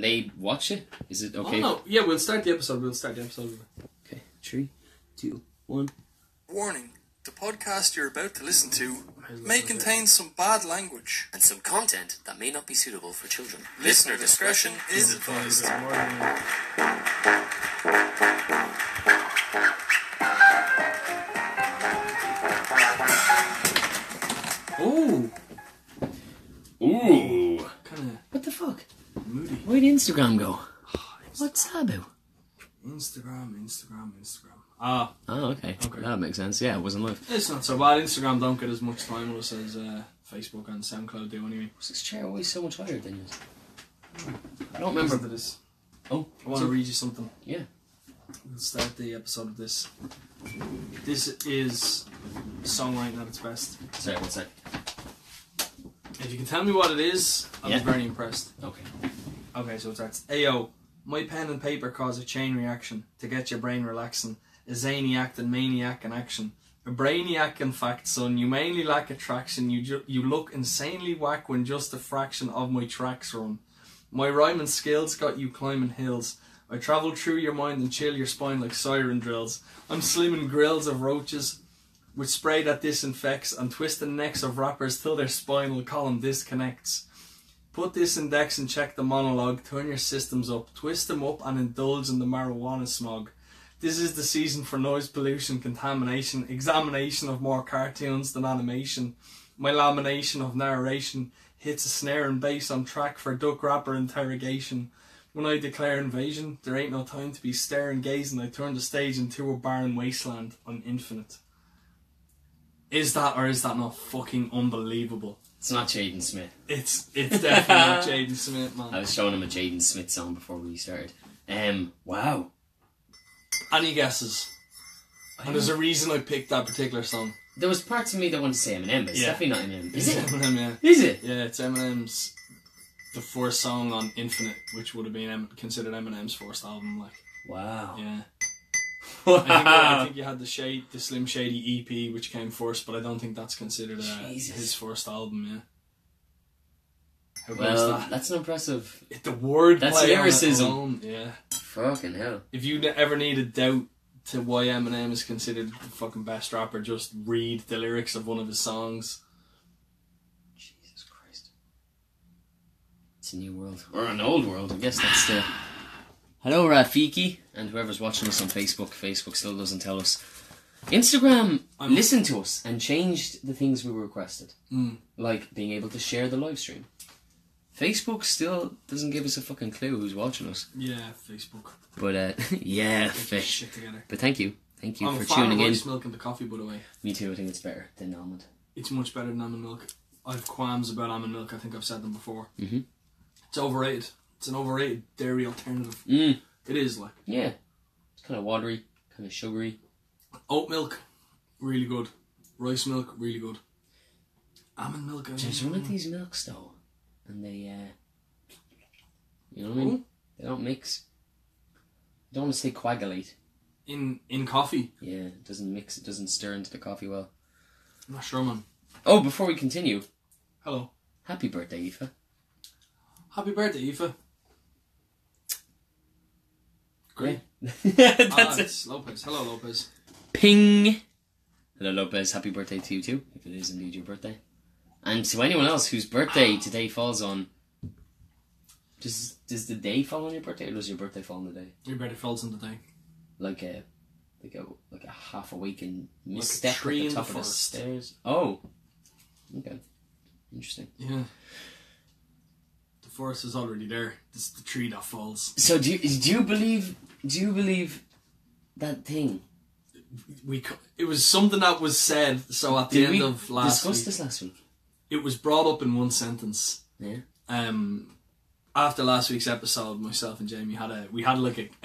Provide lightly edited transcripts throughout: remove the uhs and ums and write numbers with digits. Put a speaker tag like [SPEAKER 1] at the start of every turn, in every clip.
[SPEAKER 1] they watch it? Is it okay?
[SPEAKER 2] Oh, no. Yeah, we'll start the episode.
[SPEAKER 1] Okay, 3, 2, 1.
[SPEAKER 3] Warning. The podcast you're about to listen to may contain some bad language
[SPEAKER 4] and some content that may not be suitable for children.
[SPEAKER 3] Listener discretion is advised.
[SPEAKER 2] Ooh.
[SPEAKER 1] Ooh.
[SPEAKER 2] Kind of
[SPEAKER 1] What the fuck?
[SPEAKER 2] moody.
[SPEAKER 1] Where'd Instagram go? What's that about?
[SPEAKER 2] Instagram. Ah,
[SPEAKER 1] Oh, okay. That makes sense. Yeah, it wasn't live.
[SPEAKER 2] it's not so bad. Instagram don't get as much time with us as Facebook and SoundCloud do anyway.
[SPEAKER 1] Was this chair always so much higher than yours? I don't
[SPEAKER 2] Listen
[SPEAKER 1] remember.
[SPEAKER 2] to this.
[SPEAKER 1] Oh,
[SPEAKER 2] I want to read you something.
[SPEAKER 1] Yeah.
[SPEAKER 2] We'll start the episode with this. This is songwriting at its best.
[SPEAKER 1] Sorry, one sec.
[SPEAKER 2] If you can tell me what it is, I'll
[SPEAKER 1] Yeah.
[SPEAKER 2] be very impressed.
[SPEAKER 1] Okay.
[SPEAKER 2] Okay, so it starts. Ayo, my pen and paper cause a chain reaction to get your brain relaxing. A zany act and maniac in action. A brainiac in fact, son. You mainly lack attraction. You look insanely whack when just a fraction of my tracks run. My rhyming skills got you climbing hills. I travel through your mind and chill your spine like siren drills. I'm slimming grills of roaches with spray that disinfects and twisting necks of rappers till their spinal column disconnects. Put this in decks and check the monologue. Turn your systems up. Twist them up and indulge in the marijuana smog. This is the season for noise pollution, contamination, examination of more cartoons than animation. My lamination of narration hits a snare and bass on track for duck rapper interrogation. When I declare invasion, there ain't no time to be staring gazing. I turn the stage into a barren wasteland. I'm infinite. Is that or is that not fucking unbelievable?
[SPEAKER 1] It's not Jaden Smith.
[SPEAKER 2] It's definitely not Jaden Smith, man.
[SPEAKER 1] I was showing him a Jaden Smith song before we started. Wow.
[SPEAKER 2] Any guesses? And there's a reason I picked that particular song.
[SPEAKER 1] There was parts of me that wanted to say Eminem, but it's definitely not Eminem. Is it?
[SPEAKER 2] Eminem, yeah.
[SPEAKER 1] Is it?
[SPEAKER 2] Yeah, it's Eminem's the first song on Infinite, which would have been considered Eminem's first album. Like,
[SPEAKER 1] wow.
[SPEAKER 2] yeah.
[SPEAKER 1] Wow.
[SPEAKER 2] I think you had the Slim Shady EP, which came first, but I don't think that's considered his first album. Yeah. How good is that?
[SPEAKER 1] That's an impressive.
[SPEAKER 2] The word.
[SPEAKER 1] That's lyricism.
[SPEAKER 2] Alone, yeah.
[SPEAKER 1] Fucking hell.
[SPEAKER 2] If you ever need a doubt to why Eminem is considered the fucking best rapper, just read the lyrics of one of his songs.
[SPEAKER 1] Jesus Christ. It's a new world. Or an old world, I guess that's the... Hello Rafiki, and whoever's watching us on Facebook. Facebook still doesn't tell us. Instagram listened to us and changed the things we requested. Like being able to share the live stream. Facebook still doesn't give us a fucking clue who's watching us.
[SPEAKER 2] Yeah, Facebook.
[SPEAKER 1] But, yeah, fish.
[SPEAKER 2] Shit together.
[SPEAKER 1] But thank you. Thank you
[SPEAKER 2] I'm
[SPEAKER 1] for
[SPEAKER 2] a fan
[SPEAKER 1] tuning
[SPEAKER 2] of
[SPEAKER 1] in.
[SPEAKER 2] rice milk in the coffee, by the way.
[SPEAKER 1] Me too, I think it's better than almond.
[SPEAKER 2] It's much better than almond milk. I have qualms about almond milk. I think I've said them before.
[SPEAKER 1] Mm-hmm.
[SPEAKER 2] It's overrated. It's an overrated dairy alternative.
[SPEAKER 1] Mm.
[SPEAKER 2] It is, like.
[SPEAKER 1] Yeah. It's kind of watery, kind of sugary.
[SPEAKER 2] Oat milk, really good. Rice milk, really good. Almond milk,
[SPEAKER 1] There's one of these milks though, and they, you know what I mean? They don't mix. I don't want to say coagulate.
[SPEAKER 2] In coffee?
[SPEAKER 1] Yeah, it doesn't mix, it doesn't stir into the coffee well.
[SPEAKER 2] I'm not sure, man.
[SPEAKER 1] Oh, before we continue.
[SPEAKER 2] Hello.
[SPEAKER 1] Happy birthday, Aoife.
[SPEAKER 2] Happy birthday, Aoife. Great.
[SPEAKER 1] That's it.
[SPEAKER 2] It's Lopez. Hello, Lopez.
[SPEAKER 1] Ping. Hello, Lopez. Happy birthday to you too, if it is indeed your birthday. And to anyone else whose birthday today falls on... Does the day fall on your birthday, or does your birthday fall on the day?
[SPEAKER 2] Your birthday falls on the day.
[SPEAKER 1] Like a half awakened misstep
[SPEAKER 2] like a tree
[SPEAKER 1] at
[SPEAKER 2] in
[SPEAKER 1] the top
[SPEAKER 2] the
[SPEAKER 1] of the
[SPEAKER 2] forest.
[SPEAKER 1] stairs. Oh, okay, interesting.
[SPEAKER 2] Yeah. The forest is already there. This is the tree that falls.
[SPEAKER 1] So do you believe that thing?
[SPEAKER 2] It was something that was said. So at the end of last week,
[SPEAKER 1] discuss this last week?
[SPEAKER 2] it was brought up in one sentence.
[SPEAKER 1] Yeah.
[SPEAKER 2] After last week's episode, myself and Jamie had a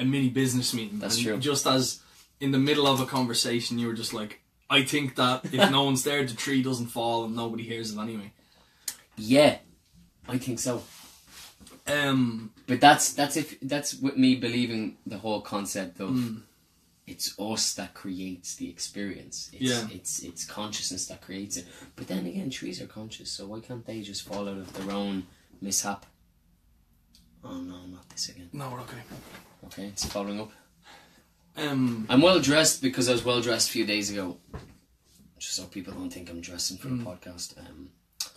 [SPEAKER 2] mini business meeting.
[SPEAKER 1] That's
[SPEAKER 2] and
[SPEAKER 1] true.
[SPEAKER 2] Just as in the middle of a conversation, you were just like, I think that if no one's there, the tree doesn't fall and nobody hears it anyway.
[SPEAKER 1] Yeah, I think so.
[SPEAKER 2] But
[SPEAKER 1] that's with me believing the whole concept of it's us that creates the experience. It's consciousness that creates it. But then again, trees are conscious, so why can't they just fall out of their own mishap? Oh no, not this again.
[SPEAKER 2] No, we're okay.
[SPEAKER 1] Okay, it's following up.
[SPEAKER 2] I'm
[SPEAKER 1] well dressed because I was well dressed a few days ago. Just so people don't think I'm dressing for a podcast.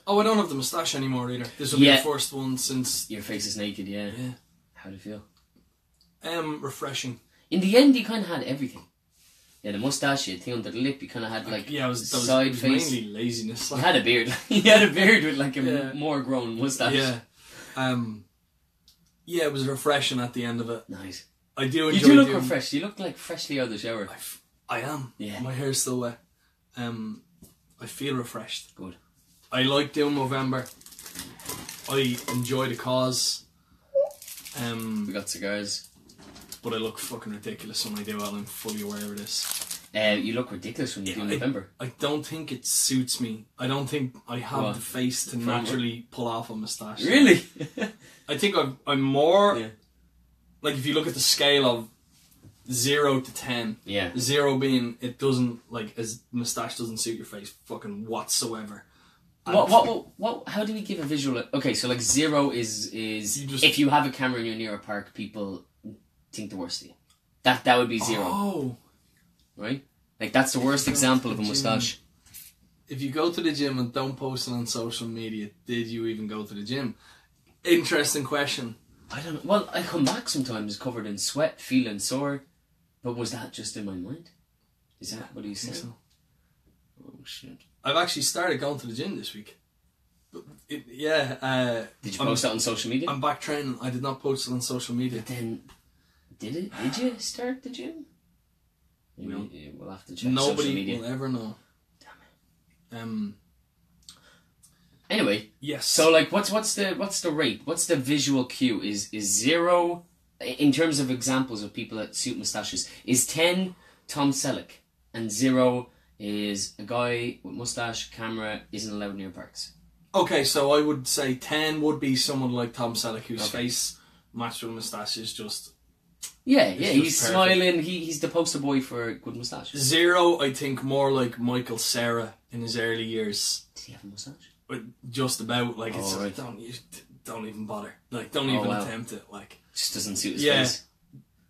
[SPEAKER 2] I don't have the moustache anymore either. This will be the first one since...
[SPEAKER 1] Your face is naked, yeah. How do you feel?
[SPEAKER 2] Refreshing.
[SPEAKER 1] In the end, you kind of had everything. Yeah, the moustache, you had thing under the lip, you kind of had like side face.
[SPEAKER 2] Mainly laziness.
[SPEAKER 1] You had a beard. You had a beard with like a more grown moustache.
[SPEAKER 2] Yeah. It was refreshing at the end of it.
[SPEAKER 1] Nice.
[SPEAKER 2] I do
[SPEAKER 1] enjoy. You do look refreshed. You look like freshly out of the shower.
[SPEAKER 2] I am.
[SPEAKER 1] Yeah.
[SPEAKER 2] My hair's still wet. I feel refreshed.
[SPEAKER 1] Good.
[SPEAKER 2] I like doing Movember. I enjoy the cause.
[SPEAKER 1] We got cigars.
[SPEAKER 2] But I look fucking ridiculous when I do it. I'm fully aware of this.
[SPEAKER 1] You look ridiculous when you do November.
[SPEAKER 2] I don't think it suits me. I don't think I have the face to naturally pull off a moustache.
[SPEAKER 1] Really?
[SPEAKER 2] I think I'm more... Yeah. Like, if you look at the scale of 0 to 10, 0 being it doesn't, like, as moustache doesn't suit your face fucking whatsoever.
[SPEAKER 1] What? How do we give a visual? Okay, so like 0 is if you have a camera and you're near a park, people think the worst of you. That would be 0.
[SPEAKER 2] Oh,
[SPEAKER 1] right. Like that's the worst example of a moustache.
[SPEAKER 2] If you go to the gym and don't post it on social media, did you even go to the gym? Interesting question.
[SPEAKER 1] I don't know. Well, I come back sometimes covered in sweat, feeling sore. But was that just in my mind? Is that what you said? So. Oh shit.
[SPEAKER 2] I've actually started going to the gym this week. Did you
[SPEAKER 1] post it on social media?
[SPEAKER 2] I'm back training. I did not post it on social media.
[SPEAKER 1] But then, did you start the gym? We'll have to check
[SPEAKER 2] Nobody
[SPEAKER 1] social media.
[SPEAKER 2] will ever know.
[SPEAKER 1] Damn it. Anyway,
[SPEAKER 2] yes.
[SPEAKER 1] So like, what's the rate? What's the visual cue? Is 0 in terms of examples of people that suit moustaches? Is 10 Tom Selleck and 0 is a guy with moustache, camera, isn't allowed near parks?
[SPEAKER 2] Okay, so I would say 10 would be someone like Tom Selleck whose face matched with a moustache is just...
[SPEAKER 1] Yeah, he's perfect. Smiling, he's the poster boy for a good moustache.
[SPEAKER 2] 0, I think more like Michael Cera in his early years.
[SPEAKER 1] Did he have a moustache?
[SPEAKER 2] Just about, like, it's
[SPEAKER 1] right.
[SPEAKER 2] don't even bother. Like, don't even attempt it, like...
[SPEAKER 1] Just doesn't suit his face.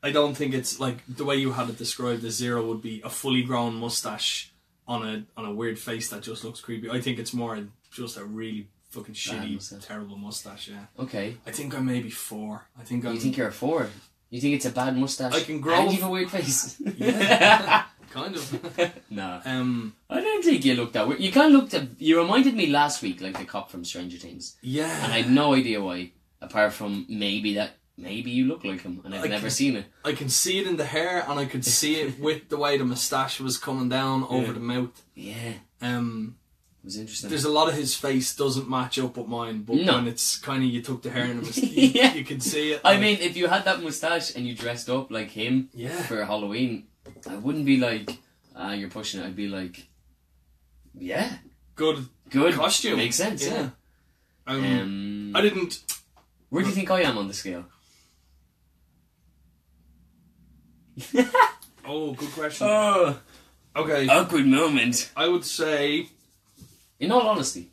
[SPEAKER 2] I don't think it's, like, the way you had it described, the 0 would be a fully grown moustache on a weird face that just looks creepy. I think it's more just a really fucking shitty, terrible moustache,
[SPEAKER 1] Okay.
[SPEAKER 2] I think I'm maybe 4. You
[SPEAKER 1] think you're a 4? You think it's a bad moustache?
[SPEAKER 2] I can grow...
[SPEAKER 1] And you have a weird face?
[SPEAKER 2] Yeah, kind of.
[SPEAKER 1] No. I don't think you looked that weird. You kind of looked... You reminded me last week like the cop from Stranger Things.
[SPEAKER 2] Yeah.
[SPEAKER 1] And I had no idea why, apart from maybe you look like him, and I've never seen it.
[SPEAKER 2] I can see it in the hair, and I could see it with the way the moustache was coming down over the mouth.
[SPEAKER 1] Yeah. It was interesting.
[SPEAKER 2] There's a lot of his face doesn't match up with mine, but when it's kind of you took the hair and the moustache, you can see it.
[SPEAKER 1] I mean, if you had that moustache and you dressed up like him for Halloween, I wouldn't be like, you're pushing it. I'd be like, good
[SPEAKER 2] costume.
[SPEAKER 1] Makes sense. Yeah.
[SPEAKER 2] I didn't.
[SPEAKER 1] Where do you think I am on the scale?
[SPEAKER 2] Oh, good question.
[SPEAKER 1] Oh,
[SPEAKER 2] okay.
[SPEAKER 1] Awkward moment.
[SPEAKER 2] I would say,
[SPEAKER 1] in all honesty,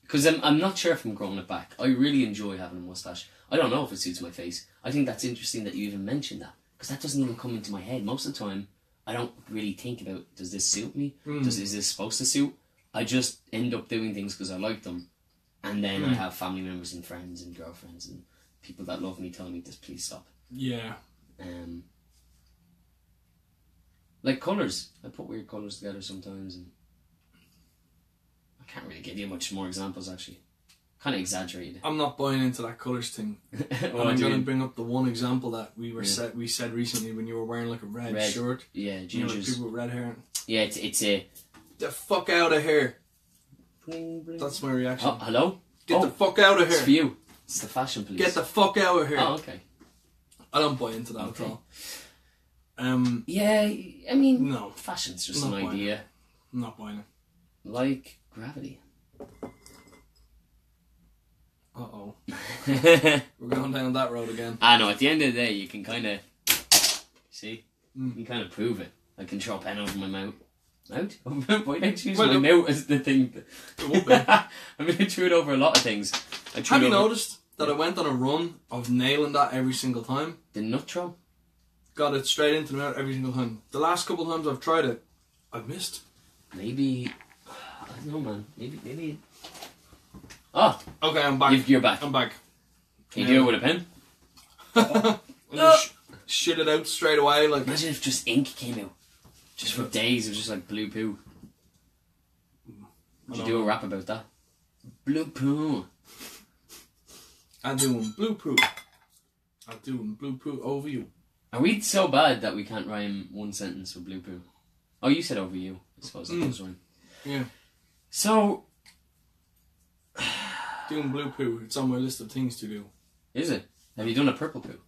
[SPEAKER 1] because I'm not sure if I'm growing it back. I really enjoy having a moustache. I don't know if it suits my face. I think that's interesting that you even mentioned that, because that doesn't even come into my head. Most of the time, I don't really think about, does this suit me? Is this supposed to suit? I just end up doing things because I like them. And then I have family members and friends and girlfriends and people that love me telling me, just please stop.
[SPEAKER 2] Yeah.
[SPEAKER 1] Like colours. I put weird colours together sometimes, and I can't really give you much more examples actually. Kind of exaggerated.
[SPEAKER 2] I'm not buying into that colours thing.
[SPEAKER 1] Well,
[SPEAKER 2] I'm going to bring up the one example that we said recently when you were wearing like a red shirt.
[SPEAKER 1] Yeah, gingers.
[SPEAKER 2] You know, like people with red hair.
[SPEAKER 1] Yeah, it's a...
[SPEAKER 2] The fuck out of here.
[SPEAKER 1] Bling, bling.
[SPEAKER 2] That's my reaction.
[SPEAKER 1] Oh, hello?
[SPEAKER 2] Get the fuck out of here.
[SPEAKER 1] It's for you. It's the fashion police.
[SPEAKER 2] Get the fuck out of here.
[SPEAKER 1] Oh, okay.
[SPEAKER 2] I don't buy into that at all.
[SPEAKER 1] Yeah, I mean,
[SPEAKER 2] no.
[SPEAKER 1] Fashion's just an idea.
[SPEAKER 2] I'm not buying it.
[SPEAKER 1] Like gravity.
[SPEAKER 2] Uh-oh. We're going down that road again.
[SPEAKER 1] I know, at the end of the day, you can kind of... See? You can kind of prove it. I can throw a pen over my mouth. Mouth? Why don't you use my mouth as the thing?
[SPEAKER 2] It would be.
[SPEAKER 1] I mean, I threw it over a lot of things.
[SPEAKER 2] Have you noticed that I went on a run of nailing that every single time.
[SPEAKER 1] The nut throw?
[SPEAKER 2] Got it straight into the mouth every single time. The last couple of times I've tried it, I've missed.
[SPEAKER 1] Maybe... I don't know, man. Maybe... Oh!
[SPEAKER 2] Okay, I'm back.
[SPEAKER 1] You're back.
[SPEAKER 2] I'm back.
[SPEAKER 1] Can you do it with a pen?
[SPEAKER 2] And just shit it out straight away. Like,
[SPEAKER 1] imagine if just ink came out. Just for days, it was just like blue poo. Would you do a rap about that? Blue poo.
[SPEAKER 2] I'm doing blue poo. I'm doing blue poo over you.
[SPEAKER 1] Are we so bad that we can't rhyme one sentence with blue poo? Oh, you said over you. I suppose that was right.
[SPEAKER 2] Yeah.
[SPEAKER 1] So...
[SPEAKER 2] Doing blue poo. It's on my list of things to do.
[SPEAKER 1] Is it? Have you done a purple poo?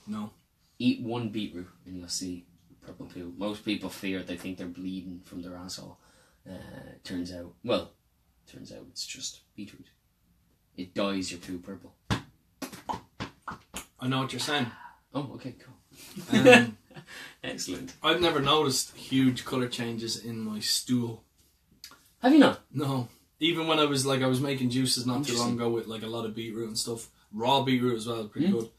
[SPEAKER 2] No.
[SPEAKER 1] Eat one beetroot and you'll see purple poo. Most people fear they think they're bleeding from their asshole. Turns out it's just beetroot. It dyes your poo purple.
[SPEAKER 2] I know what you're saying.
[SPEAKER 1] Oh, okay, cool. Excellent.
[SPEAKER 2] I've never noticed huge colour changes in my stool.
[SPEAKER 1] Have you not?
[SPEAKER 2] No. Even when I was making juices not too long ago with like a lot of beetroot and stuff. Raw beetroot as well, pretty good.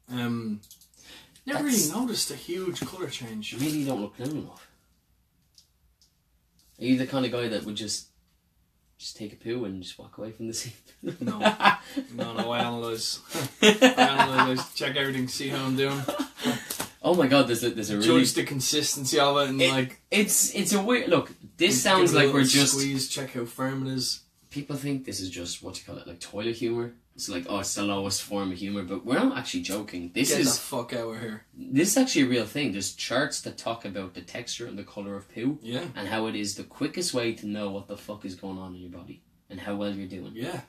[SPEAKER 2] Never really noticed a huge colour change.
[SPEAKER 1] Maybe you don't look clean enough. Are you the kind of guy that would just take a poo and just walk away from the scene?
[SPEAKER 2] No. I analyse. I check everything, see how I'm doing.
[SPEAKER 1] Oh my god, there's a really...
[SPEAKER 2] Judge the consistency of it and
[SPEAKER 1] It's a weird... Look, this sounds like we're just...
[SPEAKER 2] Squeeze, check how firm it is.
[SPEAKER 1] People think this is just, what do you call it, like toilet humour? It's like, oh, it's the lowest form of humour, but we're not actually joking. Get the
[SPEAKER 2] fuck out of here.
[SPEAKER 1] This is actually a real thing. There's charts that talk about the texture and the colour of poo.
[SPEAKER 2] Yeah.
[SPEAKER 1] And how it is the quickest way to know what the fuck is going on in your body. And how well you're doing.
[SPEAKER 2] Yeah.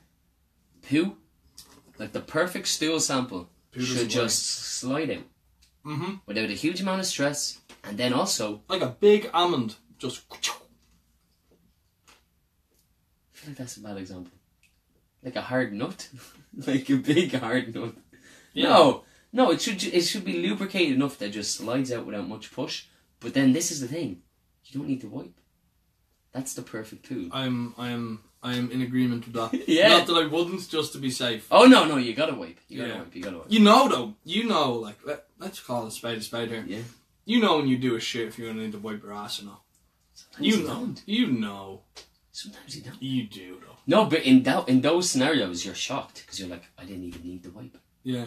[SPEAKER 1] Poo, like the perfect stool sample, should just slide out.
[SPEAKER 2] Mm-hmm. Without
[SPEAKER 1] a huge amount of stress. And then also...
[SPEAKER 2] like a big almond. Just...
[SPEAKER 1] I feel like that's a bad example. Like a hard nut. Like a big hard nut. Yeah. No, it should be lubricated enough that it just slides out without much push. But then this is the thing. You don't need to wipe. That's the perfect poo.
[SPEAKER 2] I am in agreement with that.
[SPEAKER 1] Yeah.
[SPEAKER 2] Not that I wouldn't, just to be safe.
[SPEAKER 1] Oh no, you gotta wipe. You gotta wipe.
[SPEAKER 2] You know though, like, let's call it a spade here.
[SPEAKER 1] Yeah.
[SPEAKER 2] You know when you do a shit if you're gonna need to wipe your ass or not.
[SPEAKER 1] Sometimes
[SPEAKER 2] you know.
[SPEAKER 1] Sometimes you don't.
[SPEAKER 2] You do though.
[SPEAKER 1] No, but in those scenarios you're shocked because you're like, I didn't even need to wipe.
[SPEAKER 2] Yeah.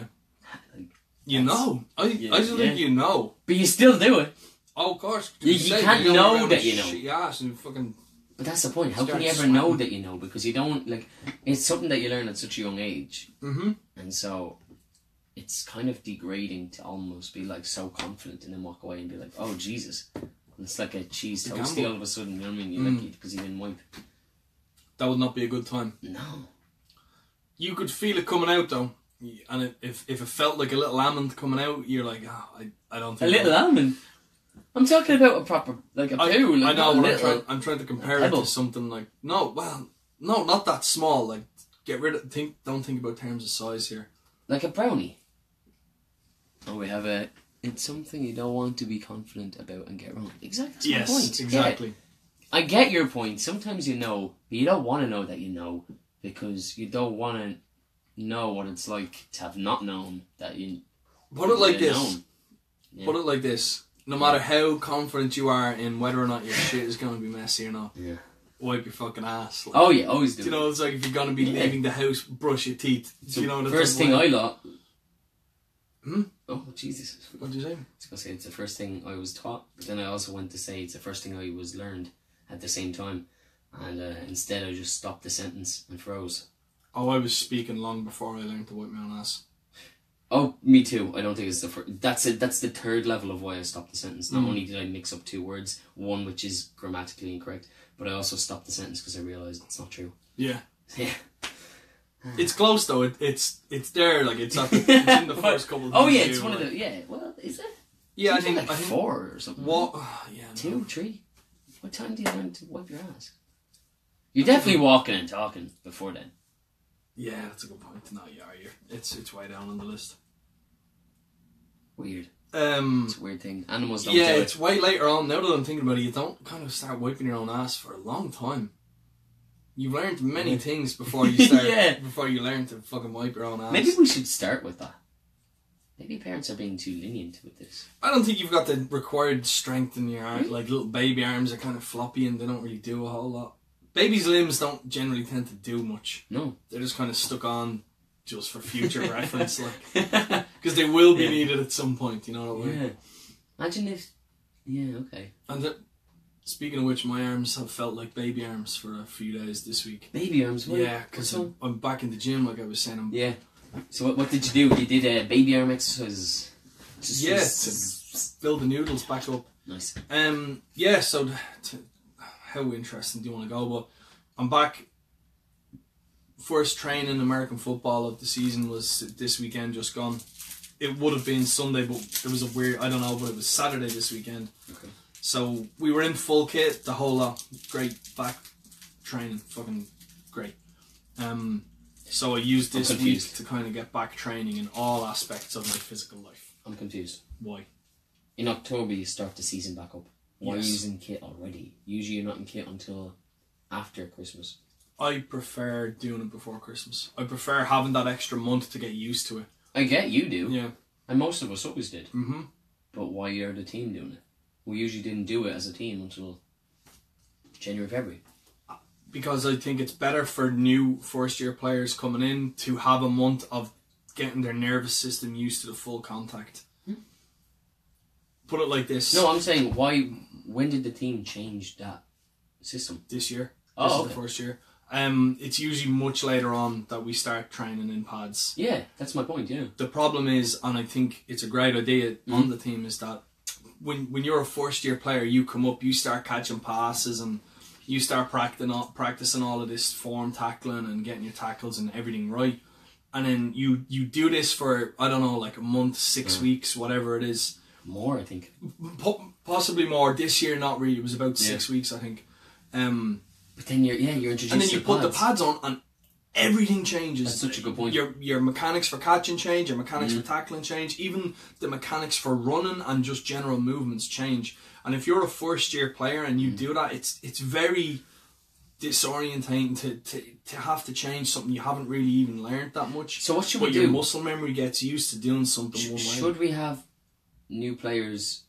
[SPEAKER 1] Like,
[SPEAKER 2] you know. I just think you know.
[SPEAKER 1] But you still do it.
[SPEAKER 2] Oh, of course.
[SPEAKER 1] You can't know that you know.
[SPEAKER 2] Shit your ass and fucking...
[SPEAKER 1] But that's the point. How can you ever know that you know? Because you don't, like... It's something that you learn at such a young age.
[SPEAKER 2] Mm-hmm.
[SPEAKER 1] And so... It's kind of degrading to almost be, like, so confident and then walk away and be like, oh, Jesus. And it's like a cheese toasty all of a sudden, you know what I mean? You're lucky because you didn't wipe.
[SPEAKER 2] That would not be a good time.
[SPEAKER 1] No.
[SPEAKER 2] You could feel it coming out, though. And if it felt like a little almond coming out, you're like, I don't think...
[SPEAKER 1] A little almond? I'm talking about a proper, like a poo. Like
[SPEAKER 2] I know, I'm trying to compare it to something like... No, not that small. Like, don't think about terms of size here.
[SPEAKER 1] Like a brownie. Oh, we have a... It's something you don't want to be confident about and get wrong. Exactly, that's my point.
[SPEAKER 2] Exactly.
[SPEAKER 1] Yeah. I get your point. Sometimes you know, but you don't want to know that you know, because you don't want to know what it's like to have not known that you...
[SPEAKER 2] Put it like this. Yeah. Put it like this. No matter how confident you are in whether or not your shit is going to be messy or not, wipe your fucking ass. Like,
[SPEAKER 1] oh yeah, always do.
[SPEAKER 2] You know, it's like if you're going to be leaving the house, brush your teeth.
[SPEAKER 1] So
[SPEAKER 2] you know,
[SPEAKER 1] the first thing I thought... Oh, Jesus.
[SPEAKER 2] What did you say?
[SPEAKER 1] I was going to say it's the first thing I was taught, but then I also went to say it's the first thing I was learned at the same time. And instead I just stopped the sentence and froze.
[SPEAKER 2] Oh, I was speaking long before I learned to wipe my own ass.
[SPEAKER 1] Oh, me too. I don't think it's the first. That's the third level of why I stopped the sentence. Not only did I mix up two words, one which is grammatically incorrect, but I also stopped the sentence because I realised it's not true.
[SPEAKER 2] Yeah.
[SPEAKER 1] Yeah.
[SPEAKER 2] It's close though. It's there. Like it's in the first couple. Of
[SPEAKER 1] oh yeah, it's one of the Well, is it?
[SPEAKER 2] Yeah,
[SPEAKER 1] I think 4 or something.
[SPEAKER 2] What? Yeah.
[SPEAKER 1] 2, 3. What time do you learn to wipe your ass? You're definitely walking and talking before then.
[SPEAKER 2] Yeah, that's a good point. No, you are. It's way down on the list.
[SPEAKER 1] Weird. It's a weird thing. Animals don't do it.
[SPEAKER 2] Yeah, it's way later on. Now that I'm thinking about it, you don't kind of start wiping your own ass for a long time. You've learned many things before you start.
[SPEAKER 1] Yeah.
[SPEAKER 2] Before you learn to fucking wipe your own ass.
[SPEAKER 1] Maybe we should start with that. Maybe parents are being too lenient with this.
[SPEAKER 2] I don't think you've got the required strength in your arm. Like, little baby arms are kind of floppy and they don't really do a whole lot. Babies' limbs don't generally tend to do much.
[SPEAKER 1] No.
[SPEAKER 2] They're just kind of stuck on just for future reference, like, because they will be needed at some point, you know what I mean?
[SPEAKER 1] Yeah. Imagine if... Yeah, okay.
[SPEAKER 2] And speaking of which, my arms have felt like baby arms for a few days this week.
[SPEAKER 1] Baby arms? What?
[SPEAKER 2] Yeah, because I'm back in the gym, like I was saying.
[SPEAKER 1] Yeah. So what did you do? You did baby arm exercises?
[SPEAKER 2] To build the noodles back up.
[SPEAKER 1] Nice.
[SPEAKER 2] Yeah, so how interesting do you want to go? But I'm back. First training American football of the season was this weekend just gone. It would have been Sunday, but there was a weird, I don't know, but it was Saturday this weekend.
[SPEAKER 1] Okay.
[SPEAKER 2] So we were in full kit, the whole lot. Great back training, fucking great. So I used this week to kind of get back training in all aspects of my physical life.
[SPEAKER 1] I'm confused.
[SPEAKER 2] Why?
[SPEAKER 1] In October you start the season back up. Why are you using kit already? Usually you're not in kit until after Christmas.
[SPEAKER 2] I prefer doing it before Christmas. I prefer having that extra month to get used to it.
[SPEAKER 1] I get you do.
[SPEAKER 2] Yeah.
[SPEAKER 1] And most of us always did.
[SPEAKER 2] Mm-hmm.
[SPEAKER 1] But why are the team doing it? We usually didn't do it as a team until January, February.
[SPEAKER 2] Because I think it's better for new first-year players coming in to have a month of getting their nervous system used to the full contact. Put it like this.
[SPEAKER 1] No, I'm saying, when did the team change that system?
[SPEAKER 2] This year.
[SPEAKER 1] Oh,
[SPEAKER 2] this
[SPEAKER 1] okay.
[SPEAKER 2] is the first year. It's usually much later on that we start training in pads.
[SPEAKER 1] Yeah, that's my point, yeah.
[SPEAKER 2] The problem is, and I think it's a great idea on the team, is that when you're a first-year player, you come up, you start catching passes and you start practicing all of this form tackling and getting your tackles and everything right. And then you do this for, I don't know, like a month, 6 weeks, whatever it is.
[SPEAKER 1] More, I think.
[SPEAKER 2] Possibly more. This year, not really. It was about 6 weeks, I think.
[SPEAKER 1] But then you're introduced.
[SPEAKER 2] And then you
[SPEAKER 1] to
[SPEAKER 2] put
[SPEAKER 1] pads.
[SPEAKER 2] the pads on, and everything changes.
[SPEAKER 1] That's such a good point.
[SPEAKER 2] Your mechanics for catching change, your mechanics for tackling change, even the mechanics for running and just general movements change. And if you're a first year player and you do that, it's very disorientating to have to change something you haven't really even learned that much.
[SPEAKER 1] So what should we
[SPEAKER 2] but
[SPEAKER 1] do?
[SPEAKER 2] Your muscle memory gets used to doing something one way.
[SPEAKER 1] Should we have new players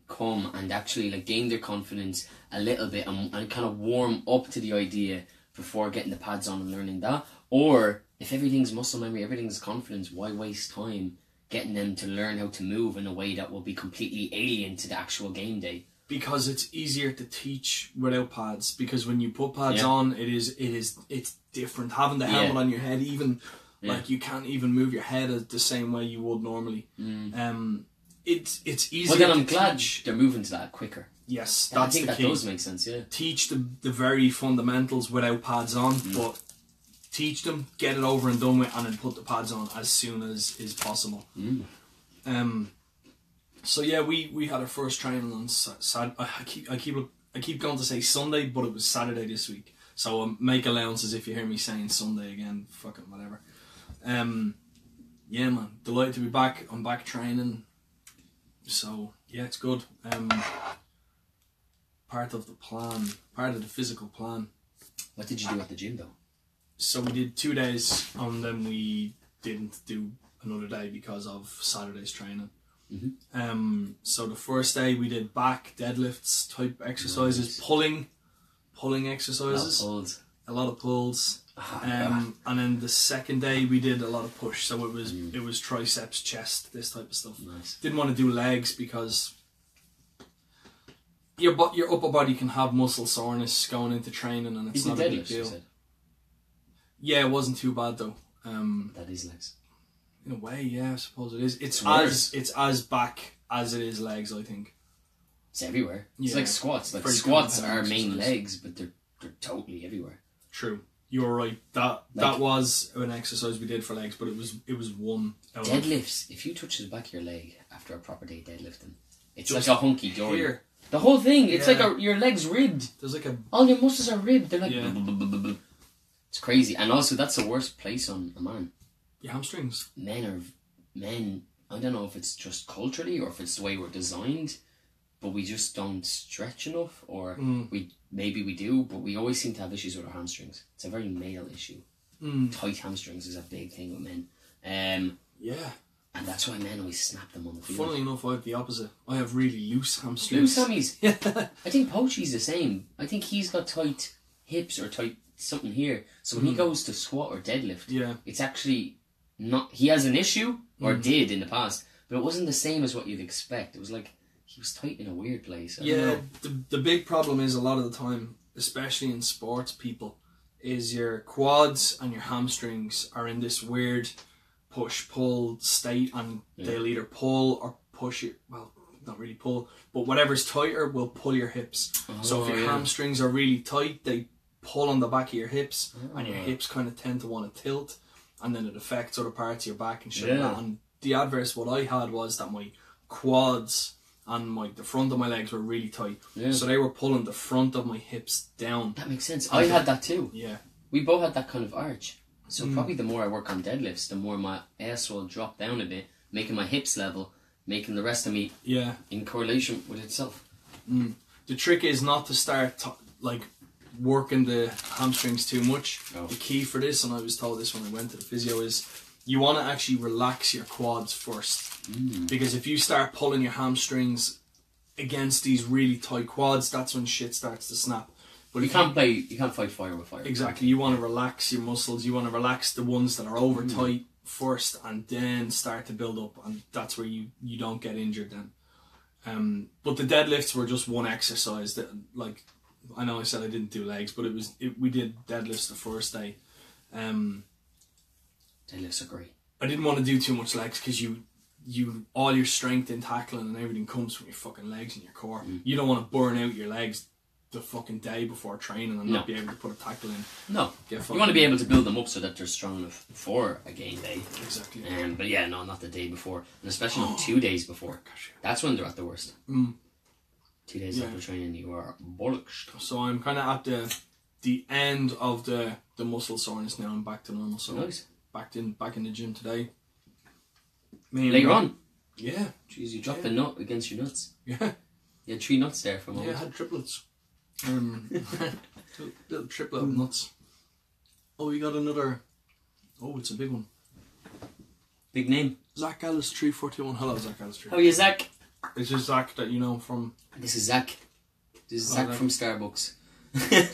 [SPEAKER 1] come and actually like gain their confidence a little bit and kind of warm up to the idea before getting the pads on and learning that? Or if everything's muscle memory, everything's confidence, why waste time getting them to learn how to move in a way that will be completely alien to the actual game day?
[SPEAKER 2] Because it's easier to teach without pads. Because when you put pads on, it's different. Having the helmet on your head, even like you can't even move your head the same way you would normally. It's easier.
[SPEAKER 1] Well, then I'm
[SPEAKER 2] to
[SPEAKER 1] glad
[SPEAKER 2] teach.
[SPEAKER 1] they're moving to that quicker.
[SPEAKER 2] Yes,
[SPEAKER 1] Yeah,
[SPEAKER 2] that's
[SPEAKER 1] I think
[SPEAKER 2] the
[SPEAKER 1] that
[SPEAKER 2] key.
[SPEAKER 1] does make sense. Yeah.
[SPEAKER 2] Teach the very fundamentals without pads on, but teach them, get it over and done with, and then put the pads on as soon as is possible. So yeah, we had our first training on Saturday. I keep going to say Sunday, but it was Saturday this week. So make allowances if you hear me saying Sunday again. Fucking whatever. Yeah, man, delighted to be back. I'm back training. So yeah, it's good. Part of the plan, part of the physical plan.
[SPEAKER 1] What did you do at the gym though?
[SPEAKER 2] So we did 2 days, and then we didn't do another day because of Saturday's training. So the first day we did back deadlifts type exercises, pulling exercises, a lot of pulls. And then the second day we did a lot of push, so it was triceps, chest, this type of stuff.
[SPEAKER 1] Nice.
[SPEAKER 2] Didn't want to do legs because your upper body can have muscle soreness going into training, and it's not a big deal. Yeah, it wasn't too bad though.
[SPEAKER 1] That is legs.
[SPEAKER 2] In a way, yeah, I suppose it is. It's as back as it is legs, I think.
[SPEAKER 1] It's everywhere. It's like squats. Like
[SPEAKER 2] Pretty
[SPEAKER 1] squats
[SPEAKER 2] common
[SPEAKER 1] are
[SPEAKER 2] exercise.
[SPEAKER 1] main legs, but they're totally everywhere.
[SPEAKER 2] True. You're right. That was an exercise we did for legs, but it was one element.
[SPEAKER 1] Deadlifts. If you touch the back of your leg after a proper day deadlifting, it's just like a hunky dory.
[SPEAKER 2] Here.
[SPEAKER 1] The whole thing. It's like your legs ribbed.
[SPEAKER 2] There's like a
[SPEAKER 1] all your muscles are ribbed. They're like
[SPEAKER 2] Yeah.
[SPEAKER 1] It's crazy, and also that's the worst place on a man.
[SPEAKER 2] your hamstrings.
[SPEAKER 1] Men. I don't know if it's just culturally or if it's the way we're designed. but we just don't stretch enough, or maybe we do, but we always seem to have issues with our hamstrings. It's a very male issue. Tight hamstrings is a big thing with men.
[SPEAKER 2] Yeah.
[SPEAKER 1] And that's why men always snap them on the field.
[SPEAKER 2] Funnily enough, I have the opposite. I have really loose hamstrings.
[SPEAKER 1] Loose hammies?
[SPEAKER 2] Yeah.
[SPEAKER 1] I think Pochi's the same. I think he's got tight hips or tight something here. So when he goes to squat or deadlift, it's actually not... He has an issue, or did in the past, but it wasn't the same as what you'd expect. It was like he was tight in a weird place. I don't know.
[SPEAKER 2] The big problem is a lot of the time, especially in sports people, is your quads and your hamstrings are in this weird push-pull state, and they'll either pull or push it. Well, not really pull, but whatever's tighter will pull your hips. So if your hamstrings are really tight, they pull on the back of your hips, and your hips kind of tend to want to tilt, and then it affects other parts of your back and shit like that. And the adverse what I had was that my quads and the front of my legs were really tight, so they were pulling the front of my hips down.
[SPEAKER 1] That makes sense. I had that too.
[SPEAKER 2] Yeah,
[SPEAKER 1] we both had that kind of arch. So probably the more I work on deadlifts, the more my ass will drop down a bit, making my hips level, making the rest of me in correlation with itself.
[SPEAKER 2] The trick is not to start working the hamstrings too much. The key for this, and I was told this when I went to the physio, is you want to actually relax your quads first. Because if you start pulling your hamstrings against these really tight quads, that's when shit starts to snap. But you can't
[SPEAKER 1] fight fire with fire.
[SPEAKER 2] Exactly. You want to relax your muscles. You want to relax the ones that are over tight first, and then start to build up, and that's where you don't get injured then. But the deadlifts were just one exercise that, like, I know I said I didn't do legs, but we did deadlifts the first day.
[SPEAKER 1] Deadlifts are great.
[SPEAKER 2] I didn't want to do too much legs because you all your strength in tackling and everything comes from your fucking legs and your core. You don't want to burn out your legs the fucking day before training and not be able to put a tackle in.
[SPEAKER 1] No. You want to be able to build them up so that they're strong enough for a game day.
[SPEAKER 2] Exactly.
[SPEAKER 1] But yeah, no, not the day before. And especially not 2 days before. Gosh. That's when they're at the worst. 2 days after training, you are bollocks.
[SPEAKER 2] So I'm kind of at the end of the muscle soreness now. I'm back to normal. So
[SPEAKER 1] nice.
[SPEAKER 2] Back in the gym today.
[SPEAKER 1] Later on?
[SPEAKER 2] Yeah.
[SPEAKER 1] Jeez, you dropped the nut against your nuts.
[SPEAKER 2] Yeah.
[SPEAKER 1] You had 3 nuts there for a moment.
[SPEAKER 2] Yeah, I had triplets. Little triplet of nuts. Oh, we got another. Oh, it's a big one.
[SPEAKER 1] Big name.
[SPEAKER 2] Zach Ellis 3421. Hello, Zach Ellis 3421.
[SPEAKER 1] How are you, Zach?
[SPEAKER 2] It's just Zach that you know from.
[SPEAKER 1] This is Zach. This is Zach from Starbucks. I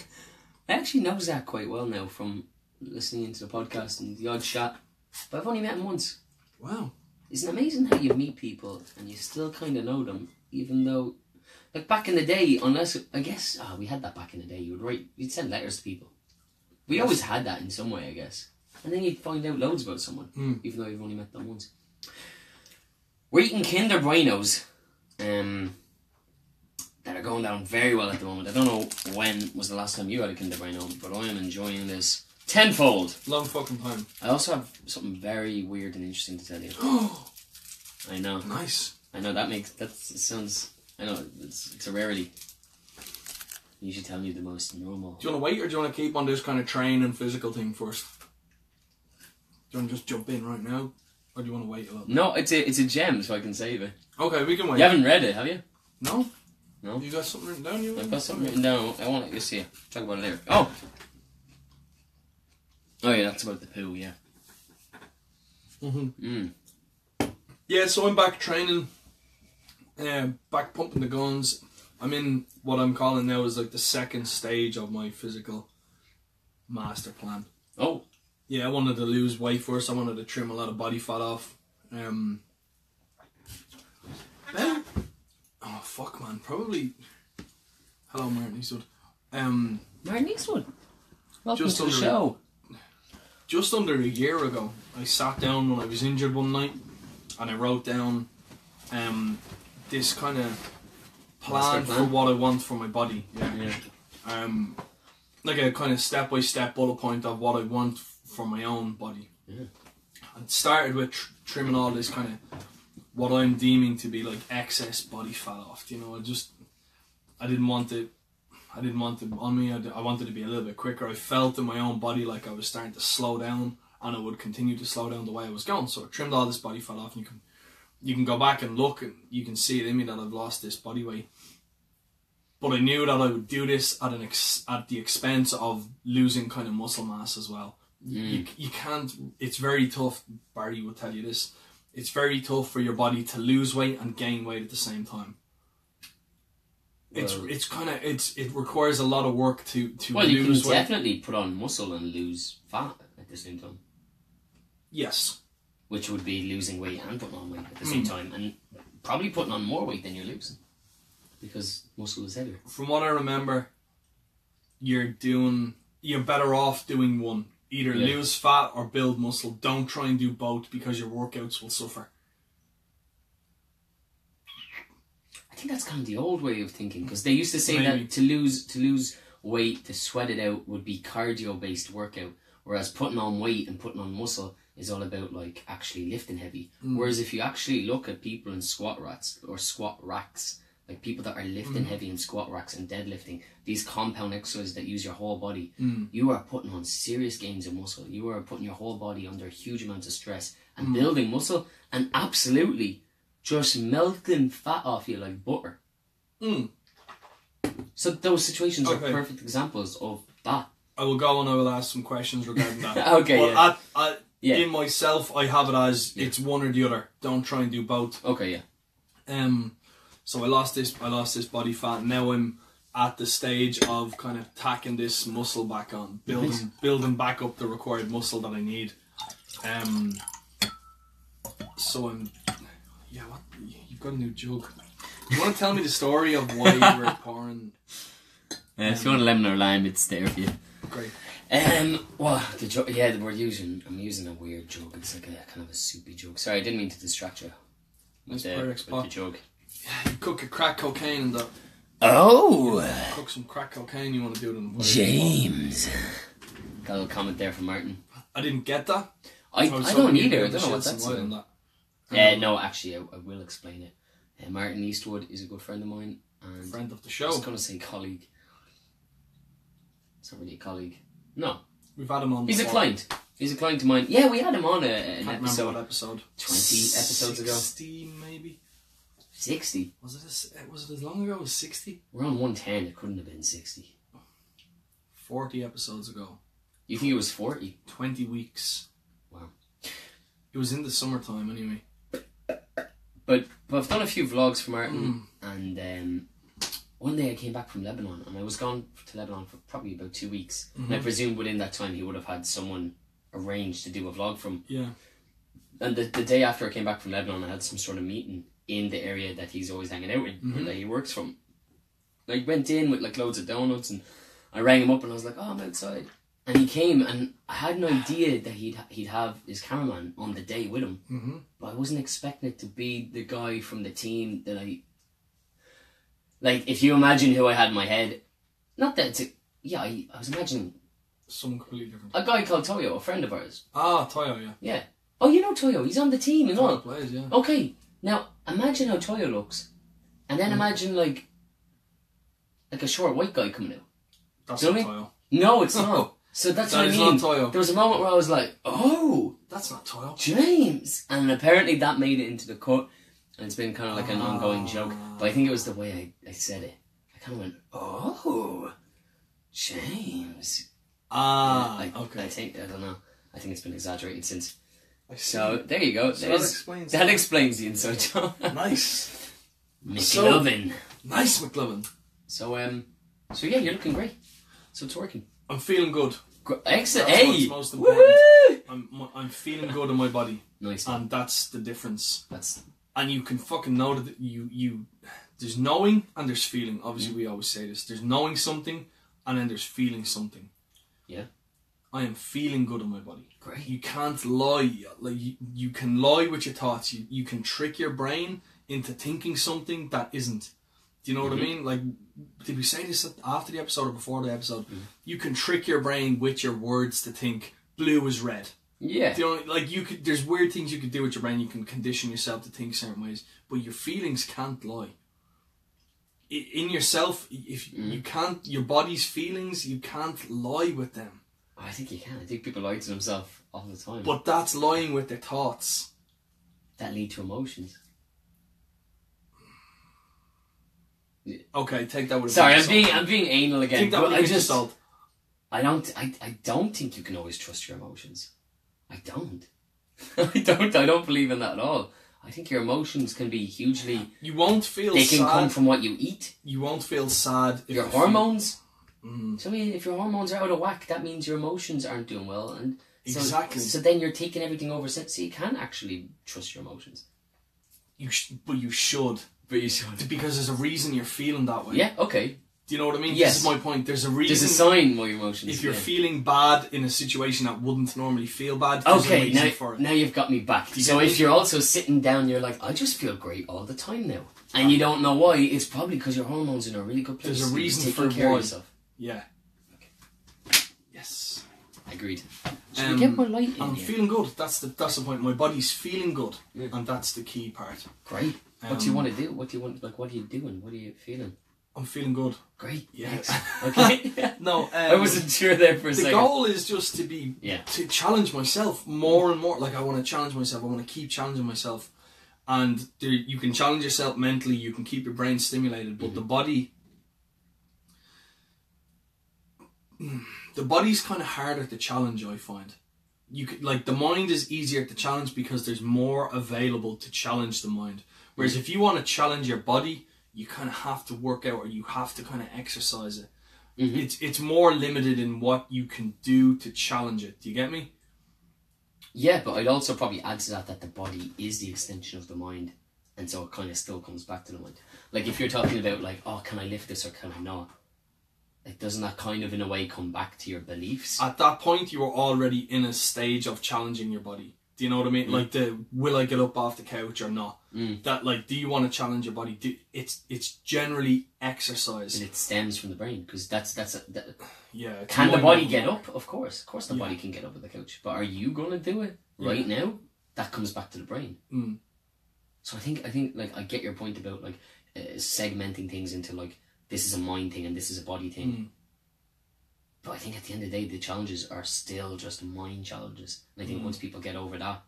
[SPEAKER 1] actually know Zach quite well now from listening into the podcast and the odd chat. But I've only met him once.
[SPEAKER 2] Wow.
[SPEAKER 1] Isn't it amazing how you meet people and you still kind of know them, even though, like back in the day, unless, I guess, we had that back in the day, you'd send letters to people. We always had that in some way, I guess. And then you'd find out loads about someone, even though you've only met them once. We're eating Kinder Buenos, that are going down very well at the moment. I don't know when was the last time you had a Kinder Bueno, but I am enjoying this tenfold.
[SPEAKER 2] Long fucking time.
[SPEAKER 1] I also have something very weird and interesting to tell you. I know.
[SPEAKER 2] Nice.
[SPEAKER 1] I know it sounds. I know it's a rarity. You should tell me the most normal.
[SPEAKER 2] Do you want to wait, or do you want to keep on this kind of train and physical thing first? Do you want to just jump in right now, or do you want to wait a little?
[SPEAKER 1] No, it's a gem, so I can save it.
[SPEAKER 2] Okay, we can wait.
[SPEAKER 1] You haven't read it, have you?
[SPEAKER 2] No.
[SPEAKER 1] No.
[SPEAKER 2] You got something written down?
[SPEAKER 1] I've got something written down. I want to see it. Talk about it later. Oh yeah, that's about the poo. Yeah.
[SPEAKER 2] Yeah, so I'm back training, back pumping the guns. I'm in what I'm calling now is like the second stage of my physical master plan.
[SPEAKER 1] Oh.
[SPEAKER 2] Yeah, I wanted to lose weight first. I wanted to trim a lot of body fat off. Oh fuck, man! Probably. Hello, Martin Eastwood.
[SPEAKER 1] Martin Eastwood. Welcome to the show.
[SPEAKER 2] Just under a year ago, I sat down when I was injured one night, and I wrote down this kind of plan for what I want for my body. Yeah. Like a kind of step-by-step bullet point of what I want for my own body. Yeah. I started with trimming all this kind of what I'm deeming to be like excess body fat off. You know, I didn't want it on me. I wanted to be a little bit quicker. I felt in my own body like I was starting to slow down, and it would continue to slow down the way I was going. So I trimmed all this body fat off, and you can you can go back and look and you can see it in me that I've lost this body weight. But I knew that I would do this at the expense of losing kind of muscle mass as well. You can't, it's very tough, Barry will tell you this, it's very tough for your body to lose weight and gain weight at the same time. Well, it requires a lot of work to lose weight.
[SPEAKER 1] Well, you can definitely put on muscle and lose fat at the same time.
[SPEAKER 2] Yes.
[SPEAKER 1] Which would be losing weight and putting on weight at the same time. And probably putting on more weight than you're losing. Because muscle is heavier.
[SPEAKER 2] From what I remember, you're better off doing one. Either lose fat or build muscle. Don't try and do both because your workouts will suffer.
[SPEAKER 1] I think that's kind of the old way of thinking, because they used to say that to lose weight, to sweat it out, would be cardio based workout, whereas putting on weight and putting on muscle is all about like actually lifting heavy. Whereas if you actually look at people in squat racks, like people that are lifting heavy in squat racks and deadlifting, these compound exercises that use your whole body, you are putting on serious gains of muscle. You are putting your whole body under huge amounts of stress and building muscle, and absolutely just melting fat off you like butter. So those situations are perfect examples of that.
[SPEAKER 2] I will go and I will ask some questions regarding that.
[SPEAKER 1] Okay,
[SPEAKER 2] but in myself, I have it as it's one or the other. Don't try and do both.
[SPEAKER 1] Okay, yeah.
[SPEAKER 2] So I lost this body fat. Now I'm at the stage of kind of tacking this muscle back on, building back up the required muscle that I need. So I'm, what? You've got a new jug. You want to tell me the story of why you were pouring?
[SPEAKER 1] If you want a lemon or lime, it's there for you.
[SPEAKER 2] Great.
[SPEAKER 1] Well, the jug. Yeah, I'm using a weird jug. It's like a kind of a soupy jug. Sorry, I didn't mean to distract you. With the jug.
[SPEAKER 2] Yeah, you cook a crack cocaine in the.
[SPEAKER 1] Oh.
[SPEAKER 2] Cook some crack cocaine. You want to do it in the
[SPEAKER 1] James. Got a little comment there from Martin.
[SPEAKER 2] I didn't get that.
[SPEAKER 1] I don't either. I don't know what that's about. No, actually, I will explain it. Martin Eastwood is a good friend of mine. And
[SPEAKER 2] friend of the show.
[SPEAKER 1] I was going to say colleague. It's not really a colleague. No.
[SPEAKER 2] We've had him on.
[SPEAKER 1] He's a client. He's a client of mine. Yeah, we had him on an episode.
[SPEAKER 2] Remember what episode?
[SPEAKER 1] 20 episodes ago.
[SPEAKER 2] 60 maybe?
[SPEAKER 1] 60?
[SPEAKER 2] Was it as long ago as 60?
[SPEAKER 1] We're on 110. It couldn't have been 60.
[SPEAKER 2] 40 episodes ago.
[SPEAKER 1] You think it was 40?
[SPEAKER 2] 20 weeks.
[SPEAKER 1] Wow.
[SPEAKER 2] It was in the summertime anyway.
[SPEAKER 1] But I've done a few vlogs for Martin, and one day I came back from Lebanon, and I was gone to Lebanon for probably about 2 weeks. And I presume within that time he would have had someone arranged to do a vlog from.
[SPEAKER 2] Yeah.
[SPEAKER 1] And the day after I came back from Lebanon, I had some sort of meeting in the area that he's always hanging out in, or that he works from. I went in with like loads of donuts, and I rang him up and I was like, "Oh, I'm outside." And he came, and I had an idea that he'd have his cameraman on the day with him, but I wasn't expecting it to be the guy from the team that I... Like, if you imagine who I had in my head, not that it's I was imagining...
[SPEAKER 2] Someone completely different.
[SPEAKER 1] A guy called Toyo, a friend of ours.
[SPEAKER 2] Ah, Toyo, yeah.
[SPEAKER 1] Yeah. Oh, you know Toyo, he's on the team and all.
[SPEAKER 2] Plays, yeah.
[SPEAKER 1] Okay, now, imagine how Toyo looks, and then imagine, like a short white guy coming out.
[SPEAKER 2] That's not Toyo.
[SPEAKER 1] No, it's not. So that's what I mean.
[SPEAKER 2] Not Toyo.
[SPEAKER 1] There was a moment where I was like, "Oh,
[SPEAKER 2] that's not Toyo,
[SPEAKER 1] James," and apparently that made it into the cut, and it's been kind of like an ongoing joke. But I think it was the way I said it. I kind of went, "Oh, James."
[SPEAKER 2] Okay.
[SPEAKER 1] I don't know. I think it's been exaggerated since. So there you go.
[SPEAKER 2] So
[SPEAKER 1] that explains the inside joke.
[SPEAKER 2] Nice.
[SPEAKER 1] McLovin.
[SPEAKER 2] Nice McLovin.
[SPEAKER 1] So yeah, you're looking great. So it's working.
[SPEAKER 2] I'm feeling good.
[SPEAKER 1] Excellent.
[SPEAKER 2] That's
[SPEAKER 1] hey,
[SPEAKER 2] what's most important.
[SPEAKER 1] Woo!
[SPEAKER 2] I'm feeling good in my body.
[SPEAKER 1] Nice.
[SPEAKER 2] And that's the difference. And you can fucking know that you there's knowing and there's feeling. Obviously, we always say this. There's knowing something, and then there's feeling something.
[SPEAKER 1] Yeah.
[SPEAKER 2] I am feeling good in my body.
[SPEAKER 1] Great.
[SPEAKER 2] You can't lie. Like you can lie with your thoughts. You can trick your brain into thinking something that isn't. Do you know what I mean? Like, did we say this after the episode or before the episode? You can trick your brain with your words to think blue is red.
[SPEAKER 1] Yeah.
[SPEAKER 2] Do you know, like there's weird things you could do with your brain. You can condition yourself to think certain ways, but your feelings can't lie. In yourself, if you can't, your body's feelings, you can't lie with them.
[SPEAKER 1] I think you can. I think people lie to themselves all the time.
[SPEAKER 2] But that's lying with their thoughts.
[SPEAKER 1] That lead to emotions.
[SPEAKER 2] Okay, take that with a
[SPEAKER 1] Sorry,
[SPEAKER 2] pinch of salt.
[SPEAKER 1] I'm being anal again.
[SPEAKER 2] Take that with a
[SPEAKER 1] I
[SPEAKER 2] pinch of salt.
[SPEAKER 1] I don't think you can always trust your emotions. I don't. I don't believe in that at all. I think your emotions can be hugely...
[SPEAKER 2] You won't feel
[SPEAKER 1] They
[SPEAKER 2] sad.
[SPEAKER 1] can come from what you eat.
[SPEAKER 2] You won't feel sad. If
[SPEAKER 1] Your
[SPEAKER 2] you
[SPEAKER 1] hormones. So if your hormones are out of whack, that means your emotions aren't doing well. And so,
[SPEAKER 2] Exactly.
[SPEAKER 1] So then you're taking everything over. So you can actually trust your emotions.
[SPEAKER 2] But you should. Because there's a reason you're feeling that way.
[SPEAKER 1] Yeah, okay.
[SPEAKER 2] Do you know what I mean?
[SPEAKER 1] Yes.
[SPEAKER 2] This is my point. There's a reason.
[SPEAKER 1] There's a sign why your emotions...
[SPEAKER 2] If you're feeling bad in a situation that wouldn't normally feel bad, there's a
[SPEAKER 1] Okay,
[SPEAKER 2] reason for it.
[SPEAKER 1] now you've got me back.
[SPEAKER 2] You
[SPEAKER 1] So
[SPEAKER 2] get
[SPEAKER 1] if
[SPEAKER 2] me?
[SPEAKER 1] you're also sitting down, you're like, I just feel great all the time now. And you don't know why, it's probably because your hormones are in a really good place.
[SPEAKER 2] There's a
[SPEAKER 1] You're
[SPEAKER 2] reason
[SPEAKER 1] taking
[SPEAKER 2] for
[SPEAKER 1] care
[SPEAKER 2] why.
[SPEAKER 1] of yourself.
[SPEAKER 2] Yeah.
[SPEAKER 1] Okay.
[SPEAKER 2] Yes.
[SPEAKER 1] Agreed. Should we get more light in
[SPEAKER 2] I'm
[SPEAKER 1] here?
[SPEAKER 2] feeling good. That's the point. My body's feeling good, and that's the key part.
[SPEAKER 1] Great. What do you want to do? What do you want? Like, what are you doing? What are you feeling?
[SPEAKER 2] I'm feeling good.
[SPEAKER 1] Great.
[SPEAKER 2] Yeah.
[SPEAKER 1] Thanks. Okay.
[SPEAKER 2] No,
[SPEAKER 1] I wasn't sure there for a
[SPEAKER 2] the
[SPEAKER 1] second.
[SPEAKER 2] goal is just to be to challenge myself more and more. Like, I want to challenge myself. I want to keep challenging myself. And you can challenge yourself mentally. You can keep your brain stimulated, but the body's kind of harder to challenge. I find the mind is easier to challenge because there's more available to challenge the mind. Whereas if you want to challenge your body, you kind of have to work out, or you have to kind of exercise it. It's more limited in what you can do to challenge it. Do you get me?
[SPEAKER 1] Yeah, but I'd also probably add to that the body is the extension of the mind, and so it kind of still comes back to the mind. Like, if you're talking about, like, oh, can I lift this or can I not? Like, doesn't that kind of, in a way, come back to your beliefs?
[SPEAKER 2] At that point, you are already in a stage of challenging your body. Do you know what I mean? Like, will I get up off the couch or not? That, like, do you want to challenge your body? It's generally exercise.
[SPEAKER 1] And it stems from the brain, because
[SPEAKER 2] yeah.
[SPEAKER 1] Can the body get up? Of course the body can get up on the couch. But are you going to do it right now? That comes back to the brain. So I think like, I get your point about, like, segmenting things into, like, this is a mind thing and this is a body thing. But I think at the end of the day, the challenges are still just mind challenges. And I think once people get over that,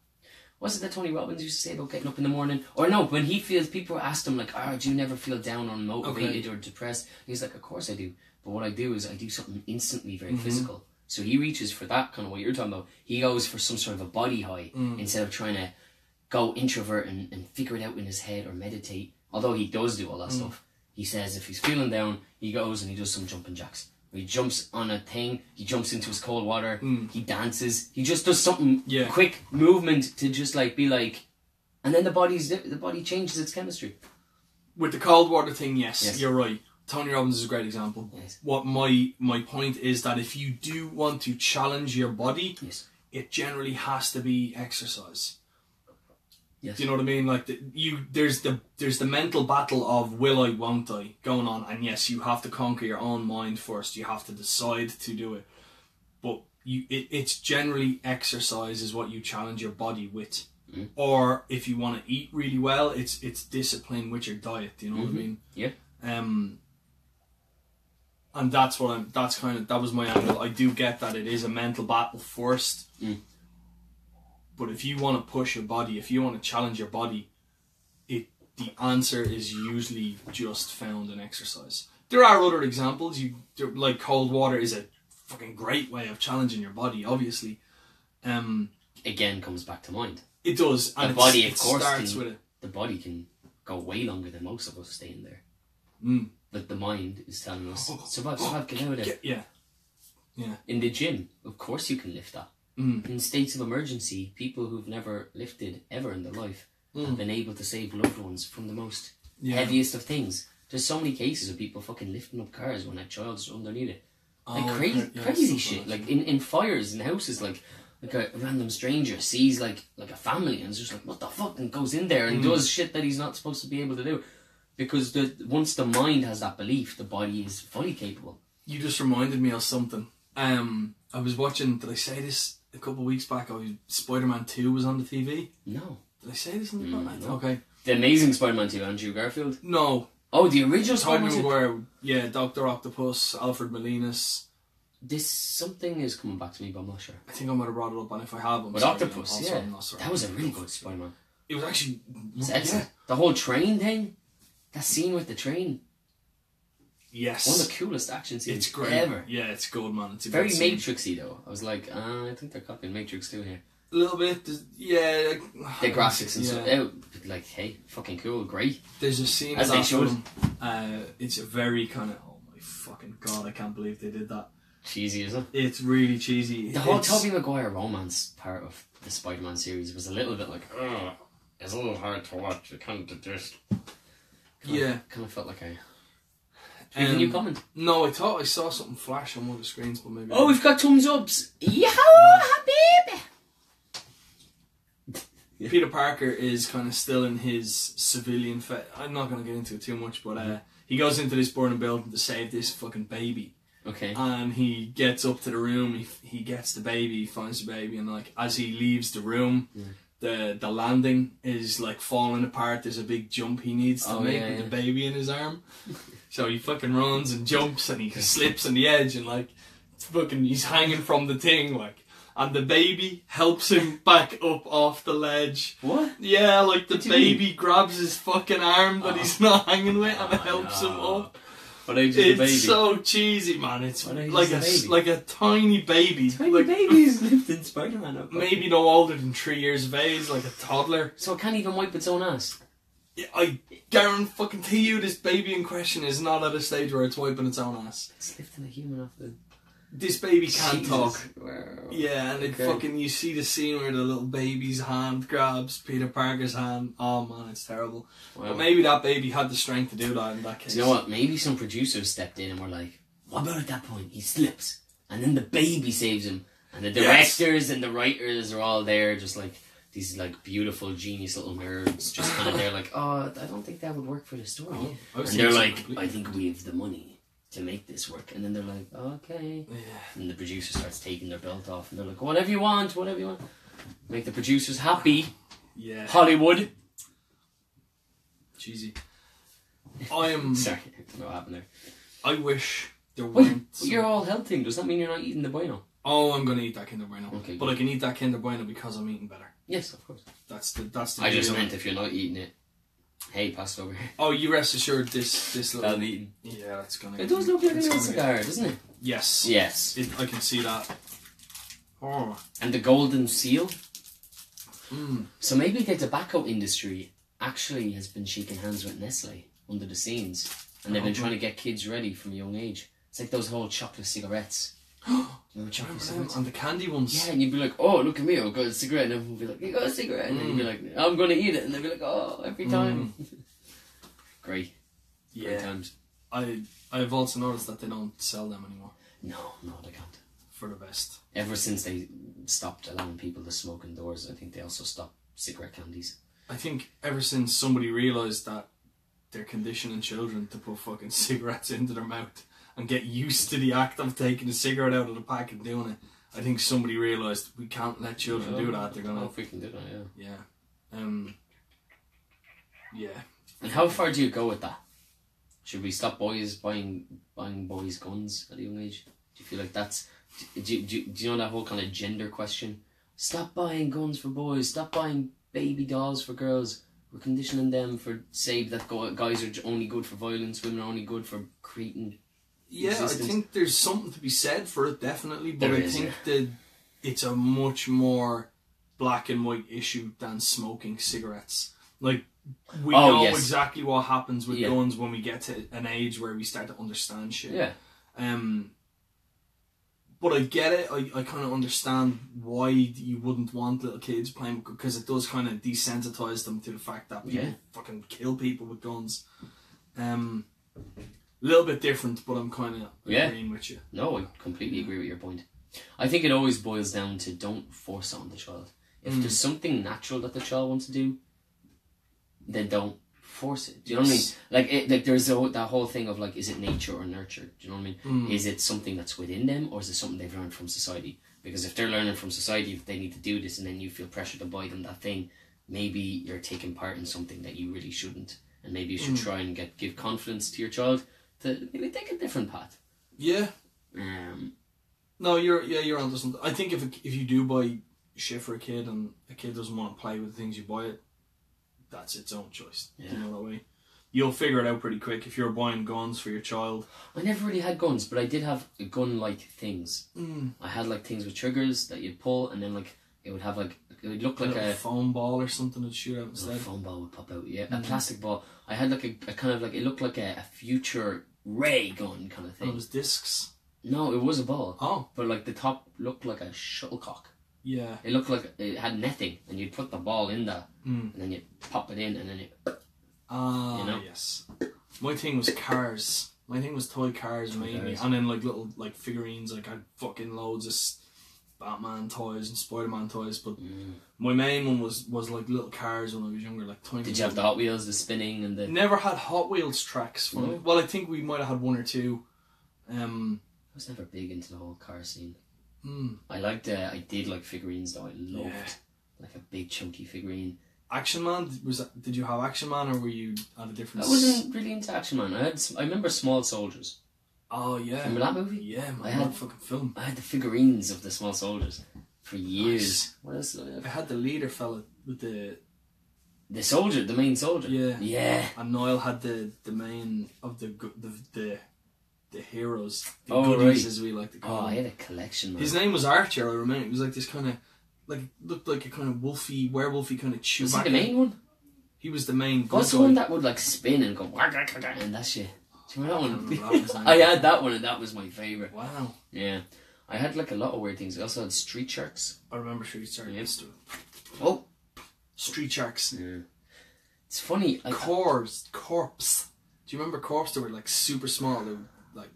[SPEAKER 1] was it that Tony Robbins used to say about getting up in the morning? Or no, when he feels, people asked him, like, oh, do you never feel down or unmotivated or depressed? And he's like, of course I do. But what I do is I do something instantly very physical. So he reaches for that kind of what you're talking about. He goes for some sort of a body high instead of trying to go introvert and figure it out in his head or meditate. Although he does do all that stuff. He says if he's feeling down, he goes and he does some jumping jacks. He jumps on a thing, he jumps into his cold water, he dances, he just does something quick movement to just, like, be like, and then the body changes its chemistry.
[SPEAKER 2] With the cold water thing, yes. You're right. Tony Robbins is a great example.
[SPEAKER 1] Yes.
[SPEAKER 2] What my point is that if you do want to challenge your body, it generally has to be exercise.
[SPEAKER 1] Yes.
[SPEAKER 2] Do you know what I mean? Like, there's the mental battle of will I, won't I going on, and yes, you have to conquer your own mind first. You have to decide to do it, but it's generally exercise is what you challenge your body with. Or if you want to eat really well, it's discipline with your diet. Do you know what I mean?
[SPEAKER 1] Yeah.
[SPEAKER 2] And that was my angle. I do get that it is a mental battle first. But if you want to push your body, if you want to challenge your body, the answer is usually just found in exercise. There are other examples. Like cold water is a fucking great way of challenging your body, obviously.
[SPEAKER 1] Again, comes back to mind.
[SPEAKER 2] It does. And
[SPEAKER 1] the body, of course,
[SPEAKER 2] starts with it.
[SPEAKER 1] The body can go way longer than most of us staying there. But the mind is telling us, survive, get out of there.
[SPEAKER 2] Yeah.
[SPEAKER 1] In the gym, of course you can lift that. In states of emergency, people who've never lifted ever in their life have been able to save loved ones from the most heaviest of things. There's so many cases of people fucking lifting up cars when a child's underneath it. Like crazy shit. Like in fires in houses, like a random stranger sees like a family and is just like, what the fuck, and goes in there and does shit that he's not supposed to be able to do. Because once the mind has that belief, the body is fully capable.
[SPEAKER 2] You just reminded me of something. I was watching, did I say this a couple of weeks back? Spider-Man 2 was on the TV.
[SPEAKER 1] No.
[SPEAKER 2] Did I say this on the podcast?
[SPEAKER 1] No.
[SPEAKER 2] Okay.
[SPEAKER 1] The Amazing Spider-Man 2, Andrew Garfield?
[SPEAKER 2] No.
[SPEAKER 1] Oh, the original
[SPEAKER 2] Tobey
[SPEAKER 1] Spider-Man 2?
[SPEAKER 2] Maguire, yeah, Dr. Octopus, Alfred Molina's.
[SPEAKER 1] Something is coming back to me, but I'm not sure.
[SPEAKER 2] I think I might have brought it up, and if I have, I'm
[SPEAKER 1] But
[SPEAKER 2] sorry,
[SPEAKER 1] Octopus,
[SPEAKER 2] also,
[SPEAKER 1] yeah.
[SPEAKER 2] I'm not sorry.
[SPEAKER 1] That was a really good Spider-Man.
[SPEAKER 2] It was actually...
[SPEAKER 1] It's excellent. The whole train thing, that scene with the train,
[SPEAKER 2] Yes.
[SPEAKER 1] One of the coolest action scenes
[SPEAKER 2] It's great.
[SPEAKER 1] ever.
[SPEAKER 2] Yeah, it's good, man. It's a
[SPEAKER 1] Very
[SPEAKER 2] good scene.
[SPEAKER 1] Matrixy though. I was like, I think they're copying Matrix 2 here.
[SPEAKER 2] A little bit, yeah.
[SPEAKER 1] The graphics and stuff. Like, hey, fucking cool, great.
[SPEAKER 2] There's a scene
[SPEAKER 1] As
[SPEAKER 2] of
[SPEAKER 1] they
[SPEAKER 2] that
[SPEAKER 1] should.
[SPEAKER 2] film. It's a very kind of, oh my fucking god, I can't believe they did that.
[SPEAKER 1] Cheesy, is it?
[SPEAKER 2] It's really cheesy.
[SPEAKER 1] The whole Tobey Maguire romance part of the Spider-Man series was a little bit like, it's a little hard to watch. You can't do this. Kind of felt like a new comment.
[SPEAKER 2] No, I thought I saw something flash on one of the screens, but maybe.
[SPEAKER 1] Oh, we've got thumbs ups. Yahoo, baby.
[SPEAKER 2] Peter Parker is kind of still in his civilian I'm not going to get into it too much, but he goes into this burning building to save this fucking baby.
[SPEAKER 1] Okay.
[SPEAKER 2] And he gets up to the room, he gets the baby, he finds the baby, and like as he leaves the room, the landing is like falling apart. There's a big jump he needs to make with the baby in his arm. So he fucking runs and jumps and he slips on the edge and like fucking he's hanging from the thing like. And the baby helps him back up off the ledge.
[SPEAKER 1] What?
[SPEAKER 2] Yeah, like the baby grabs his fucking arm that he's not hanging with and helps him up.
[SPEAKER 1] What age is the baby?
[SPEAKER 2] It's so cheesy, man. It's like a tiny baby.
[SPEAKER 1] Tiny babies lived in Spider-Man up.
[SPEAKER 2] Maybe no older than 3 years of age, like a toddler.
[SPEAKER 1] So it can't even wipe its own ass.
[SPEAKER 2] I guarantee you this baby in question is not at a stage where it's wiping its own ass.
[SPEAKER 1] It's lifting a human off the...
[SPEAKER 2] This baby can't talk.
[SPEAKER 1] Wow.
[SPEAKER 2] Yeah, and it fucking, you see the scene where the little baby's hand grabs Peter Parker's hand. Oh man, it's terrible. Wow. But maybe that baby had the strength to do that in that case.
[SPEAKER 1] Do you know what? Maybe some producers stepped in and were like, what about at that point? He slips. And then the baby saves him. And the directors and the writers are all there just like these like beautiful genius little nerds just kind of there like, I don't think that would work for the story. And they're like, I think we have the money to make this work. And then they're like, okay. Yeah. And the producer starts taking their belt off and they're like, whatever you want. Make the producers happy.
[SPEAKER 2] Yeah.
[SPEAKER 1] Hollywood.
[SPEAKER 2] Cheesy.
[SPEAKER 1] Sorry, I don't know what happened there.
[SPEAKER 2] I wish there weren't...
[SPEAKER 1] You're all healthy. Does that mean you're not eating the Bueno?
[SPEAKER 2] Oh, I'm going to eat that Kinder Bueno.
[SPEAKER 1] Okay,
[SPEAKER 2] but I can eat that Kinder Bueno because I'm eating better.
[SPEAKER 1] Yes, of course.
[SPEAKER 2] That's the
[SPEAKER 1] I just meant if you're not eating it, hey, pass it over here.
[SPEAKER 2] Oh, you rest assured this little...
[SPEAKER 1] That'll be eaten.
[SPEAKER 2] Yeah, that's going to...
[SPEAKER 1] It does look like a little cigar, doesn't it?
[SPEAKER 2] Yes.
[SPEAKER 1] Yes.
[SPEAKER 2] I can see that. Oh.
[SPEAKER 1] And the golden seal.
[SPEAKER 2] Mm.
[SPEAKER 1] So maybe the tobacco industry actually has been shaking hands with Nestle under the scenes. And they've been trying to get kids ready from a young age. It's like those whole chocolate cigarettes. Remember chocolate cigarettes?
[SPEAKER 2] And the candy ones.
[SPEAKER 1] Yeah, and you'd be like, oh, look at me, I've got a cigarette. And everyone would be like, you got a cigarette? And then you'd be like, I'm going to eat it. And they'd be like, oh, every time. Great.
[SPEAKER 2] Yeah.
[SPEAKER 1] Great times.
[SPEAKER 2] I've also noticed that they don't sell them anymore.
[SPEAKER 1] No, they can't.
[SPEAKER 2] For the best.
[SPEAKER 1] Ever since they stopped allowing people to smoke indoors, I think they also stopped cigarette candies.
[SPEAKER 2] I think ever since somebody realised that they're conditioning children to put fucking cigarettes into their mouth and get used to the act of taking a cigarette out of the pack and doing it, I think somebody realised we can't let children do that. They're gonna...
[SPEAKER 1] if we can do that, yeah.
[SPEAKER 2] Yeah. Yeah.
[SPEAKER 1] And how far do you go with that? Should we stop boys buying boys guns at a young age? Do you feel like that's... Do you know that whole kind of gender question? Stop buying guns for boys. Stop buying baby dolls for girls. We're conditioning them for say that guys are only good for violence, women are only good for creating existence.
[SPEAKER 2] I think there's something to be said for it, definitely. But I think that it's a much more black and white issue than smoking cigarettes. Like, we know exactly what happens with guns when we get to an age where we start to understand shit.
[SPEAKER 1] Yeah.
[SPEAKER 2] But I get it. I kind of understand why you wouldn't want little kids playing, because it does kind of desensitize them to the fact that people fucking kill people with guns. A little bit different, but I'm kind of agreeing with you.
[SPEAKER 1] No, I completely agree with your point. I think it always boils down to don't force it on the child. If there's something natural that the child wants to do, then don't force it. Do you know what I mean? Like there's that whole thing of like, is it nature or nurture? Do you know what I mean? Is it something that's within them, or is it something they've learned from society? Because if they're learning from society, if they need to do this, and then you feel pressure to buy them that thing, maybe you're taking part in something that you really shouldn't, and maybe you should try and give confidence to your child to maybe take a different path.
[SPEAKER 2] Yeah. No, you're on to something. I think if you do buy shit for a kid and a kid doesn't want to play with the things you buy it, that's its own choice. Yeah. Do you know that way? you'll figure it out pretty quick if you're buying guns for your child.
[SPEAKER 1] I never really had guns, but I did have gun-like things. I had like things with triggers that you'd pull, and then like it would have like it would look like a
[SPEAKER 2] foam ball or something to shoot out instead.
[SPEAKER 1] A foam ball would pop out, yeah. A plastic ball. I had like a kind of like it looked like a future ray gun kind of thing.
[SPEAKER 2] And it was discs.
[SPEAKER 1] No, it was a ball.
[SPEAKER 2] Oh,
[SPEAKER 1] but like the top looked like a shuttlecock.
[SPEAKER 2] Yeah.
[SPEAKER 1] It looked like it had netting, and you'd put the ball in that, and then you'd pop it in, and then you.
[SPEAKER 2] You know? Yes. My thing was cars. My thing was toy cars mainly, and then like little like figurines. Like I had fucking loads of Batman toys and Spider-Man toys, but my main one was like little cars when I was younger, like tiny.
[SPEAKER 1] Did you have the Hot Wheels, the spinning, and the?
[SPEAKER 2] Never had Hot Wheels tracks. Well, I think we might have had one or two.
[SPEAKER 1] I was never big into the whole car scene. I did like figurines though. I loved like a big chunky figurine. Action Man,
[SPEAKER 2] did you have Action Man, or were you at a different?
[SPEAKER 1] I wasn't really into Action Man. I remember Small Soldiers.
[SPEAKER 2] Oh yeah,
[SPEAKER 1] remember that movie?
[SPEAKER 2] Yeah, man, I had fucking film.
[SPEAKER 1] I had the figurines of the Small Soldiers for years.
[SPEAKER 2] Nice.
[SPEAKER 1] What else did I have?
[SPEAKER 2] I had the leader fella with
[SPEAKER 1] the soldier, the main soldier.
[SPEAKER 2] Yeah. And Niall had the main of the heroes, the goodies as we like to call them.
[SPEAKER 1] I had a collection, man.
[SPEAKER 2] His name was Archer, I remember. He was like this kind of, like, looked like a kind of werewolfy kind of Chewbacca.
[SPEAKER 1] Was he the main one?
[SPEAKER 2] He was the main good
[SPEAKER 1] What's the one that would like spin and go and that shit? Do you remember that one? I had that one, and that was my favourite.
[SPEAKER 2] Wow.
[SPEAKER 1] Yeah. I had like a lot of weird things. I also had Street Sharks.
[SPEAKER 2] I remember Street Sharks.
[SPEAKER 1] Yes.
[SPEAKER 2] Oh. Street Sharks.
[SPEAKER 1] Yeah. It's funny.
[SPEAKER 2] Corpse. Do you remember Corpse? They were like super small. They were like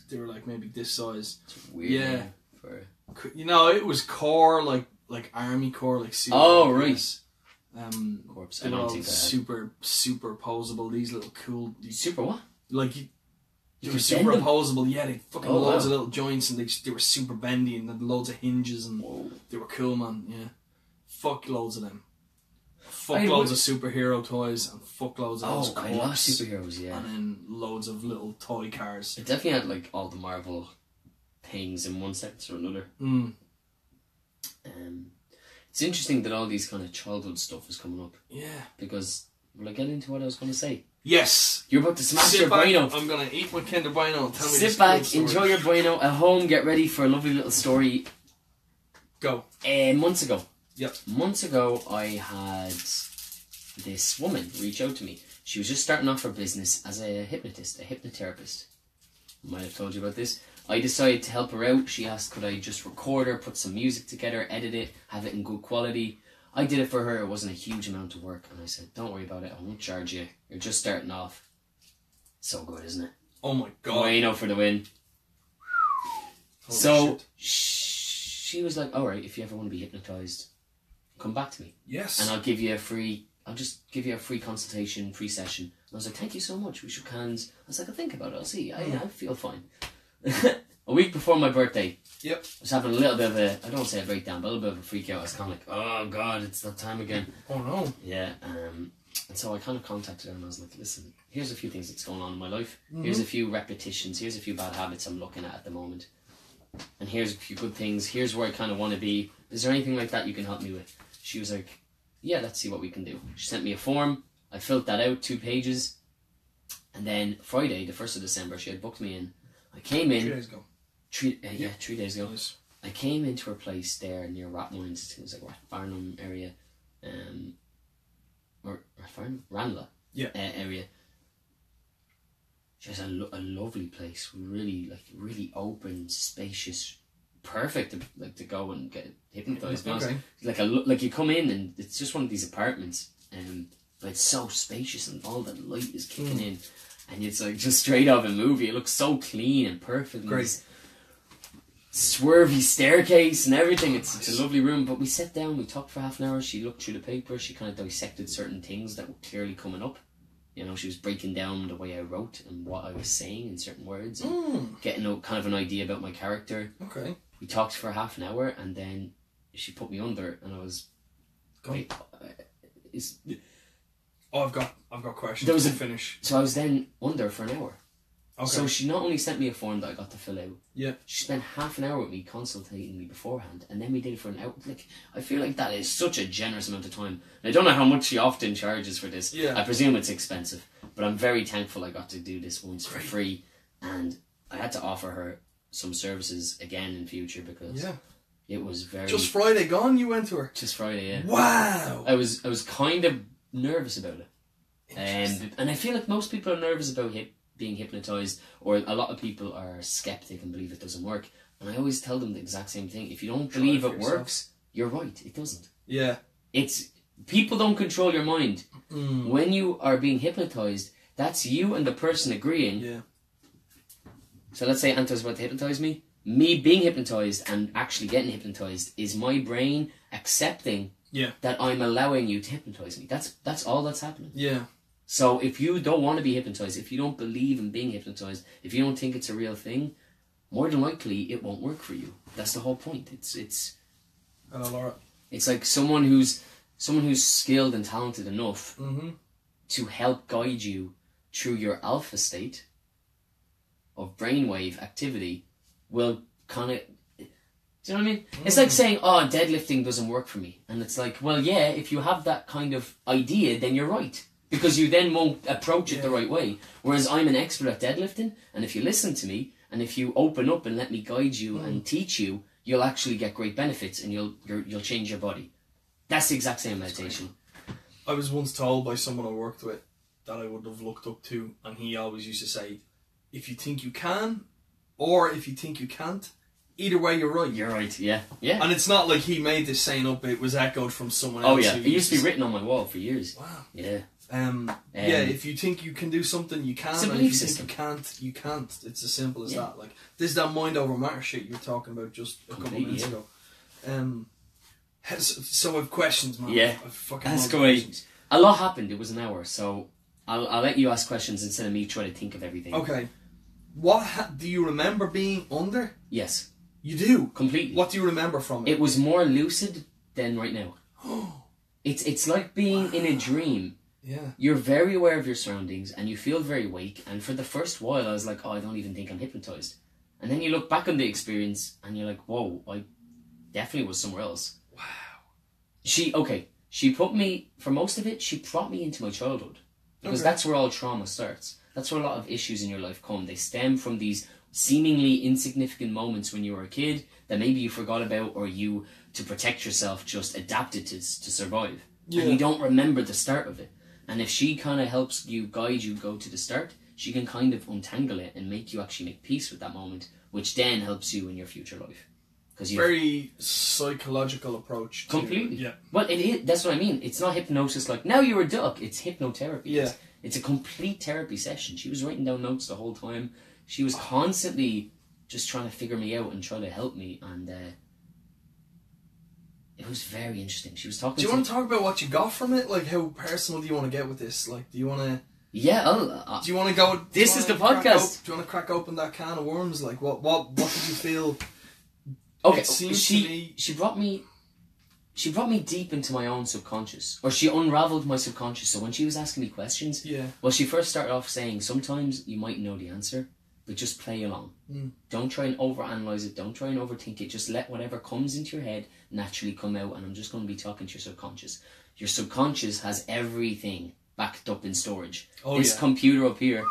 [SPEAKER 2] they were like maybe this size.
[SPEAKER 1] It's weird.
[SPEAKER 2] Yeah.
[SPEAKER 1] For...
[SPEAKER 2] You know, it was core like army core like.
[SPEAKER 1] Oh right.
[SPEAKER 2] Corpse. They were all super posable. These little cool.
[SPEAKER 1] Super what?
[SPEAKER 2] Like they were super opposable. Yeah, they fucking loads of little joints, and they were super bendy, and had loads of hinges, and they were cool, man. Yeah, fuck loads of them. Fuck loads of superhero toys, and fuck loads of those
[SPEAKER 1] I love superheroes, yeah.
[SPEAKER 2] And then loads of little toy cars.
[SPEAKER 1] It definitely had like all the Marvel things in one sense or another. It's interesting that all these kind of childhood stuff is coming up.
[SPEAKER 2] Yeah.
[SPEAKER 1] Because will I get into what I was going to say?
[SPEAKER 2] Yes.
[SPEAKER 1] You're about to smash your Bueno.
[SPEAKER 2] I'm going to eat my Kinder Bueno and tell me
[SPEAKER 1] Sit back, enjoy your Bueno at home, get ready for a lovely little story.
[SPEAKER 2] Go.
[SPEAKER 1] Months ago.
[SPEAKER 2] Yep.
[SPEAKER 1] Months ago, I had this woman reach out to me. She was just starting off her business as a hypnotist, a hypnotherapist. I might have told you about this. I decided to help her out. She asked could I just record her, put some music together, edit it, have it in good quality. I did it for her. It wasn't a huge amount of work. And I said, don't worry about it. I won't charge you. You're just starting off. So good, isn't it?
[SPEAKER 2] Oh my God.
[SPEAKER 1] Bueno for the win.
[SPEAKER 2] So
[SPEAKER 1] she was like, alright, if you ever want to be hypnotised, come back to me.
[SPEAKER 2] Yes.
[SPEAKER 1] And I'll just give you a free consultation, free session. And I was like, thank you so much. We shook hands. I was like, I'll think about it. I'll see. I feel fine. A week before my birthday.
[SPEAKER 2] Yep.
[SPEAKER 1] I was having a little bit of a, I don't want to say a breakdown, but a little bit of a freak out. I was kind of like, oh God, it's that time again.
[SPEAKER 2] Oh no.
[SPEAKER 1] Yeah. And so I kind of contacted her and I was like, listen, here's a few things that's going on in my life. Here's a few repetitions. Here's a few bad habits I'm looking at the moment. And here's a few good things. Here's where I kind of want to be. Is there anything like that you can help me with? She was like, yeah, let's see what we can do. She sent me a form. I filled that out, 2 pages. And then Friday, the 1st of December, she had booked me in. I came in.
[SPEAKER 2] 3 days ago.
[SPEAKER 1] 3 days ago.
[SPEAKER 2] Nice.
[SPEAKER 1] I came into her place there near Rathmines. It was like Farnham area. Or Farnham? Ranelagh area. She has a lovely place. Really open, spacious, perfect to go and get hypnotised.
[SPEAKER 2] Okay.
[SPEAKER 1] Like you come in and it's just one of these apartments, but it's so spacious and all the light is kicking in, and it's like just straight out of a movie. It looks so clean and perfect.
[SPEAKER 2] Great.
[SPEAKER 1] Swervy staircase and everything. It's a lovely room. But we sat down, we talked for half an hour. She looked through the paper. She kind of dissected certain things that were clearly coming up. You know, she was breaking down the way I wrote and what I was saying in certain words, and getting kind of an idea about my character.
[SPEAKER 2] Okay.
[SPEAKER 1] We talked for half an hour, and then she put me under, and I was. Wait,
[SPEAKER 2] I've got questions. There was a finish.
[SPEAKER 1] So I was then under for an hour.
[SPEAKER 2] Okay.
[SPEAKER 1] So she not only sent me a form that I got to fill out,
[SPEAKER 2] Yeah.
[SPEAKER 1] she spent half an hour with me consulting me beforehand, and then we did it for an hour. Like, I feel like that is such a generous amount of time. And I don't know how much she often charges for this.
[SPEAKER 2] Yeah.
[SPEAKER 1] I presume it's expensive, but I'm very thankful I got to do this once for free, and I had to offer her some services again in future because it was very...
[SPEAKER 2] Just Friday gone you went to her?
[SPEAKER 1] Just Friday, yeah.
[SPEAKER 2] Wow!
[SPEAKER 1] I was kind of nervous about it. And I feel like most people are nervous about being hypnotised, or a lot of people are skeptic and believe it doesn't work. And I always tell them the exact same thing. If you don't believe it works, you're right. It doesn't.
[SPEAKER 2] Yeah.
[SPEAKER 1] People don't control your mind. When you are being hypnotised, that's you and the person agreeing.
[SPEAKER 2] Yeah.
[SPEAKER 1] So let's say Anto's about to hypnotise me. Me being hypnotised and actually getting hypnotised is my brain accepting that I'm allowing you to hypnotise me. That's all that's happening.
[SPEAKER 2] Yeah.
[SPEAKER 1] So if you don't want to be hypnotised, if you don't believe in being hypnotised, if you don't think it's a real thing, more than likely it won't work for you. That's the whole point. It's
[SPEAKER 2] Laura.
[SPEAKER 1] It's like someone who's skilled and talented enough to help guide you through your alpha state of brainwave activity will kind of... Do you know what I mean? It's like saying, oh, deadlifting doesn't work for me. And it's like, well, yeah, if you have that kind of idea, then you're right. Because you then won't approach it the right way. Whereas I'm an expert at deadlifting, and if you listen to me, and if you open up and let me guide you and teach you, you'll actually get great benefits, and you'll change your body. That's the exact same meditation.
[SPEAKER 2] I was once told by someone I worked with that I would have looked up to, and he always used to say, if you think you can, or if you think you can't, either way you're right.
[SPEAKER 1] You're right, yeah. Yeah.
[SPEAKER 2] And it's not like he made this saying up, it was echoed from someone else.
[SPEAKER 1] Oh yeah, it used to be written on my wall for years.
[SPEAKER 2] Wow.
[SPEAKER 1] Yeah.
[SPEAKER 2] Yeah, if you think you can do something, you can.
[SPEAKER 1] It's a
[SPEAKER 2] And
[SPEAKER 1] belief
[SPEAKER 2] if you
[SPEAKER 1] system.
[SPEAKER 2] think you can't, you can't. It's as simple as that. Like, there's that mind over matter shit you were talking about just a couple of minutes ago. So I've questions, man.
[SPEAKER 1] Yeah.
[SPEAKER 2] I've fucking
[SPEAKER 1] Ask
[SPEAKER 2] loads of
[SPEAKER 1] away.
[SPEAKER 2] questions.
[SPEAKER 1] A lot happened. It was an hour, so I'll let you ask questions instead of me trying to think of everything.
[SPEAKER 2] Okay. Do you remember being under?
[SPEAKER 1] Yes.
[SPEAKER 2] You do?
[SPEAKER 1] Completely.
[SPEAKER 2] What do you remember from it?
[SPEAKER 1] It was more lucid than right now. It's like being in a dream.
[SPEAKER 2] Yeah.
[SPEAKER 1] You're very aware of your surroundings and you feel very awake, and for the first while I was like, oh, I don't even think I'm hypnotised. And then you look back on the experience and you're like, whoa, I definitely was somewhere else.
[SPEAKER 2] Wow.
[SPEAKER 1] She put me, for most of it, she brought me into my childhood. Because that's where all trauma starts. That's where a lot of issues in your life come. They stem from these seemingly insignificant moments when you were a kid that maybe you forgot about, or you, to protect yourself, just adapted to survive. Yeah. And you don't remember the start of it. And if she kind of helps you, guide you, go to the start, she can kind of untangle it and make you actually make peace with that moment, which then helps you in your future life.
[SPEAKER 2] Very psychological approach.
[SPEAKER 1] Completely.
[SPEAKER 2] Yeah.
[SPEAKER 1] Well, it is. That's what I mean. It's not hypnosis like, now you're a duck. It's hypnotherapy.
[SPEAKER 2] Yeah.
[SPEAKER 1] It's a complete therapy session. She was writing down notes the whole time. She was constantly just trying to figure me out and try to help me. And it was very interesting. She was talking
[SPEAKER 2] Do you want to talk about what you got from it? Like, how personal do you want to get with this? Like, do you want to...
[SPEAKER 1] Yeah,
[SPEAKER 2] do you want to go...
[SPEAKER 1] This is the podcast.
[SPEAKER 2] Do you want to crack open that can of worms? Like, what did you feel...
[SPEAKER 1] Okay, she brought me deep into my own subconscious, or she unravelled my subconscious. So when she was asking me questions, well, she first started off saying, sometimes you might know the answer, but just play along. Don't try and overanalyze it. Don't try and overthink it. Just let whatever comes into your head naturally come out. And I'm just going to be talking to your subconscious. Your subconscious has everything backed up in storage. This computer up here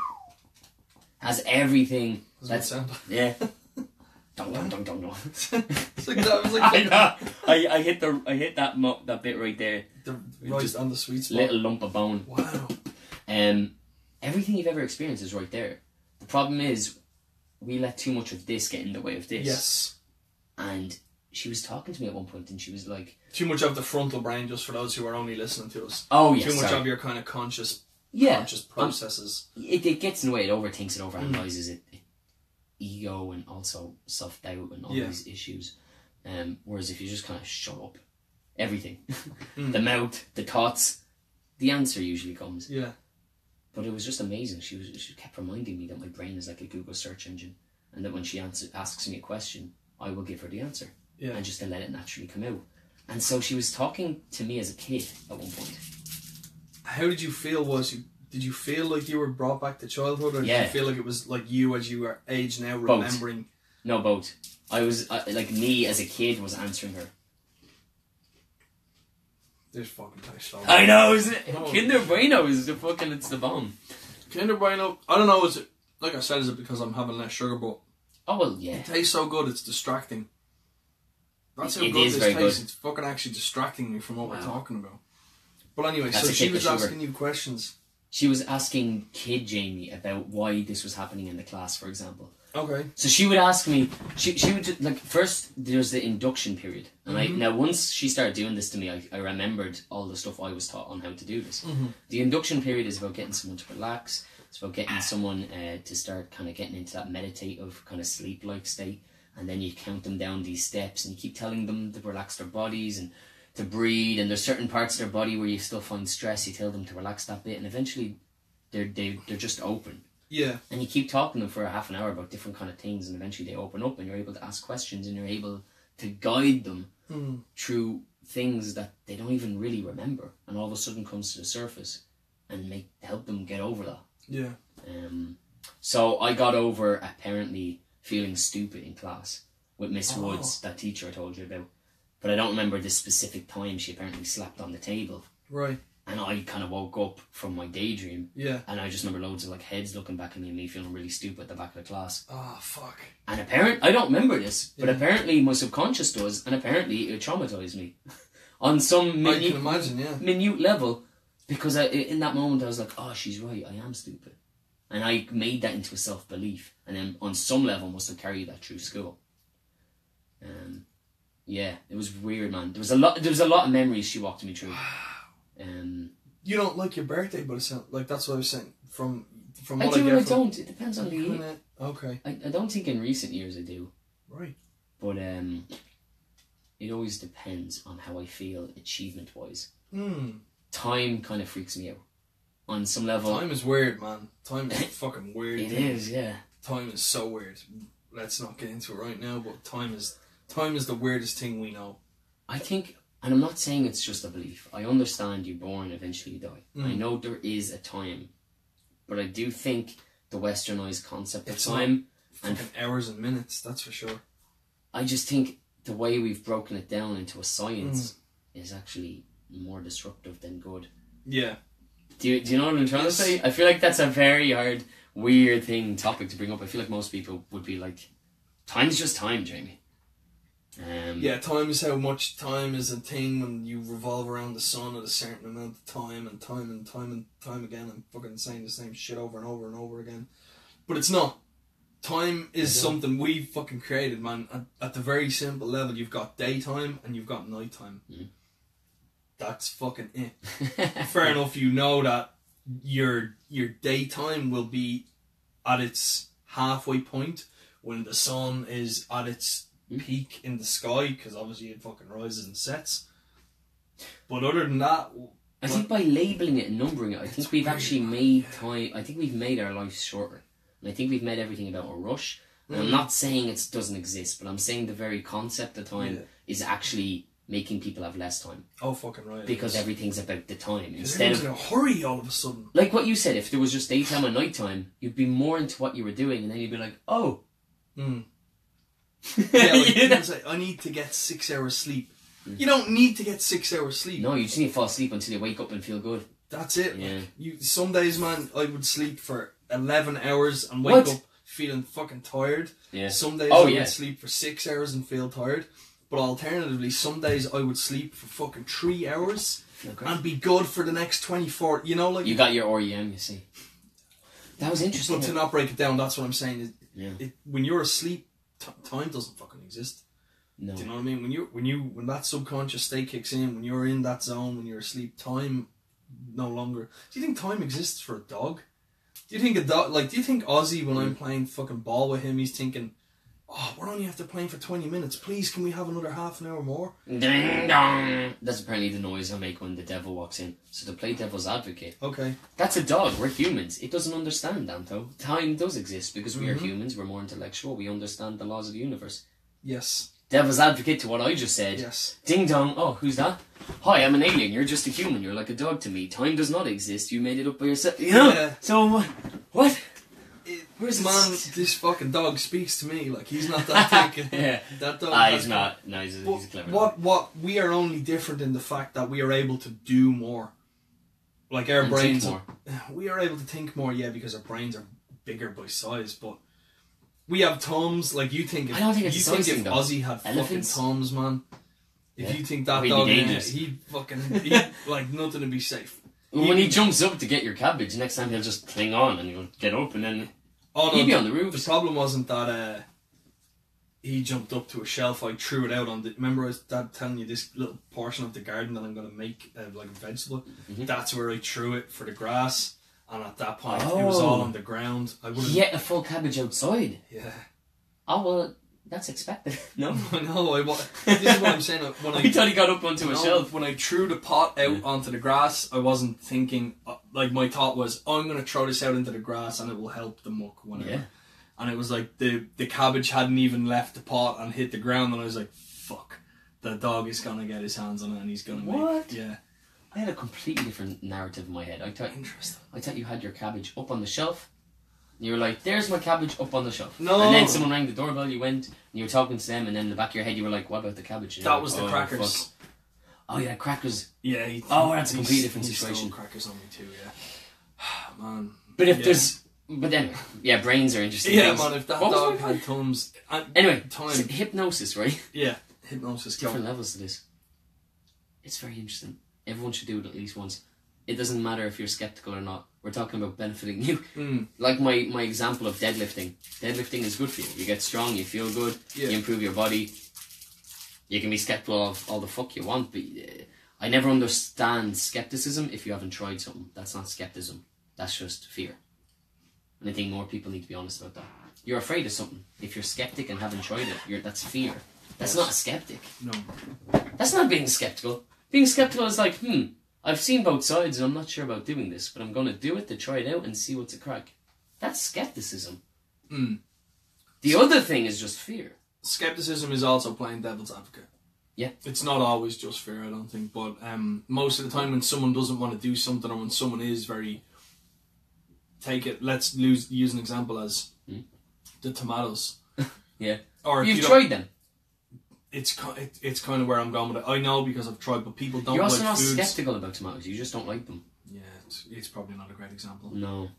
[SPEAKER 1] has everything. Yeah. Don't.
[SPEAKER 2] It's like that. Was like
[SPEAKER 1] I hit that bit right there.
[SPEAKER 2] Right on the sweet spot.
[SPEAKER 1] Little lump of bone.
[SPEAKER 2] Wow.
[SPEAKER 1] Everything you've ever experienced is right there. The problem is, we let too much of this get in the way of this.
[SPEAKER 2] Yes.
[SPEAKER 1] And she was talking to me at one point, and she was like,
[SPEAKER 2] too much of the frontal brain, just for those who are only listening to us.
[SPEAKER 1] Oh yes.
[SPEAKER 2] Too much of your kind of conscious processes.
[SPEAKER 1] It gets in the way. It overthinks. It overanalyzes it. Ego and also self-doubt and all these issues. Whereas if you just kind of shut up, everything, the mouth, the thoughts, the answer usually comes.
[SPEAKER 2] Yeah.
[SPEAKER 1] But it was just amazing. She kept reminding me that my brain is like a Google search engine, and that when she asks me a question, I will give her the answer. Yeah. And just to let it naturally come out. And so she was talking to me as a kid at one point.
[SPEAKER 2] How did you feel Did you feel like you were brought back to childhood, or did
[SPEAKER 1] Yeah.
[SPEAKER 2] you feel like it was like you as you were age now remembering?
[SPEAKER 1] No, both. I was like me as a kid was answering her.
[SPEAKER 2] This fucking tastes so
[SPEAKER 1] I know, isn't it?
[SPEAKER 2] Oh.
[SPEAKER 1] Kinder Bueno is the fucking, it's the bomb.
[SPEAKER 2] Kinder Bueno. I don't know. Is it like I said? Is it because I'm having less sugar? But
[SPEAKER 1] Oh well, yeah.
[SPEAKER 2] it tastes so good. It's distracting. That's how
[SPEAKER 1] It
[SPEAKER 2] good
[SPEAKER 1] is
[SPEAKER 2] this
[SPEAKER 1] very
[SPEAKER 2] tastes.
[SPEAKER 1] good.
[SPEAKER 2] It's fucking actually distracting me from what we're
[SPEAKER 1] Wow.
[SPEAKER 2] talking about. But anyway,
[SPEAKER 1] That's
[SPEAKER 2] so
[SPEAKER 1] a
[SPEAKER 2] she
[SPEAKER 1] kick
[SPEAKER 2] was
[SPEAKER 1] of sugar.
[SPEAKER 2] asking you questions.
[SPEAKER 1] She was asking Kid Jamie about why this was happening in the class, for example.
[SPEAKER 2] Okay.
[SPEAKER 1] So she would ask me, she would, like, first there's the induction period. And now once she started doing this to me, I remembered all the stuff I was taught on how to do this. The induction period is about getting someone to relax. It's about getting someone to start kind of getting into that meditative kind of sleep-like state. And then you count them down these steps and you keep telling them to relax their bodies and to breathe. And there's certain parts of their body where you still find stress. You tell them to relax that bit, and eventually they're just open.
[SPEAKER 2] Yeah.
[SPEAKER 1] And you keep talking to them for a half an hour about different kind of things, and eventually they open up and you're able to ask questions and you're able to guide them through things that they don't even really remember, and all of a sudden comes to the surface and help them get over that.
[SPEAKER 2] Yeah.
[SPEAKER 1] So I got over apparently feeling stupid in class with Miss Woods, that teacher I told you about. But I don't remember the specific time she apparently slapped on the table.
[SPEAKER 2] Right.
[SPEAKER 1] And I kind of woke up from my daydream.
[SPEAKER 2] Yeah.
[SPEAKER 1] And I just remember loads of like heads looking back at me and me feeling really stupid at the back of the class.
[SPEAKER 2] Oh fuck.
[SPEAKER 1] And I don't remember this, but apparently my subconscious does, and apparently it traumatized me on some
[SPEAKER 2] I can imagine, yeah.
[SPEAKER 1] minute level, because in that moment I was like, oh, she's right, I am stupid. And I made that into a self-belief, and then on some level must have carried that through school. Yeah, it was weird, man. There was a lot of memories she walked me through.
[SPEAKER 2] You don't like your birthday, but it sounds like that's what I was saying. From
[SPEAKER 1] I
[SPEAKER 2] what
[SPEAKER 1] do
[SPEAKER 2] I
[SPEAKER 1] and I
[SPEAKER 2] get from,
[SPEAKER 1] don't. It depends on the year.
[SPEAKER 2] Okay.
[SPEAKER 1] I don't think in recent years I do.
[SPEAKER 2] Right.
[SPEAKER 1] But it always depends on how I feel achievement-wise. Time kind of freaks me out. On some level...
[SPEAKER 2] Time is weird, man. Time is fucking weird.
[SPEAKER 1] It is, yeah.
[SPEAKER 2] Time is so weird. Let's not get into it right now, but time is the weirdest thing we know.
[SPEAKER 1] I think, and I'm not saying it's just a belief. I understand you're born, eventually you die. I know there is a time. But I do think the westernized concept of time...
[SPEAKER 2] and hours and minutes, that's for sure.
[SPEAKER 1] I just think the way we've broken it down into a science is actually more disruptive than good.
[SPEAKER 2] Yeah.
[SPEAKER 1] Do you know what I'm trying to say? I feel like that's a very hard, weird topic to bring up. I feel like most people would be like, time's just time, Jamie.
[SPEAKER 2] Yeah, time is how much time is a thing when you revolve around the sun at a certain amount of time and time again. I'm fucking saying the same shit over and over and over again. But it's not. Time is something we fucking created, man. At the very simple level, you've got daytime and you've got nighttime. That's fucking it. Fair enough, you know that your daytime will be at its halfway point when the sun is at its peak in the sky, because obviously it fucking rises and sets. But other than that...
[SPEAKER 1] I think by labelling it and numbering it, I think we've actually made time... I think we've made our lives shorter. And I think we've made everything about a rush. And I'm not saying it doesn't exist, but I'm saying the very concept of time is actually making people have less time.
[SPEAKER 2] Oh, fucking right.
[SPEAKER 1] Because everything's about the time.
[SPEAKER 2] Instead of in a hurry all of a sudden.
[SPEAKER 1] Like what you said, if there was just daytime and nighttime, you'd be more into what you were doing, and then you'd be like, oh.
[SPEAKER 2] Yeah, like people say, I need to get 6 hours sleep. You don't need to get 6 hours sleep.
[SPEAKER 1] No, you just need to fall asleep until you wake up and feel good.
[SPEAKER 2] That's it.
[SPEAKER 1] Yeah.
[SPEAKER 2] Like, some days, man, I would sleep for 11 hours and wake up feeling fucking tired.
[SPEAKER 1] Yeah.
[SPEAKER 2] Some days I would sleep for 6 hours and feel tired. But alternatively, some days I would sleep for fucking 3 hours and be good for the next 24. You know, like...
[SPEAKER 1] You got your REM, you see. That was interesting.
[SPEAKER 2] But to not break it down, that's what I'm saying.
[SPEAKER 1] Yeah.
[SPEAKER 2] When you're asleep, time doesn't fucking exist.
[SPEAKER 1] No.
[SPEAKER 2] Do you know what I mean? When that subconscious state kicks in, when you're in that zone, when you're asleep, time no longer... Do you think time exists for a dog? Do you think a dog... Like, do you think Ozzy, when I'm playing fucking ball with him, he's thinking... Oh, we're only after playing for 20 minutes. Please, can we have another half an hour more?
[SPEAKER 1] Ding dong. That's apparently the noise I make when the devil walks in. So to play devil's advocate.
[SPEAKER 2] Okay.
[SPEAKER 1] That's a dog. We're humans. It doesn't understand, Anto. Time does exist because we are humans. We're more intellectual. We understand the laws of the universe.
[SPEAKER 2] Yes.
[SPEAKER 1] devil's advocate to what I just said.
[SPEAKER 2] Yes.
[SPEAKER 1] Ding dong. Oh, who's that? Hi, I'm an alien. You're just a human. You're like a dog to me. Time does not exist. You made it up by yourself. You know?
[SPEAKER 2] Yeah.
[SPEAKER 1] So, what?
[SPEAKER 2] Where's man? This fucking dog speaks to me. Like, he's not that thinking.
[SPEAKER 1] Yeah.
[SPEAKER 2] That dog.
[SPEAKER 1] He's not. No, he's a clever dog.
[SPEAKER 2] What we are only different in the fact that we are able to do more. Like, our
[SPEAKER 1] And
[SPEAKER 2] brains.
[SPEAKER 1] think
[SPEAKER 2] We are able to think more, yeah, because our brains are bigger by size, but we have thumbs. Like, you think if,
[SPEAKER 1] I don't think it's
[SPEAKER 2] you
[SPEAKER 1] a size
[SPEAKER 2] think
[SPEAKER 1] thing,
[SPEAKER 2] if
[SPEAKER 1] though.
[SPEAKER 2] Ozzy had
[SPEAKER 1] Elephants?
[SPEAKER 2] fucking thumbs, man. If you think that
[SPEAKER 1] He'd be
[SPEAKER 2] dog,
[SPEAKER 1] dangerous.
[SPEAKER 2] he'd like nothing to be safe.
[SPEAKER 1] When he jumps up to get your cabbage, next time he'll just cling on and he'll get up and then he'd be on the roof.
[SPEAKER 2] The problem wasn't that he jumped up to a shelf. I threw it out on the. Remember, I was telling you this little portion of the garden that I'm going to make like a vegetable.
[SPEAKER 1] Mm-hmm.
[SPEAKER 2] That's where I threw it for the grass, and at that point it was all on the ground. I would.
[SPEAKER 1] He ate a full cabbage outside.
[SPEAKER 2] Yeah.
[SPEAKER 1] Oh well, that's expected. No,
[SPEAKER 2] I know. This is what I'm saying. When
[SPEAKER 1] I thought he got up onto a shelf.
[SPEAKER 2] When I threw the pot out onto the grass, I wasn't thinking. Like, my thought was, I'm going to throw this out into the grass and it will help the muck. Whenever.
[SPEAKER 1] Yeah.
[SPEAKER 2] And it was like the cabbage hadn't even left the pot and hit the ground, and I was like, fuck, the dog is going to get his hands on it and he's going to
[SPEAKER 1] What?
[SPEAKER 2] Yeah.
[SPEAKER 1] I had a completely different narrative in my head.
[SPEAKER 2] Interesting.
[SPEAKER 1] I thought you had your cabbage up on the shelf. And you were like, there's my cabbage up on the shelf.
[SPEAKER 2] No.
[SPEAKER 1] And then someone rang the doorbell, you went, and you were talking to them, and then in the back of your head you were like, what about the cabbage? And
[SPEAKER 2] That
[SPEAKER 1] you're
[SPEAKER 2] was
[SPEAKER 1] like,
[SPEAKER 2] the crackers.
[SPEAKER 1] Fuck. Oh yeah, crackers.
[SPEAKER 2] Yeah.
[SPEAKER 1] That's a completely different
[SPEAKER 2] he
[SPEAKER 1] situation.
[SPEAKER 2] stole crackers on me too, yeah. Man.
[SPEAKER 1] But if there's... But anyway, yeah, brains are interesting
[SPEAKER 2] Yeah,
[SPEAKER 1] things.
[SPEAKER 2] man, if that
[SPEAKER 1] What was
[SPEAKER 2] dog
[SPEAKER 1] my
[SPEAKER 2] had thumbs...
[SPEAKER 1] Anyway,
[SPEAKER 2] time.
[SPEAKER 1] so hypnosis, right?
[SPEAKER 2] Yeah, hypnosis.
[SPEAKER 1] Different levels to this. It's very interesting. Everyone should do it at least once. It doesn't matter if you're skeptical or not. We're talking about benefiting you. Like my example of deadlifting. Deadlifting is good for you. You get strong, you feel good, you improve your body. You can be skeptical of all the fuck you want, but I never understand skepticism if you haven't tried something. That's not skepticism. That's just fear. And I think more people need to be honest about that. You're afraid of something. If you're skeptic and haven't tried it, that's fear. That's not a skeptic.
[SPEAKER 2] No.
[SPEAKER 1] That's not being skeptical. Being skeptical is like, I've seen both sides and I'm not sure about doing this, but I'm going to do it to try it out and see what's a crack. That's skepticism. The other thing is just fear.
[SPEAKER 2] Skepticism is also playing devil's advocate.
[SPEAKER 1] Yeah.
[SPEAKER 2] It's not always just fear, I don't think, but most of the time when someone doesn't want to do something, or when someone is very... let's use an example as the tomatoes.
[SPEAKER 1] Yeah.
[SPEAKER 2] Or
[SPEAKER 1] You've tried them.
[SPEAKER 2] It's kind of where I'm going with it. I know because I've tried, but people don't
[SPEAKER 1] You're
[SPEAKER 2] like
[SPEAKER 1] also not
[SPEAKER 2] foods.
[SPEAKER 1] skeptical about tomatoes. You just don't like them.
[SPEAKER 2] Yeah, it's probably not a great example.
[SPEAKER 1] No.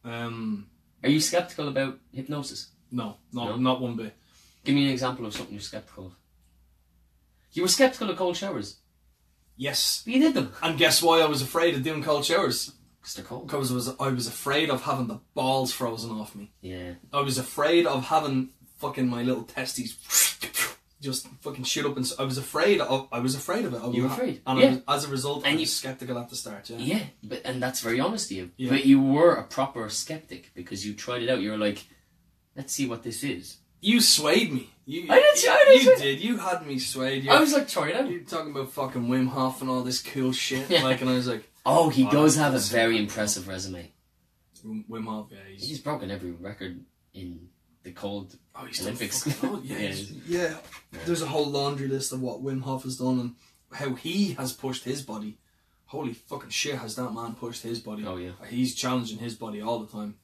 [SPEAKER 2] Are
[SPEAKER 1] you skeptical about hypnosis?
[SPEAKER 2] No, not one bit.
[SPEAKER 1] Give me an example of something you're skeptical of. You were skeptical of cold showers.
[SPEAKER 2] Yes.
[SPEAKER 1] But you did them.
[SPEAKER 2] And guess why I was afraid of doing cold showers?
[SPEAKER 1] Because they're cold.
[SPEAKER 2] Because I was afraid of having the balls frozen off me.
[SPEAKER 1] Yeah.
[SPEAKER 2] I was afraid of having fucking my little testes just fucking shoot up, and I was afraid of it.
[SPEAKER 1] You were afraid?
[SPEAKER 2] And as a result, I was skeptical at the start,
[SPEAKER 1] Yeah, and that's very honest of you.
[SPEAKER 2] Yeah.
[SPEAKER 1] But you were a proper skeptic because you tried it out. You were like, let's see what this is.
[SPEAKER 2] You swayed me.
[SPEAKER 1] You
[SPEAKER 2] did. You had me swayed.
[SPEAKER 1] I was like, try it out.
[SPEAKER 2] You talking about fucking Wim Hof and all this cool shit.
[SPEAKER 1] Yeah.
[SPEAKER 2] Like, and I was like...
[SPEAKER 1] Oh, he does have a very impressive resume.
[SPEAKER 2] Wim Hof, yeah.
[SPEAKER 1] He's broken every record in the cold Olympics.
[SPEAKER 2] Yeah. There's a whole laundry list of what Wim Hof has done and how he has pushed his body. Holy fucking shit, has that man pushed his body.
[SPEAKER 1] Oh, yeah.
[SPEAKER 2] He's challenging his body all the time.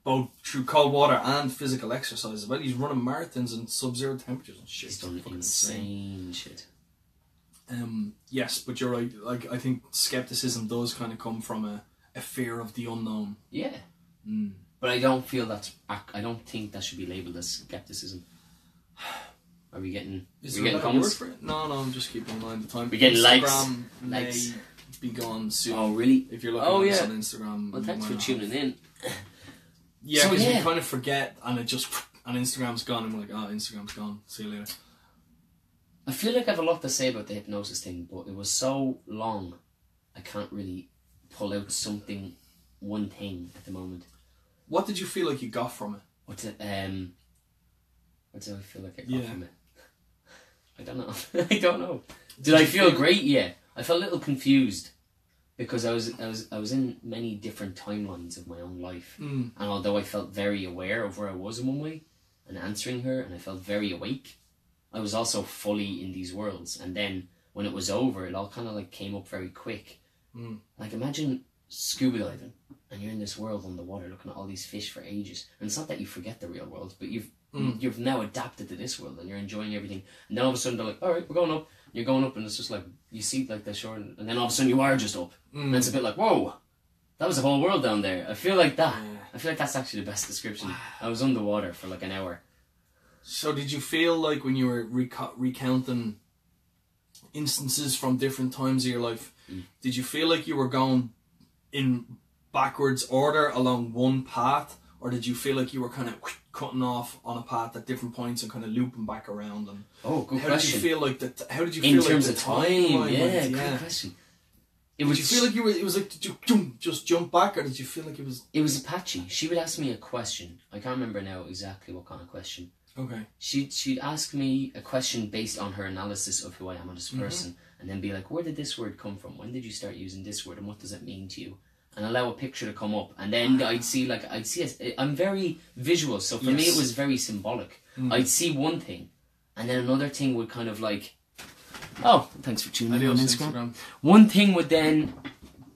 [SPEAKER 2] Both through cold water and physical exercises. But he's running marathons in sub-zero temperatures and shit.
[SPEAKER 1] He's done insane shit.
[SPEAKER 2] Yes, but you're right. Like, I think skepticism does kind of come from a fear of the unknown.
[SPEAKER 1] Yeah. But I don't feel I don't think that should be labelled as skepticism. Are we getting...
[SPEAKER 2] Is there a word for it? No, I'm just keeping in mind the time.
[SPEAKER 1] We're getting
[SPEAKER 2] Instagram
[SPEAKER 1] likes.
[SPEAKER 2] may be gone soon.
[SPEAKER 1] Oh, really?
[SPEAKER 2] If you're looking at us on Instagram.
[SPEAKER 1] Well, thanks for tuning in.
[SPEAKER 2] Yeah, because we kind of forget and Instagram's gone and we're like, Instagram's gone. See you later.
[SPEAKER 1] I feel like I have a lot to say about the hypnosis thing, but it was so long, I can't really pull out one thing at the moment.
[SPEAKER 2] What did you feel like you got from it?
[SPEAKER 1] What do I feel like I got from it? I don't know. I don't know. Did I feel great? Yeah. I felt a little confused because I was in many different timelines of my own life, and although I felt very aware of where I was in one way, and answering her, and I felt very awake. I was also fully in these worlds, and then when it was over, it all kind of like came up very quick. Like imagine scuba diving, and you're in this world underwater looking at all these fish for ages, and it's not that you forget the real world, but you've now adapted to this world and you're enjoying everything, and then all of a sudden they're like, alright, we're going up. You're going up, and it's just like you see like the shore, and then all of a sudden you are just up, and it's a bit like, whoa, that was a whole world down there. I feel like that's actually the best description. I was underwater for like an hour.
[SPEAKER 2] So did you feel like when you were recounting instances from different times of your life, did you feel like you were going in backwards order along one path, or did you feel like you were kind of cutting off on a path at different points and kind of looping back around? And
[SPEAKER 1] good question.
[SPEAKER 2] How did you feel like that? How did you
[SPEAKER 1] in
[SPEAKER 2] feel
[SPEAKER 1] terms
[SPEAKER 2] like
[SPEAKER 1] of time? Good question. Did you
[SPEAKER 2] feel like it was like, did you just jump back, or did you feel like it was?
[SPEAKER 1] It was patchy. She would ask me a question. I can't remember now exactly what kind of question.
[SPEAKER 2] Okay.
[SPEAKER 1] She'd ask me a question based on her analysis of who I am as a person, and then be like, where did this word come from? When did you start using this word, and what does it mean to you? And allow a picture to come up, and then I'd see I'm very visual, so for me it was very symbolic. I'd see one thing, and then another thing would kind of like, oh, thanks for tuning in on Instagram. One thing would then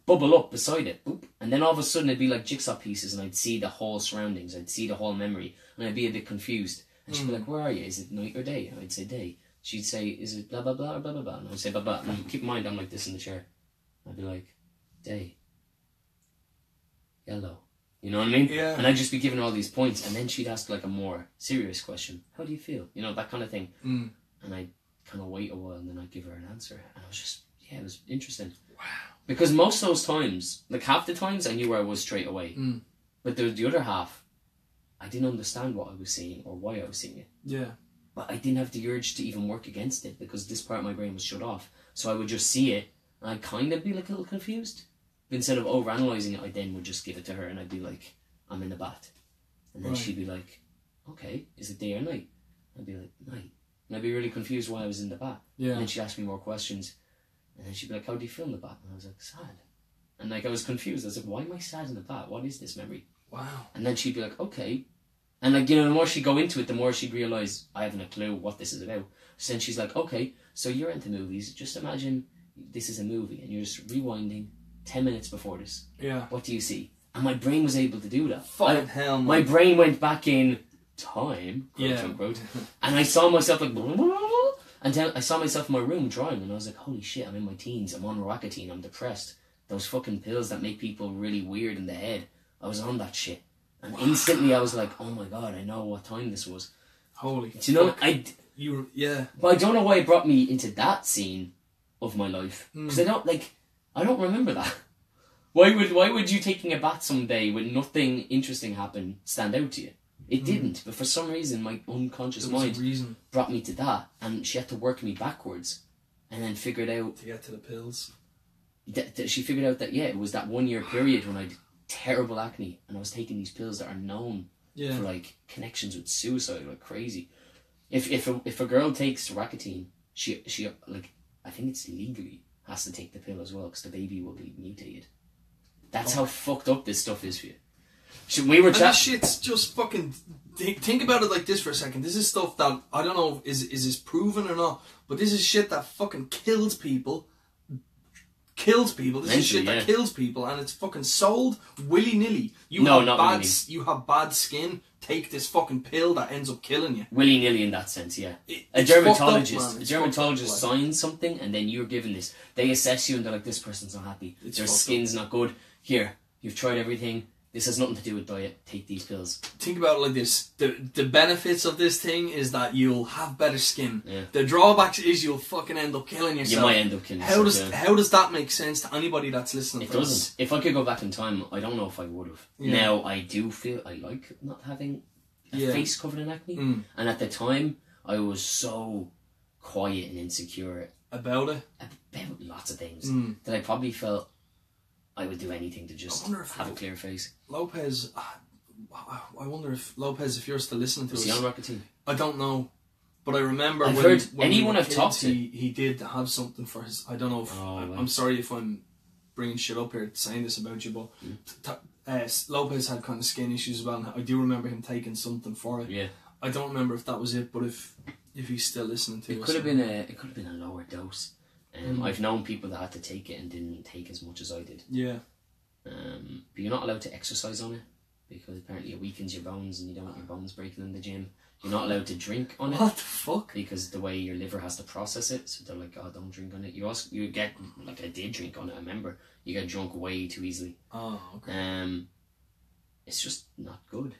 [SPEAKER 1] bubble up beside it, and then all of a sudden it'd be like jigsaw pieces, and I'd see the whole surroundings, I'd see the whole memory, and I'd be a bit confused. And she'd be like, where are you? Is it night or day? And I'd say day. She'd say, is it blah blah blah or blah blah blah? And I'd say blah blah. And keep in mind, I'm like this in the chair. I'd be like, day. Yellow. You know what I mean?
[SPEAKER 2] Yeah.
[SPEAKER 1] And I'd just be giving her all these points, and then she'd ask like a more serious question. How do you feel? You know, that kind of thing. And I'd kind of wait a while, and then I'd give her an answer. And I was just, it was interesting.
[SPEAKER 2] Wow.
[SPEAKER 1] Because most of those times, like half the times, I knew where I was straight away. But the other half, I didn't understand what I was seeing or why I was seeing it.
[SPEAKER 2] Yeah.
[SPEAKER 1] But I didn't have the urge to even work against it, because this part of my brain was shut off. So I would just see it, and I'd kind of be like a little confused. Instead of overanalyzing it, I then would just give it to her, and I'd be like, I'm in the bath. And then she'd be like, okay, is it day or night? I'd be like, night. And I'd be really confused why I was in the bath.
[SPEAKER 2] Yeah.
[SPEAKER 1] And then she'd ask me more questions. And then she'd be like, how do you feel in the bath? And I was like, sad. And like I was confused. I was like, why am I sad in the bath? What is this memory?
[SPEAKER 2] Wow.
[SPEAKER 1] And then she'd be like, okay. And like, you know, the more she'd go into it, the more she'd realise I haven't a clue what this is about. So then she's like, okay, so you're into movies. Just imagine this is a movie, and you're just rewinding 10 minutes before this.
[SPEAKER 2] Yeah.
[SPEAKER 1] What do you see? And my brain was able to do that.
[SPEAKER 2] Fucking hell, man.
[SPEAKER 1] My brain went back in time, quote unquote, and I saw myself like, and then I saw myself in my room drawing, and I was like, holy shit, I'm in my teens, I'm on Roaccutine, I'm depressed. Those fucking pills that make people really weird in the head, I was on that shit. And instantly I was like, oh my god, I know what time this was.
[SPEAKER 2] Holy
[SPEAKER 1] do you know,
[SPEAKER 2] fuck. But
[SPEAKER 1] I don't know why it brought me into that scene of my life. Because I don't remember that. Why would you taking a bath someday with nothing interesting happen stand out to you? It didn't, but for some reason my unconscious mind brought me to that, and she had to work me backwards, and then figured out
[SPEAKER 2] to get to the pills.
[SPEAKER 1] That she figured out that it was that 1 year period when I had terrible acne, and I was taking these pills that are known for like connections with suicide, like crazy. If a girl takes Roaccutine, she like, I think it's legally has to take the pill as well, because the baby will be mutated. That's how fucked up this stuff is for you.
[SPEAKER 2] This shit's just fucking... Think about it like this for a second. This is stuff that, I don't know, is this proven or not, but this is shit that fucking kills people. This is shit that kills people, and it's fucking sold willy-nilly. You have bad skin, take this fucking pill that ends up killing you.
[SPEAKER 1] Willy-nilly in that sense, yeah. A dermatologist signs something, and then you're given this. They assess you, and they're like, this person's not happy. Their skin's not good. Here, you've tried everything. This has nothing to do with diet. Take these pills.
[SPEAKER 2] Think about it like this. The benefits of this thing is that you'll have better skin.
[SPEAKER 1] Yeah.
[SPEAKER 2] The drawbacks is you'll fucking end up killing yourself.
[SPEAKER 1] You might end up killing yourself.
[SPEAKER 2] How does that make sense to anybody that's listening?
[SPEAKER 1] It doesn't. If I could go back in time, I don't know if I would have. Yeah. Now, I do feel I like not having a face covered in acne. And at the time, I was so quiet and insecure. About it? About lots of things. That I probably felt I would do anything to just have a clear face.
[SPEAKER 2] Lopez, I wonder if Lopez, if you're still listening to us.
[SPEAKER 1] Is he on Roaccutine?
[SPEAKER 2] I don't know, but I remember
[SPEAKER 1] when anyone I've talked to,
[SPEAKER 2] he did have something for his. I don't know if I'm sorry if I'm bringing shit up here saying this about you, but Lopez had kind of skin issues as well. And I do remember him taking something for it.
[SPEAKER 1] Yeah.
[SPEAKER 2] I don't remember if that was it, but if he's still listening to
[SPEAKER 1] it
[SPEAKER 2] us,
[SPEAKER 1] could have been a lower dose. I've known people that had to take it and didn't take as much as I did.
[SPEAKER 2] Yeah.
[SPEAKER 1] But you're not allowed to exercise on it because apparently it weakens your bones and you don't want your bones breaking in the gym. You're not allowed to drink on it.
[SPEAKER 2] What the fuck?
[SPEAKER 1] Because the way your liver has to process it, so they're like, oh, don't drink on it. You get, like I did drink on it, I remember. You get drunk way too easily.
[SPEAKER 2] Oh, okay.
[SPEAKER 1] It's just not good.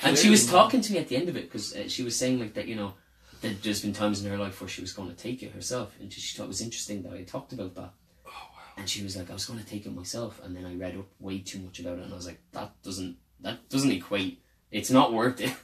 [SPEAKER 1] And she was talking to me at the end of it because she was saying like that, you know, that there's been times in her life where she was going to take it herself, and she thought it was interesting that I talked about that.
[SPEAKER 2] Oh, wow.
[SPEAKER 1] And she was like, I was going to take it myself, and then I read up way too much about it, and I was like, that doesn't equate. It's not worth it.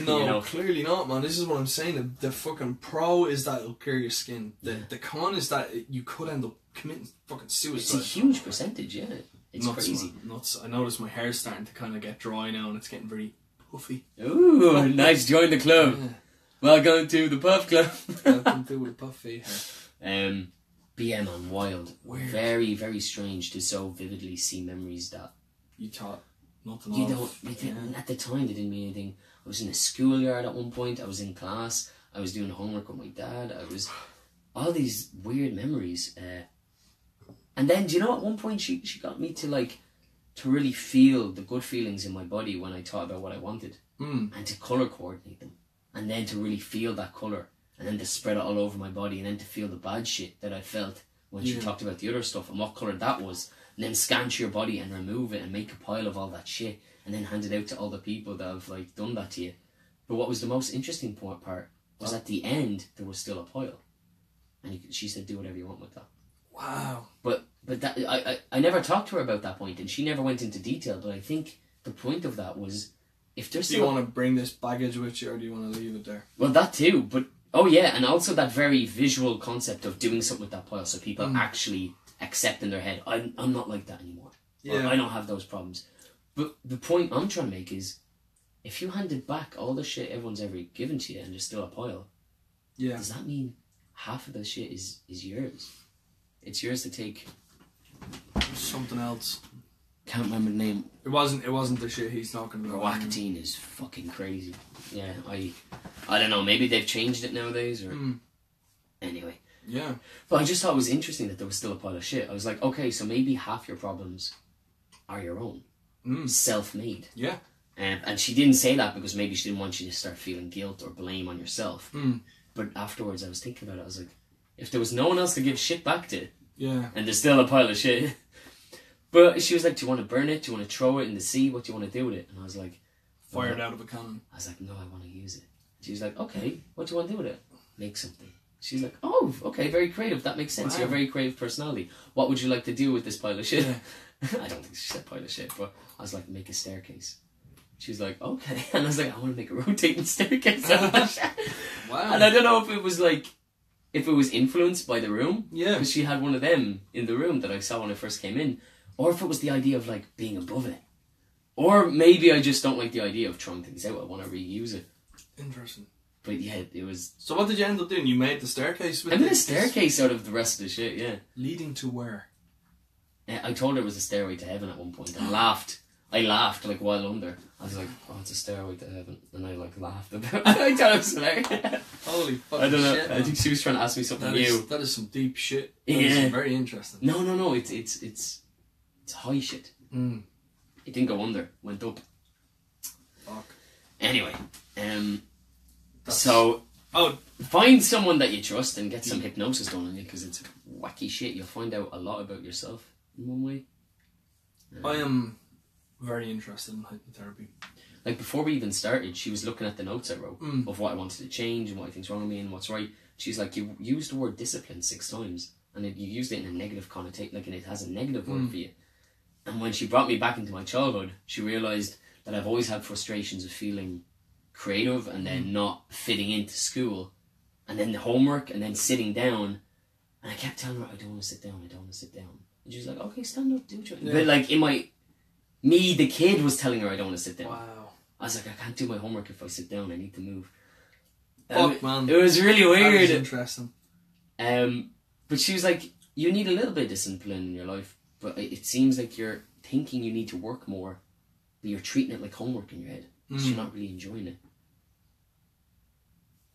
[SPEAKER 2] No,
[SPEAKER 1] you know?
[SPEAKER 2] Clearly not, man. This is what I'm saying. The fucking pro is that it'll clear your skin. The con is that you could end up committing fucking suicide.
[SPEAKER 1] It's a huge percentage, yeah. It's
[SPEAKER 2] nuts,
[SPEAKER 1] crazy.
[SPEAKER 2] Man, nuts. I notice my hair's starting to kind of get dry now, and it's getting very puffy.
[SPEAKER 1] Ooh, nice. Join the club.
[SPEAKER 2] Yeah.
[SPEAKER 1] Welcome to the Puff Club.
[SPEAKER 2] Welcome to the puffy hair.
[SPEAKER 1] But yeah, man, wild.
[SPEAKER 2] Weird.
[SPEAKER 1] Very, very strange to so vividly see memories that
[SPEAKER 2] You thought nothing
[SPEAKER 1] you
[SPEAKER 2] of.
[SPEAKER 1] don't. At the time, they didn't mean anything. I was in a schoolyard at one point. I was in class. I was doing homework with my dad. I was all these weird memories. And then, do you know, at one point she got me to really feel the good feelings in my body when I thought about what I wanted, and to colour coordinate them, and then to really feel that colour, and then to spread it all over my body, and then to feel the bad shit that I felt when she talked about the other stuff and what colour that was, and then scan to your body and remove it and make a pile of all that shit, and then hand it out to all the people that have done that to you. But what was the most interesting part was at the end there was still a pile, and she said, do whatever you want with that.
[SPEAKER 2] Wow.
[SPEAKER 1] But that I never talked to her about that point, and she never went into detail. But I think the point of that was, if there's
[SPEAKER 2] do you want to bring this baggage with you, or do you want to leave it there?
[SPEAKER 1] Well, that too. But oh yeah, and also that very visual concept of doing something with that pile, so people actually accept in their head, I'm not like that anymore. Yeah. Or, I don't have those problems. But the point I'm trying to make is, if you handed back all the shit everyone's ever given to you and there's still a pile, does that mean half of the shit is yours? It's yours to take.
[SPEAKER 2] Something else.
[SPEAKER 1] Can't remember the name.
[SPEAKER 2] It wasn't the shit he's talking about.
[SPEAKER 1] Roaccutine is fucking crazy. Yeah, I don't know, maybe they've changed it nowadays, or anyway.
[SPEAKER 2] Yeah.
[SPEAKER 1] But I just thought it was interesting that there was still a pile of shit. I was like, okay, so maybe half your problems are your own. Self-made.
[SPEAKER 2] Yeah.
[SPEAKER 1] And she didn't say that because maybe she didn't want you to start feeling guilt or blame on yourself. But afterwards I was thinking about it, I was like, if there was no one else to give shit back to, and there's still a pile of shit. But she was like, do you want to burn it? Do you want to throw it in the sea? What do you want to do with it? And I was like,
[SPEAKER 2] fired out of a cannon.
[SPEAKER 1] I was like, no, I want to use it. She was like, okay, what do you want to do with it? Make something. She's like, oh, okay, very creative. That makes sense. Wow. You're a very creative personality. What would you like to do with this pile of shit? I don't think she said pile of shit, but I was like, make a staircase. She's like, okay. And I was like, I want to make a rotating staircase out of that shit. Wow. And I don't know if it was influenced by the room. Yeah. Because she had one of them in the room that I saw when I first came in. Or if it was the idea of being above it. Or maybe I just don't like the idea of throwing things out. I want to reuse it.
[SPEAKER 2] Interesting.
[SPEAKER 1] But yeah, it was...
[SPEAKER 2] So what did you end up doing? You made the staircase with
[SPEAKER 1] I made a staircase out of the rest of the shit, yeah.
[SPEAKER 2] Leading to where?
[SPEAKER 1] I told her it was a stairway to heaven at one point. I laughed while under. I was like, oh, it's a stairway to heaven. And I laughed about it. I thought it was hilarious.
[SPEAKER 2] Holy fucking
[SPEAKER 1] I don't know.
[SPEAKER 2] shit,
[SPEAKER 1] I think she was trying to ask me something new.
[SPEAKER 2] That is some deep shit. That is very interesting.
[SPEAKER 1] No. It's high shit. It didn't go under. Went up.
[SPEAKER 2] Fuck.
[SPEAKER 1] Anyway, find someone that you trust and get some hypnosis done on you, because it's wacky shit. You'll find out a lot about yourself in one way.
[SPEAKER 2] I am very interested in hypnotherapy.
[SPEAKER 1] Before we even started, she was looking at the notes I wrote of what I wanted to change and what I think's wrong with me and what's right. She's like, you used the word discipline 6 times, and you used it in a negative connotation, and it has a negative word for you. And when she brought me back into my childhood, she realised that I've always had frustrations of feeling creative and then not fitting into school, and then the homework, and then sitting down. And I kept telling her, I don't want to sit down. And she was like, okay, stand up, do what you want. But the kid was telling her I don't want to sit down. Wow. I was like, I can't do my homework if I sit down. I need to move.
[SPEAKER 2] Fuck, man.
[SPEAKER 1] It was really weird.
[SPEAKER 2] That is interesting.
[SPEAKER 1] But she was like, you need a little bit of discipline in your life, but it seems like you're thinking you need to work more, but you're treating it like homework in your head. You're not really enjoying it.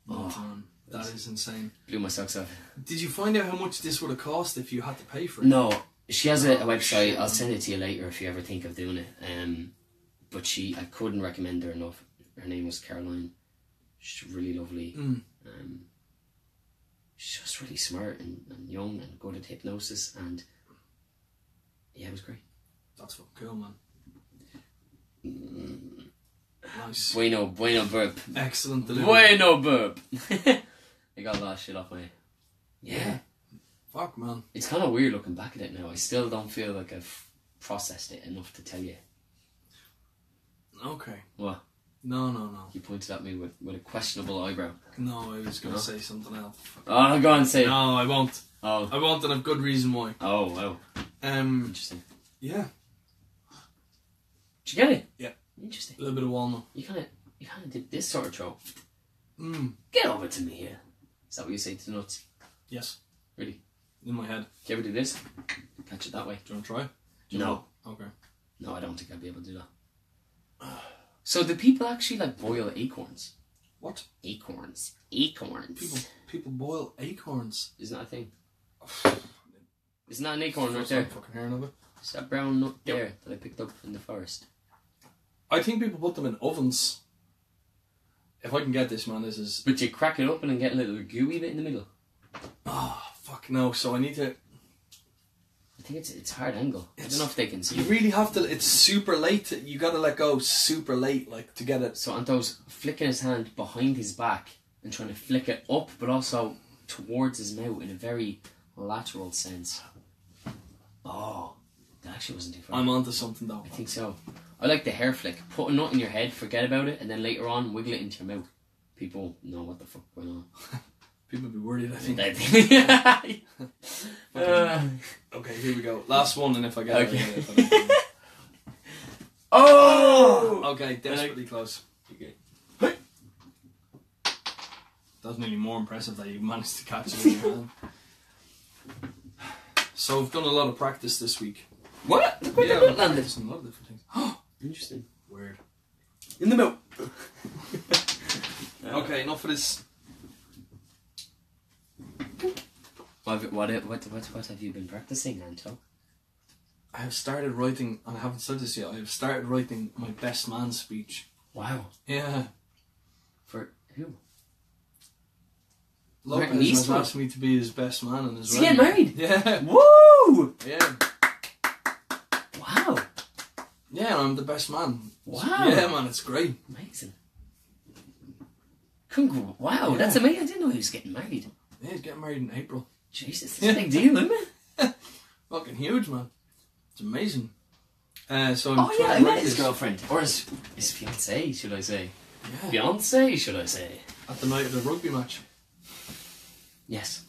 [SPEAKER 2] Man, that is insane.
[SPEAKER 1] Blew my socks off.
[SPEAKER 2] Did you find out how much this would have cost if you had to pay for it?
[SPEAKER 1] No, she has a website.
[SPEAKER 2] Shit,
[SPEAKER 1] I'll send it to you later if you ever think of doing it. But I couldn't recommend her enough. Her name was Caroline. She's really lovely. She's just really smart and young and good at hypnosis, and yeah, it was great.
[SPEAKER 2] That's fucking cool, man. Nice.
[SPEAKER 1] Bueno burp.
[SPEAKER 2] Excellent delivery.
[SPEAKER 1] Bueno burp. I got a lot of shit off my... Yeah.
[SPEAKER 2] Fuck, man.
[SPEAKER 1] It's kind of weird looking back at it now. I still don't feel like I've processed it enough to tell you.
[SPEAKER 2] Okay.
[SPEAKER 1] What?
[SPEAKER 2] No.
[SPEAKER 1] You pointed at me with a questionable eyebrow.
[SPEAKER 2] No, I was going to say something else.
[SPEAKER 1] Oh, go on, say it.
[SPEAKER 2] No, I won't.
[SPEAKER 1] Oh.
[SPEAKER 2] I won't, and I've good reason why.
[SPEAKER 1] Oh, wow. Interesting.
[SPEAKER 2] Yeah.
[SPEAKER 1] Did you get it?
[SPEAKER 2] Yeah.
[SPEAKER 1] Interesting.
[SPEAKER 2] A little bit of walnut.
[SPEAKER 1] You kind of did this sort of throw.
[SPEAKER 2] Get
[SPEAKER 1] over to me here. Is that what you say to the nuts?
[SPEAKER 2] Yes.
[SPEAKER 1] Really?
[SPEAKER 2] In my head.
[SPEAKER 1] Do you ever do this? Catch it that way.
[SPEAKER 2] Do you want to try?
[SPEAKER 1] No.
[SPEAKER 2] Okay.
[SPEAKER 1] No, I don't think I'd be able to do that. So do people actually like boil acorns?
[SPEAKER 2] What?
[SPEAKER 1] Acorns.
[SPEAKER 2] People boil acorns.
[SPEAKER 1] Isn't that a thing? Isn't that an acorn right there?
[SPEAKER 2] Fucking hearing of it.
[SPEAKER 1] It's that brown nut there that I picked up in the forest.
[SPEAKER 2] I think people put them in ovens. If I can get this, man, this is...
[SPEAKER 1] But you crack it open and get a little gooey bit in the middle.
[SPEAKER 2] Oh, fuck no. So I need to...
[SPEAKER 1] I think it's hard angle. I don't know if they can see
[SPEAKER 2] You
[SPEAKER 1] it.
[SPEAKER 2] really have to... It's super late. You gotta let go super late, like, to get it.
[SPEAKER 1] So Anto's flicking his hand behind his back and trying to flick it up, but also towards his mouth in a very lateral sense. Oh, that actually wasn't too far.
[SPEAKER 2] I'm onto something, though.
[SPEAKER 1] I think so. I like the hair flick. Put a nut in your head, forget about it, and then later on wiggle it into your mouth. People know what the fuck going on.
[SPEAKER 2] People be worried, I think. Okay, here we go. Last one, and if I get it, I get it.
[SPEAKER 1] Oh!
[SPEAKER 2] Okay, desperately close.
[SPEAKER 1] Okay.
[SPEAKER 2] That was nearly more impressive that you managed to catch it in your hand. So I've done a lot of practice this week.
[SPEAKER 1] What?
[SPEAKER 2] Yeah, I've
[SPEAKER 1] landed.
[SPEAKER 2] done a lot of different things.
[SPEAKER 1] Interesting.
[SPEAKER 2] Weird.
[SPEAKER 1] In the mouth.
[SPEAKER 2] Okay, enough of this.
[SPEAKER 1] What have you been practicing, Anto?
[SPEAKER 2] I have started writing, and I haven't said this yet, I have started writing my best man speech.
[SPEAKER 1] Wow.
[SPEAKER 2] Yeah.
[SPEAKER 1] For who?
[SPEAKER 2] Lopez has asked me to be his best man in his
[SPEAKER 1] wedding. Is he getting married?
[SPEAKER 2] Yeah.
[SPEAKER 1] Woo!
[SPEAKER 2] Yeah.
[SPEAKER 1] Wow.
[SPEAKER 2] Yeah, I'm the best man.
[SPEAKER 1] Wow.
[SPEAKER 2] Yeah, man, it's great.
[SPEAKER 1] Amazing. Wow,
[SPEAKER 2] Yeah.
[SPEAKER 1] that's amazing. I didn't know he was getting married.
[SPEAKER 2] Yeah, he's getting married in April.
[SPEAKER 1] Jesus, that's a big deal, isn't it?
[SPEAKER 2] Fucking huge, man. It's amazing. So I'm
[SPEAKER 1] I met his girlfriend. Or his fiancée, should I say.
[SPEAKER 2] Yeah.
[SPEAKER 1] Fiancée, should I say.
[SPEAKER 2] At the night of the rugby match.
[SPEAKER 1] Yes.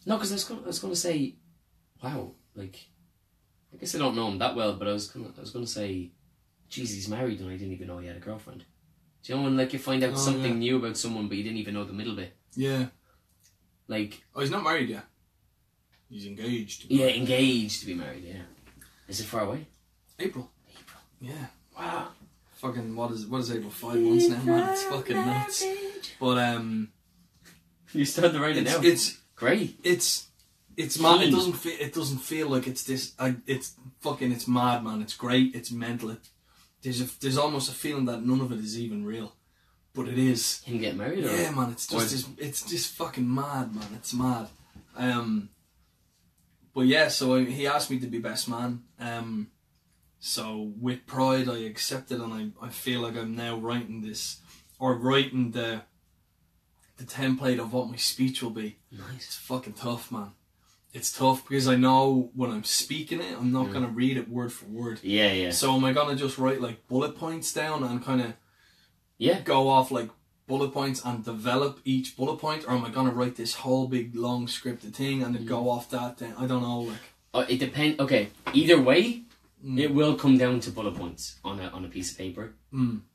[SPEAKER 1] No, because I was going to say, wow, like, I guess I don't know him that well, but I was going to say, geez, he's married and I didn't even know he had a girlfriend. Do you know when, like, you find out something new about someone, but you didn't even know the middle bit?
[SPEAKER 2] Yeah.
[SPEAKER 1] Like...
[SPEAKER 2] Oh, he's not married yet. He's engaged.
[SPEAKER 1] Yeah, engaged to be married, yeah. Is it far away?
[SPEAKER 2] April.
[SPEAKER 1] Yeah. Wow.
[SPEAKER 2] Fucking, what is April? 5 months now, man. It's fucking nuts. But,
[SPEAKER 1] you started to write it now.
[SPEAKER 2] It's
[SPEAKER 1] great.
[SPEAKER 2] It's mad. It doesn't feel like it's this. It's mad, man. It's great. It's mental. There's almost a feeling that none of it is even real, but it is.
[SPEAKER 1] Him get married? Or?
[SPEAKER 2] Yeah, man. It's just fucking mad, man. It's mad. But yeah, so he asked me to be best man. So with pride, I accepted, and I feel like I'm now writing the template of what my speech will be.
[SPEAKER 1] Nice.
[SPEAKER 2] It's fucking tough, man. It's tough because I know when I'm speaking it, I'm not gonna read it word for word.
[SPEAKER 1] Yeah, yeah.
[SPEAKER 2] So am I gonna just write like bullet points down and kind of go off like bullet points and develop each bullet point, or am I gonna write this whole big long scripted thing and then go off that? Then I don't know. Like
[SPEAKER 1] it depends. Okay, either way, it will come down to bullet points on a piece of paper.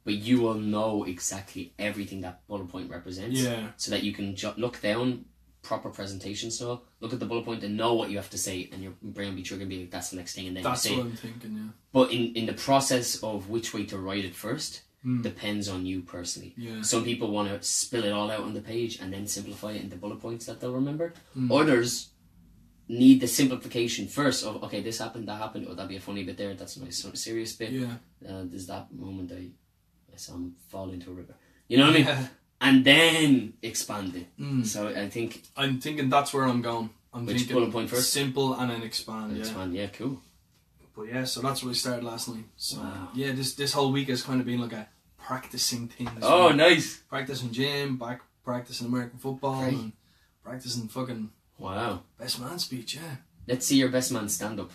[SPEAKER 1] But you will know exactly everything that bullet point represents.
[SPEAKER 2] Yeah.
[SPEAKER 1] So that you can look down, proper presentation style, look at the bullet point and know what you have to say, and your brain will be triggered and be like, that's the next thing, and then
[SPEAKER 2] that's
[SPEAKER 1] you say
[SPEAKER 2] what I'm thinking. Yeah.
[SPEAKER 1] But in the process of which way to write it first, depends on you personally.
[SPEAKER 2] Yeah.
[SPEAKER 1] Some people want to spill it all out on the page and then simplify it into bullet points that they'll remember. Others need the simplification first of, okay, this happened, that happened, oh, that'd be a funny bit there, that's a nice serious bit.
[SPEAKER 2] Yeah.
[SPEAKER 1] There's that moment I saw him fall into a river. You know what I mean? And then expand it. So I'm thinking
[SPEAKER 2] that's where I'm going. I'm
[SPEAKER 1] which
[SPEAKER 2] thinking
[SPEAKER 1] bullet point first?
[SPEAKER 2] simple and then expand.
[SPEAKER 1] Expand, yeah, cool.
[SPEAKER 2] But yeah, so that's what I started last night. So
[SPEAKER 1] Wow.
[SPEAKER 2] yeah, this whole week has kind of been like a practicing things.
[SPEAKER 1] Oh, nice.
[SPEAKER 2] Practicing gym, practicing American football,
[SPEAKER 1] Great.
[SPEAKER 2] and practicing fucking
[SPEAKER 1] Wow.
[SPEAKER 2] best man speech. Yeah.
[SPEAKER 1] Let's see your best man stand up.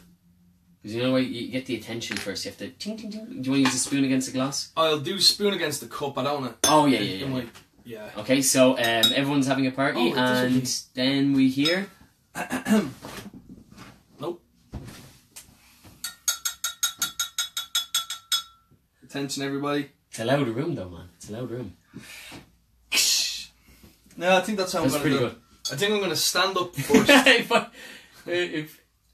[SPEAKER 1] Because you know what, you get the attention first. You have to ting ting ting. Do you want to use a spoon against the glass?
[SPEAKER 2] I'll do spoon against the cup. I don't want to.
[SPEAKER 1] Oh yeah.
[SPEAKER 2] Yeah.
[SPEAKER 1] Okay, so everyone's having a party, and then we hear.
[SPEAKER 2] Nope. Attention, everybody.
[SPEAKER 1] It's a loud room, though, man. It's a loud room.
[SPEAKER 2] No, I think that's how I'm
[SPEAKER 1] That's
[SPEAKER 2] going to
[SPEAKER 1] pretty
[SPEAKER 2] do it.
[SPEAKER 1] good.
[SPEAKER 2] I think I'm going to stand up first.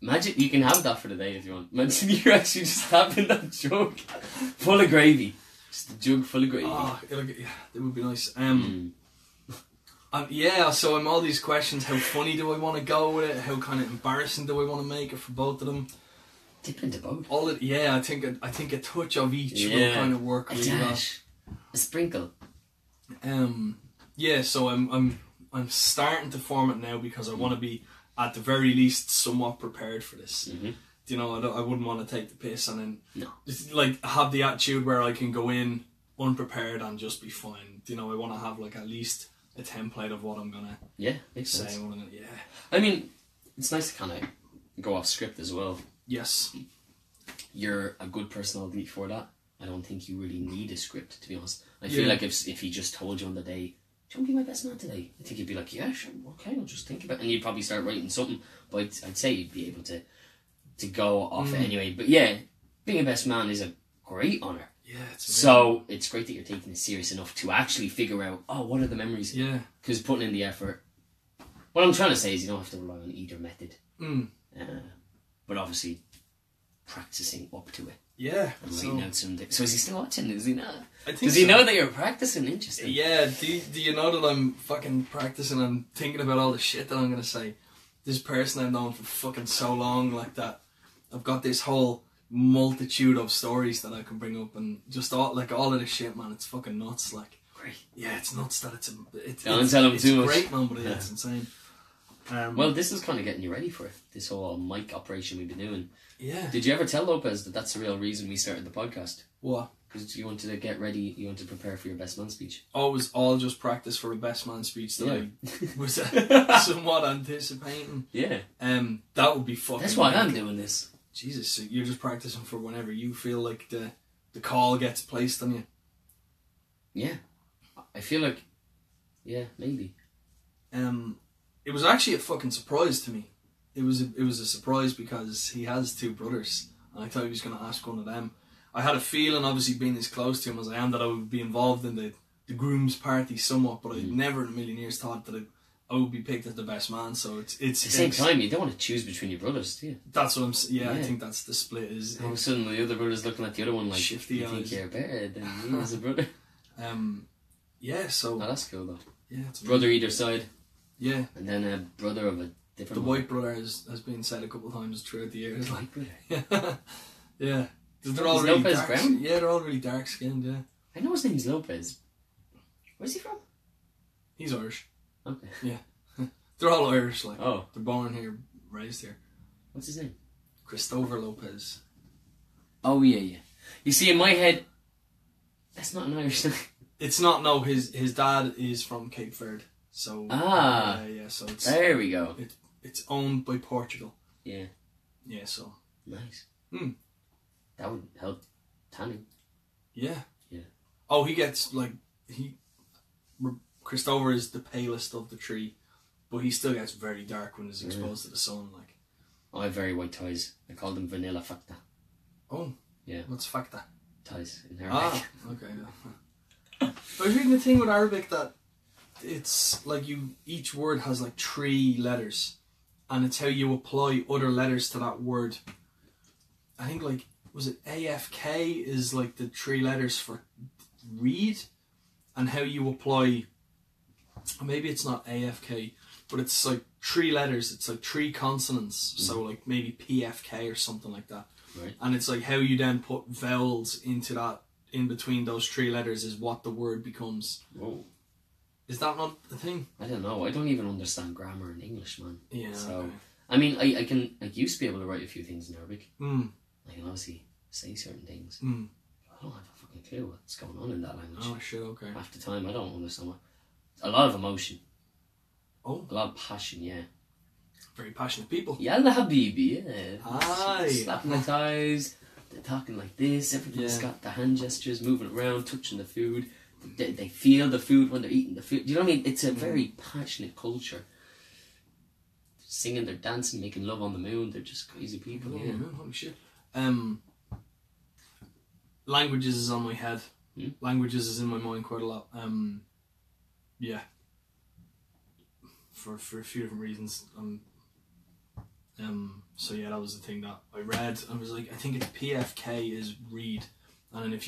[SPEAKER 1] Imagine you can have that for the day if you want. Imagine you're actually just having that jug full of gravy. Just a jug full of gravy.
[SPEAKER 2] Oh, that would be nice. Yeah, so I'm all these questions. How funny do I want to go with it? How kind of embarrassing do I want to make it for both of them?
[SPEAKER 1] Dip into both.
[SPEAKER 2] I think a touch of each will kind of work
[SPEAKER 1] a
[SPEAKER 2] really well.
[SPEAKER 1] dash. A sprinkle.
[SPEAKER 2] Yeah, so I'm starting to form it now because I want to be at the very least somewhat prepared for this. You know, I wouldn't want to take the piss and then just, like, have the attitude where I can go in unprepared and just be fine. You know, I want to have like at least a template of what I'm gonna
[SPEAKER 1] makes
[SPEAKER 2] say.
[SPEAKER 1] sense.
[SPEAKER 2] I
[SPEAKER 1] I mean, it's nice to kind of go off script as well.
[SPEAKER 2] Yes.
[SPEAKER 1] You're a good personality for that. I don't think you really need a script, to be honest. I feel like if he just told you on the day, do you want to be my best man today? I think you'd be like, yeah, sure, okay, I'll just think about it. And you'd probably start writing something, but I'd say you'd be able to go off it anyway. But yeah, being a best man is a great honour.
[SPEAKER 2] Yeah,
[SPEAKER 1] so it's great that you're taking it serious enough to actually figure out, what are the memories?
[SPEAKER 2] Yeah.
[SPEAKER 1] Because putting in the effort. What I'm trying to say is you don't have to rely on either method. But obviously, practicing up to it.
[SPEAKER 2] Yeah.
[SPEAKER 1] And writing out some. So is he still watching? Is he not?
[SPEAKER 2] I think
[SPEAKER 1] Does he know that you're practicing? Interesting.
[SPEAKER 2] Yeah. Do you know that I'm fucking practicing and thinking about all the shit that I'm gonna say? This person I've known for fucking so long, like that. I've got this whole multitude of stories that I can bring up, and just all of this shit, man. It's fucking nuts. Like,
[SPEAKER 1] Great.
[SPEAKER 2] Yeah, it's nuts that
[SPEAKER 1] Don't tell him too much.
[SPEAKER 2] Great, man, but it's insane.
[SPEAKER 1] Well, this is kind of getting you ready for it. This whole mic operation we've been doing.
[SPEAKER 2] Yeah.
[SPEAKER 1] Did you ever tell Lopez that that's the real reason we started the podcast?
[SPEAKER 2] What?
[SPEAKER 1] Because you wanted to get ready, you wanted to prepare for your best man speech.
[SPEAKER 2] Oh, it was all just practice for a best man speech that I was somewhat anticipating.
[SPEAKER 1] Yeah.
[SPEAKER 2] That would be fucking.
[SPEAKER 1] That's why I'm doing this.
[SPEAKER 2] Jesus, so you're just practicing for whenever you feel like the call gets placed on you.
[SPEAKER 1] Yeah. I feel like, yeah, maybe.
[SPEAKER 2] It was actually a fucking surprise to me. It was a surprise because he has two brothers, and I thought he was going to ask one of them. I had a feeling, obviously being as close to him as I am, that I would be involved in the groom's party somewhat, but I'd never in a million years thought that I would be picked as the best man. So it's
[SPEAKER 1] at the same time, you don't want to choose between your brothers, do you?
[SPEAKER 2] That's what I'm saying. Yeah, I think that's the split. Is
[SPEAKER 1] all of a sudden the other brother's looking at the other one like,
[SPEAKER 2] shifty
[SPEAKER 1] you think you're better than me as a brother?
[SPEAKER 2] Yeah, so...
[SPEAKER 1] Oh, that's cool though.
[SPEAKER 2] Yeah, it's
[SPEAKER 1] brother either side.
[SPEAKER 2] Yeah.
[SPEAKER 1] And then a brother of a different...
[SPEAKER 2] The white brother has been said a couple of times throughout the years. Like, yeah. They're all really
[SPEAKER 1] Lopez
[SPEAKER 2] dark.
[SPEAKER 1] brown?
[SPEAKER 2] Yeah, they're all really dark skinned. Yeah.
[SPEAKER 1] I know his name's Lopez. Where's he from?
[SPEAKER 2] He's Irish.
[SPEAKER 1] Okay.
[SPEAKER 2] Yeah. They're all Irish. Like,
[SPEAKER 1] oh,
[SPEAKER 2] they're born here, raised here.
[SPEAKER 1] What's his name?
[SPEAKER 2] Christopher Lopez.
[SPEAKER 1] Oh yeah. You see, in my head, that's not an Irish name.
[SPEAKER 2] It's not. No, his dad is from Cape Verde. So yeah. So it's
[SPEAKER 1] there we go.
[SPEAKER 2] It's owned by Portugal.
[SPEAKER 1] Yeah.
[SPEAKER 2] Yeah. So
[SPEAKER 1] nice. That would help tanning.
[SPEAKER 2] Yeah.
[SPEAKER 1] Yeah.
[SPEAKER 2] Oh, he gets like Christopher is the palest of the three, but he still gets very dark when he's exposed to the sun. Like,
[SPEAKER 1] I have very white ties. I call them vanilla facta.
[SPEAKER 2] Oh.
[SPEAKER 1] Yeah.
[SPEAKER 2] What's facta?
[SPEAKER 1] Ties in Arabic.
[SPEAKER 2] Okay. Yeah. I was reading the thing with Arabic that it's like each word has like 3 letters, and it's how you apply other letters to that word. I think like, was it AFK is like the 3 letters for read, and how you apply, maybe it's not AFK, but it's like 3 letters, it's like 3 consonants, so like maybe PFK or something like that.
[SPEAKER 1] Right.
[SPEAKER 2] And it's like how you then put vowels into that, in between those 3 letters is what the word becomes.
[SPEAKER 1] Whoa.
[SPEAKER 2] Is that not the thing?
[SPEAKER 1] I don't know. I don't even understand grammar in English, man.
[SPEAKER 2] Yeah.
[SPEAKER 1] So,
[SPEAKER 2] okay.
[SPEAKER 1] I mean, I can, I used to be able to write a few things in Arabic.
[SPEAKER 2] Mm.
[SPEAKER 1] I can obviously say certain things.
[SPEAKER 2] Mm.
[SPEAKER 1] I don't have a fucking clue what's going on in that language.
[SPEAKER 2] Oh shit, okay.
[SPEAKER 1] Half the time, I don't understand what. A lot of emotion.
[SPEAKER 2] Oh.
[SPEAKER 1] A lot of passion, yeah.
[SPEAKER 2] Very passionate people.
[SPEAKER 1] Yalla habibi, yeah.
[SPEAKER 2] Aye.
[SPEAKER 1] Slapping the thighs, they're talking like this, everybody's got the hand gestures, moving around, touching the food. They feel the food when they're eating the food. Do you know what I mean? It's a very passionate culture. Singing, they're dancing, making love on the moon. They're just crazy people.
[SPEAKER 2] Oh,
[SPEAKER 1] Yeah.
[SPEAKER 2] holy shit. Languages is on my head. Languages is in my mind quite a lot. Yeah. For a few different reasons. So yeah, that was the thing that I read. I was like, I think it's PFK is read, and then if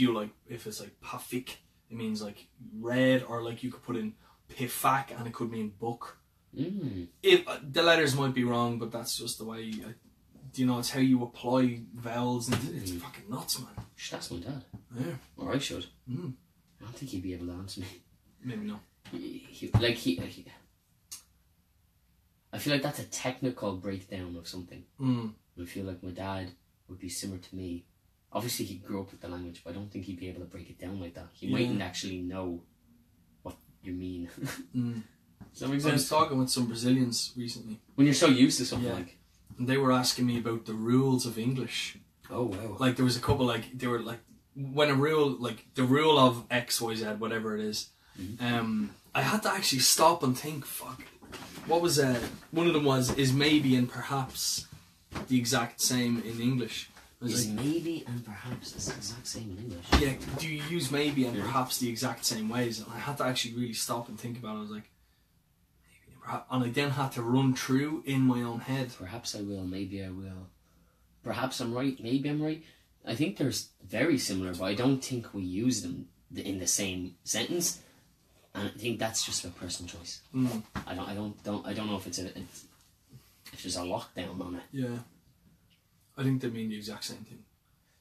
[SPEAKER 2] it's like pafik, it means like read, or like you could put in pifak and it could mean book. If the letters might be wrong, but that's just the way. It's how you apply vowels, and it's fucking nuts, man.
[SPEAKER 1] Should ask my dad.
[SPEAKER 2] Yeah.
[SPEAKER 1] Or I should.
[SPEAKER 2] I
[SPEAKER 1] don't think he'd be able to answer me.
[SPEAKER 2] Maybe not.
[SPEAKER 1] I feel like that's a technical breakdown of something. I feel like my dad would be similar to me. Obviously, he grew up with the language, but I don't think he'd be able to break it down like that. He mightn't actually know what you mean. Does that make sense?
[SPEAKER 2] I was talking with some Brazilians recently.
[SPEAKER 1] When you're so used to something like...
[SPEAKER 2] And they were asking me about the rules of English.
[SPEAKER 1] Oh, wow.
[SPEAKER 2] Like, there was a couple, like, they were like, when a rule, like, the rule of X, Y, Z, whatever it is, I had to actually stop and think, fuck. What was, one of them was, is maybe and perhaps the exact same in English.
[SPEAKER 1] Is like, maybe and perhaps the exact same in English?
[SPEAKER 2] Yeah, do you use maybe and perhaps the exact same ways? And I had to actually really stop and think about it. I was like, maybe and perhaps. And I then had to run through in my own head.
[SPEAKER 1] Perhaps I will, maybe I will. Perhaps I'm right, maybe I'm right. I think they're very similar, but I don't think we use them in the same sentence. And I think that's just a personal choice. I don't know if if there's a lockdown on it.
[SPEAKER 2] Yeah. I think they mean the exact same thing.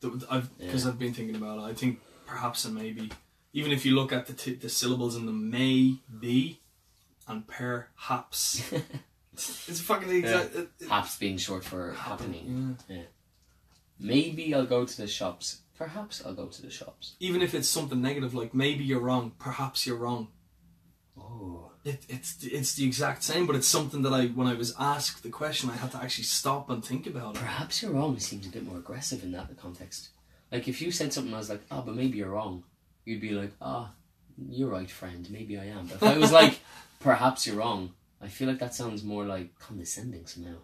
[SPEAKER 2] Because I've been thinking about it. I think perhaps and maybe, even if you look at the syllables in the may, be, and perhaps, it's fucking the exact.
[SPEAKER 1] Perhaps being short for happening. Yeah. Maybe I'll go to the shops. Perhaps I'll go to the shops.
[SPEAKER 2] Even if it's something negative, like maybe you're wrong. Perhaps you're wrong.
[SPEAKER 1] Oh.
[SPEAKER 2] It's the exact same, but it's something that when I was asked the question, I had to actually stop and think about it.
[SPEAKER 1] Perhaps you're wrong seems a bit more aggressive in that context. Like if you said something, I was like, but maybe you're wrong. You'd be like, you're right, friend. Maybe I am. But if I was like, perhaps you're wrong, I feel like that sounds more like condescending somehow.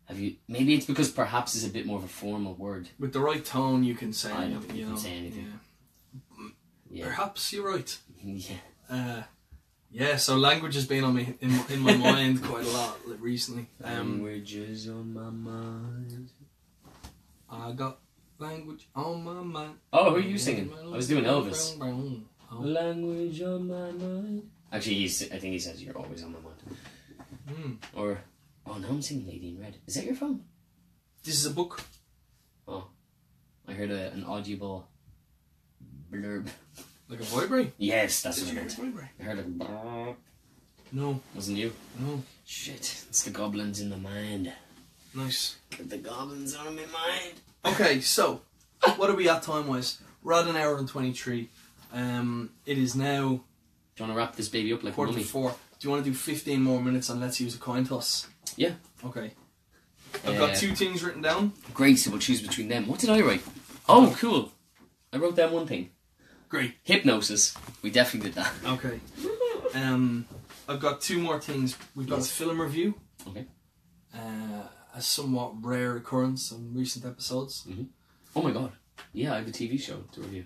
[SPEAKER 1] Maybe it's because perhaps is a bit more of a formal word.
[SPEAKER 2] With the right tone, you can say.
[SPEAKER 1] I know, you can say anything.
[SPEAKER 2] Yeah. Perhaps you're right.
[SPEAKER 1] Yeah.
[SPEAKER 2] Yeah, so language has been on me in my mind quite a lot recently.
[SPEAKER 1] Language is on my mind.
[SPEAKER 2] I got language on my mind.
[SPEAKER 1] Oh, who are you singing? I was doing Elvis.
[SPEAKER 2] Oh.
[SPEAKER 1] Language on my mind. Actually, I think he says you're always on my mind. Or, now I'm singing Lady in Red. Is that your phone?
[SPEAKER 2] This is a book.
[SPEAKER 1] Oh, I heard an audible blurb.
[SPEAKER 2] Like a vibrate?
[SPEAKER 1] Yes, that's what I meant.
[SPEAKER 2] Vibrate?
[SPEAKER 1] I heard a
[SPEAKER 2] No.
[SPEAKER 1] Wasn't you?
[SPEAKER 2] No.
[SPEAKER 1] Shit, it's the goblins in the mind.
[SPEAKER 2] Nice.
[SPEAKER 1] Get the goblins on my mind.
[SPEAKER 2] Okay, so, what are we at time-wise? We're at 1 hour and 23. It is now...
[SPEAKER 1] Do you want to wrap this baby up like
[SPEAKER 2] 4:45. Do you want to do 15 more minutes and let's use a coin toss?
[SPEAKER 1] Yeah.
[SPEAKER 2] Okay. I've got 2 things written down.
[SPEAKER 1] Great, so we'll choose between them. What did I write? Oh, cool. I wrote down one thing.
[SPEAKER 2] Great.
[SPEAKER 1] Hypnosis. We definitely did that.
[SPEAKER 2] Okay. I've got 2 more things. We've got a film review.
[SPEAKER 1] Okay.
[SPEAKER 2] A somewhat rare occurrence on recent episodes.
[SPEAKER 1] Oh my god. Yeah, I have a TV show to review.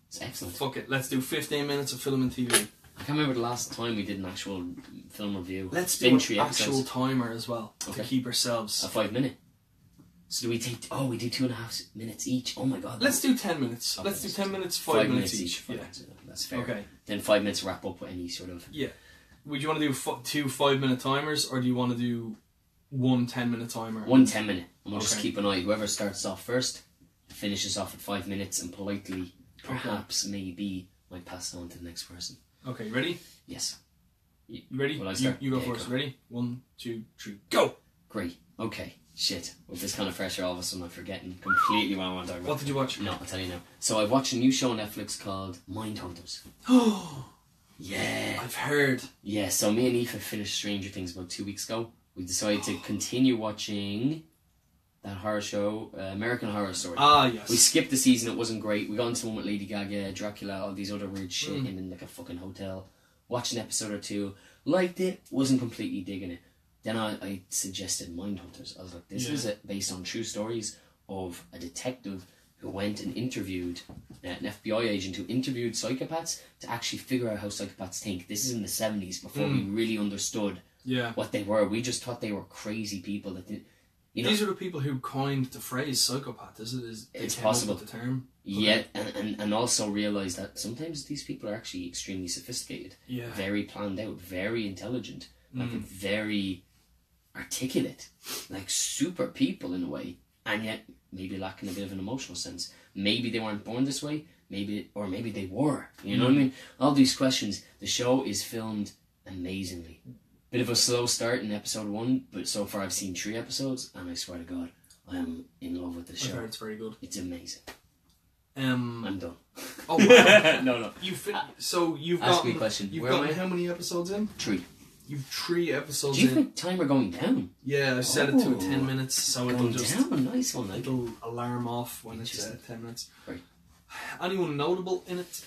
[SPEAKER 1] It's excellent.
[SPEAKER 2] Fuck it. Let's do 15 minutes of film and TV.
[SPEAKER 1] I can't remember the last time we did an actual film review.
[SPEAKER 2] Let's do an actual timer as well to keep ourselves.
[SPEAKER 1] A 5 minute. So do we take... Oh, we do 2.5 minutes each. Oh my god.
[SPEAKER 2] Let's do 10 minutes.
[SPEAKER 1] Okay,
[SPEAKER 2] let's do 10 minutes, 5 minutes each.
[SPEAKER 1] 5
[SPEAKER 2] Yeah.
[SPEAKER 1] minutes, that's fair.
[SPEAKER 2] Okay.
[SPEAKER 1] Then 5 minutes wrap up with any sort of...
[SPEAKER 2] Yeah. Would you want to do 2 5-minute timers, or do you want to do 1 10-minute timer?
[SPEAKER 1] 1 10-minute. And we'll just
[SPEAKER 2] Okay.
[SPEAKER 1] keep an eye. Whoever starts off first finishes off at 5 minutes and politely, perhaps, maybe, might pass it on to the next person.
[SPEAKER 2] Okay, ready?
[SPEAKER 1] Yes.
[SPEAKER 2] You ready?
[SPEAKER 1] Will I start?
[SPEAKER 2] You go
[SPEAKER 1] Yeah,
[SPEAKER 2] first.
[SPEAKER 1] go.
[SPEAKER 2] Ready? 1, 2, 3, go!
[SPEAKER 1] Great. Okay. Shit. With this kind of pressure, all of a sudden I'm forgetting completely what I want to talk about.
[SPEAKER 2] What did you watch?
[SPEAKER 1] No, I'll tell you now. So I've watched a new show on Netflix called Mindhunters.
[SPEAKER 2] Oh,
[SPEAKER 1] Yeah.
[SPEAKER 2] I've heard.
[SPEAKER 1] Yeah, so me and Aoife finished Stranger Things about 2 weeks ago. We decided to continue watching that horror show, American Horror Story.
[SPEAKER 2] Ah, yes.
[SPEAKER 1] We skipped the season, it wasn't great. We got into one with Lady Gaga, Dracula, all these other weird shit in like a fucking hotel. Watched an episode or two, liked it, wasn't completely digging it. Then I suggested Mindhunters. I was like, this is based on true stories of a detective who went and interviewed an FBI agent who interviewed psychopaths to actually figure out how psychopaths think. This is in the 70s, before we really understood what they were. We just thought they were crazy people that didn't... You know,
[SPEAKER 2] These are the people who coined the phrase psychopath, is it?
[SPEAKER 1] It's
[SPEAKER 2] came up
[SPEAKER 1] possible.
[SPEAKER 2] with the term?
[SPEAKER 1] Yeah, and also realise that sometimes these people are actually extremely sophisticated, very planned out, very intelligent, like very articulate, like super people in a way, and yet maybe lacking a bit of an emotional sense. Maybe they weren't born this way, maybe they were. You know what I mean? All these questions. The show is filmed amazingly. Bit of a slow start in episode 1, but so far I've seen 3 episodes, and I swear to God, I am in love with the show.
[SPEAKER 2] I've heard it's very good.
[SPEAKER 1] It's amazing.
[SPEAKER 2] I'm
[SPEAKER 1] done.
[SPEAKER 2] Oh wow!
[SPEAKER 1] No.
[SPEAKER 2] So you've
[SPEAKER 1] Ask
[SPEAKER 2] gotten,
[SPEAKER 1] me a question.
[SPEAKER 2] You've
[SPEAKER 1] Where am
[SPEAKER 2] gotten
[SPEAKER 1] I?
[SPEAKER 2] how many episodes in?
[SPEAKER 1] 3.
[SPEAKER 2] You've 3 episodes
[SPEAKER 1] Do you
[SPEAKER 2] in.
[SPEAKER 1] think timer going down?
[SPEAKER 2] Yeah, I set it to
[SPEAKER 1] Oh.
[SPEAKER 2] 10 minutes, so it'll
[SPEAKER 1] Going
[SPEAKER 2] just
[SPEAKER 1] down, nice one. Like.
[SPEAKER 2] it'll alarm off when it's
[SPEAKER 1] Interesting.
[SPEAKER 2] 10 minutes.
[SPEAKER 1] Right.
[SPEAKER 2] Anyone notable in it?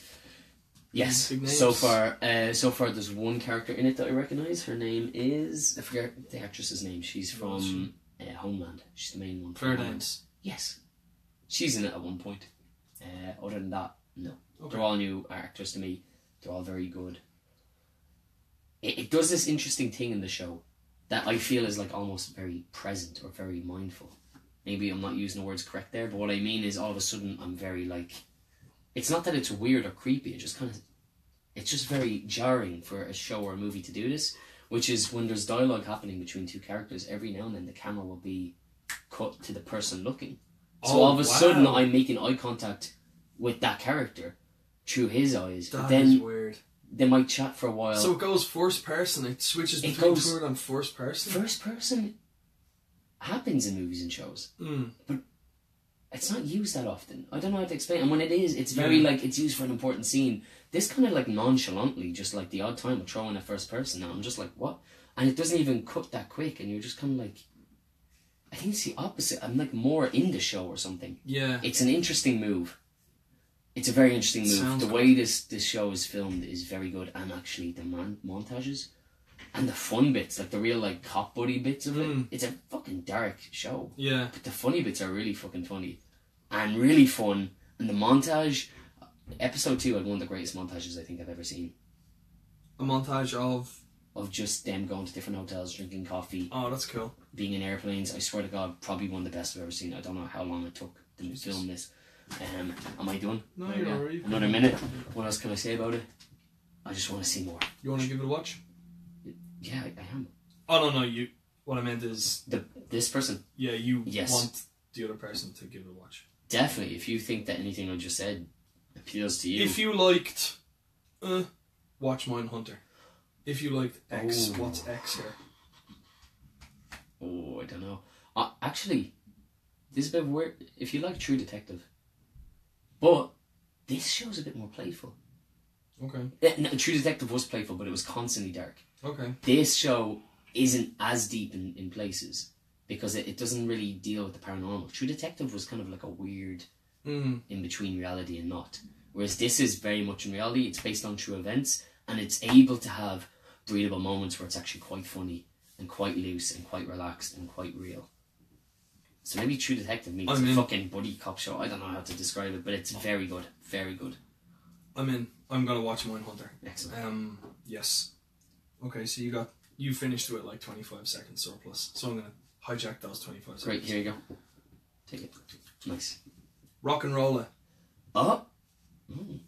[SPEAKER 1] Yes.
[SPEAKER 2] Big names?
[SPEAKER 1] So far, there's one character in it that I recognise. Her name is, I forget the actress's name. She's from Homeland. She's the main one.
[SPEAKER 2] Claire
[SPEAKER 1] Homeland.
[SPEAKER 2] Danes.
[SPEAKER 1] Yes. She's in it at one point. Other than that, no.
[SPEAKER 2] Okay.
[SPEAKER 1] They're all new actors to me. They're all very good. It does this interesting thing in the show that I feel is like almost very present or very mindful. Maybe I'm not using the words correct there, but what I mean is all of a sudden I'm very like... It's not that it's weird or creepy, it's just very jarring for a show or a movie to do this, which is when there's dialogue happening between 2 characters, every now and then the camera will be cut to the person looking. So all of a sudden I'm making eye contact with that character through his eyes.
[SPEAKER 2] That
[SPEAKER 1] then
[SPEAKER 2] is weird.
[SPEAKER 1] They might chat for a while.
[SPEAKER 2] So it goes first person. It switches
[SPEAKER 1] It
[SPEAKER 2] between
[SPEAKER 1] goes-
[SPEAKER 2] third and first person.
[SPEAKER 1] First person happens in movies and shows, but it's not used that often. I don't know how to explain. And when it is, it's very like it's used for an important scene. This kind of like nonchalantly, just like the odd time will throw in a first person, and I'm just like, what? And it doesn't even cut that quick, and you're just kind of like, I think it's the opposite. I'm like more in the show or something.
[SPEAKER 2] Yeah.
[SPEAKER 1] It's an interesting move. It's a very interesting move.
[SPEAKER 2] Sounds
[SPEAKER 1] The
[SPEAKER 2] good.
[SPEAKER 1] way this show is filmed is very good, and actually the montages and the fun bits, like the real like cop buddy bits of it. It's a fucking dark show,
[SPEAKER 2] Yeah.
[SPEAKER 1] but the funny bits are really fucking funny and really fun. And the montage, episode 2 had one of the greatest montages I think I've ever seen,
[SPEAKER 2] A montage of
[SPEAKER 1] just them going to different hotels, drinking coffee,
[SPEAKER 2] Oh, that's cool.
[SPEAKER 1] being in airplanes. I swear to God, probably one of the best I've ever seen. I don't know how long it took them to film this. Am I done?
[SPEAKER 2] No,
[SPEAKER 1] There
[SPEAKER 2] you're
[SPEAKER 1] we go.
[SPEAKER 2] alright.
[SPEAKER 1] Another minute. What else can I say about it? I just want to see more.
[SPEAKER 2] You want to give it a watch?
[SPEAKER 1] Yeah, I am.
[SPEAKER 2] Oh no, you. What I meant is,
[SPEAKER 1] This person,
[SPEAKER 2] yeah, you
[SPEAKER 1] Yes.
[SPEAKER 2] want the other person to give it a watch.
[SPEAKER 1] definitely. If you think that anything I just said appeals to you,
[SPEAKER 2] If you liked, watch Mindhunter. If you liked X,
[SPEAKER 1] Oh.
[SPEAKER 2] what's X here?
[SPEAKER 1] oh, I don't know. Actually, this is a bit weird. If you like True Detective, but this show's a bit more playful.
[SPEAKER 2] Okay.
[SPEAKER 1] No, True Detective was playful, but it was constantly dark.
[SPEAKER 2] Okay.
[SPEAKER 1] This show isn't as deep in places because it doesn't really deal with the paranormal. True Detective was kind of like a weird in between reality and not. Whereas this is very much in reality. It's based on true events, and it's able to have breathable moments where it's actually quite funny and quite loose and quite relaxed and quite real. So maybe True Detective meets a fucking buddy cop show. I don't know how to describe it, but it's very good. Very good.
[SPEAKER 2] I'm in. I'm gonna watch Mindhunter.
[SPEAKER 1] Excellent.
[SPEAKER 2] Yes. Okay, so you finished with like 25 seconds surplus. So I'm gonna hijack those 25 seconds.
[SPEAKER 1] Great, here you go. Take it. Nice.
[SPEAKER 2] Rock and Roller.
[SPEAKER 1] Oh.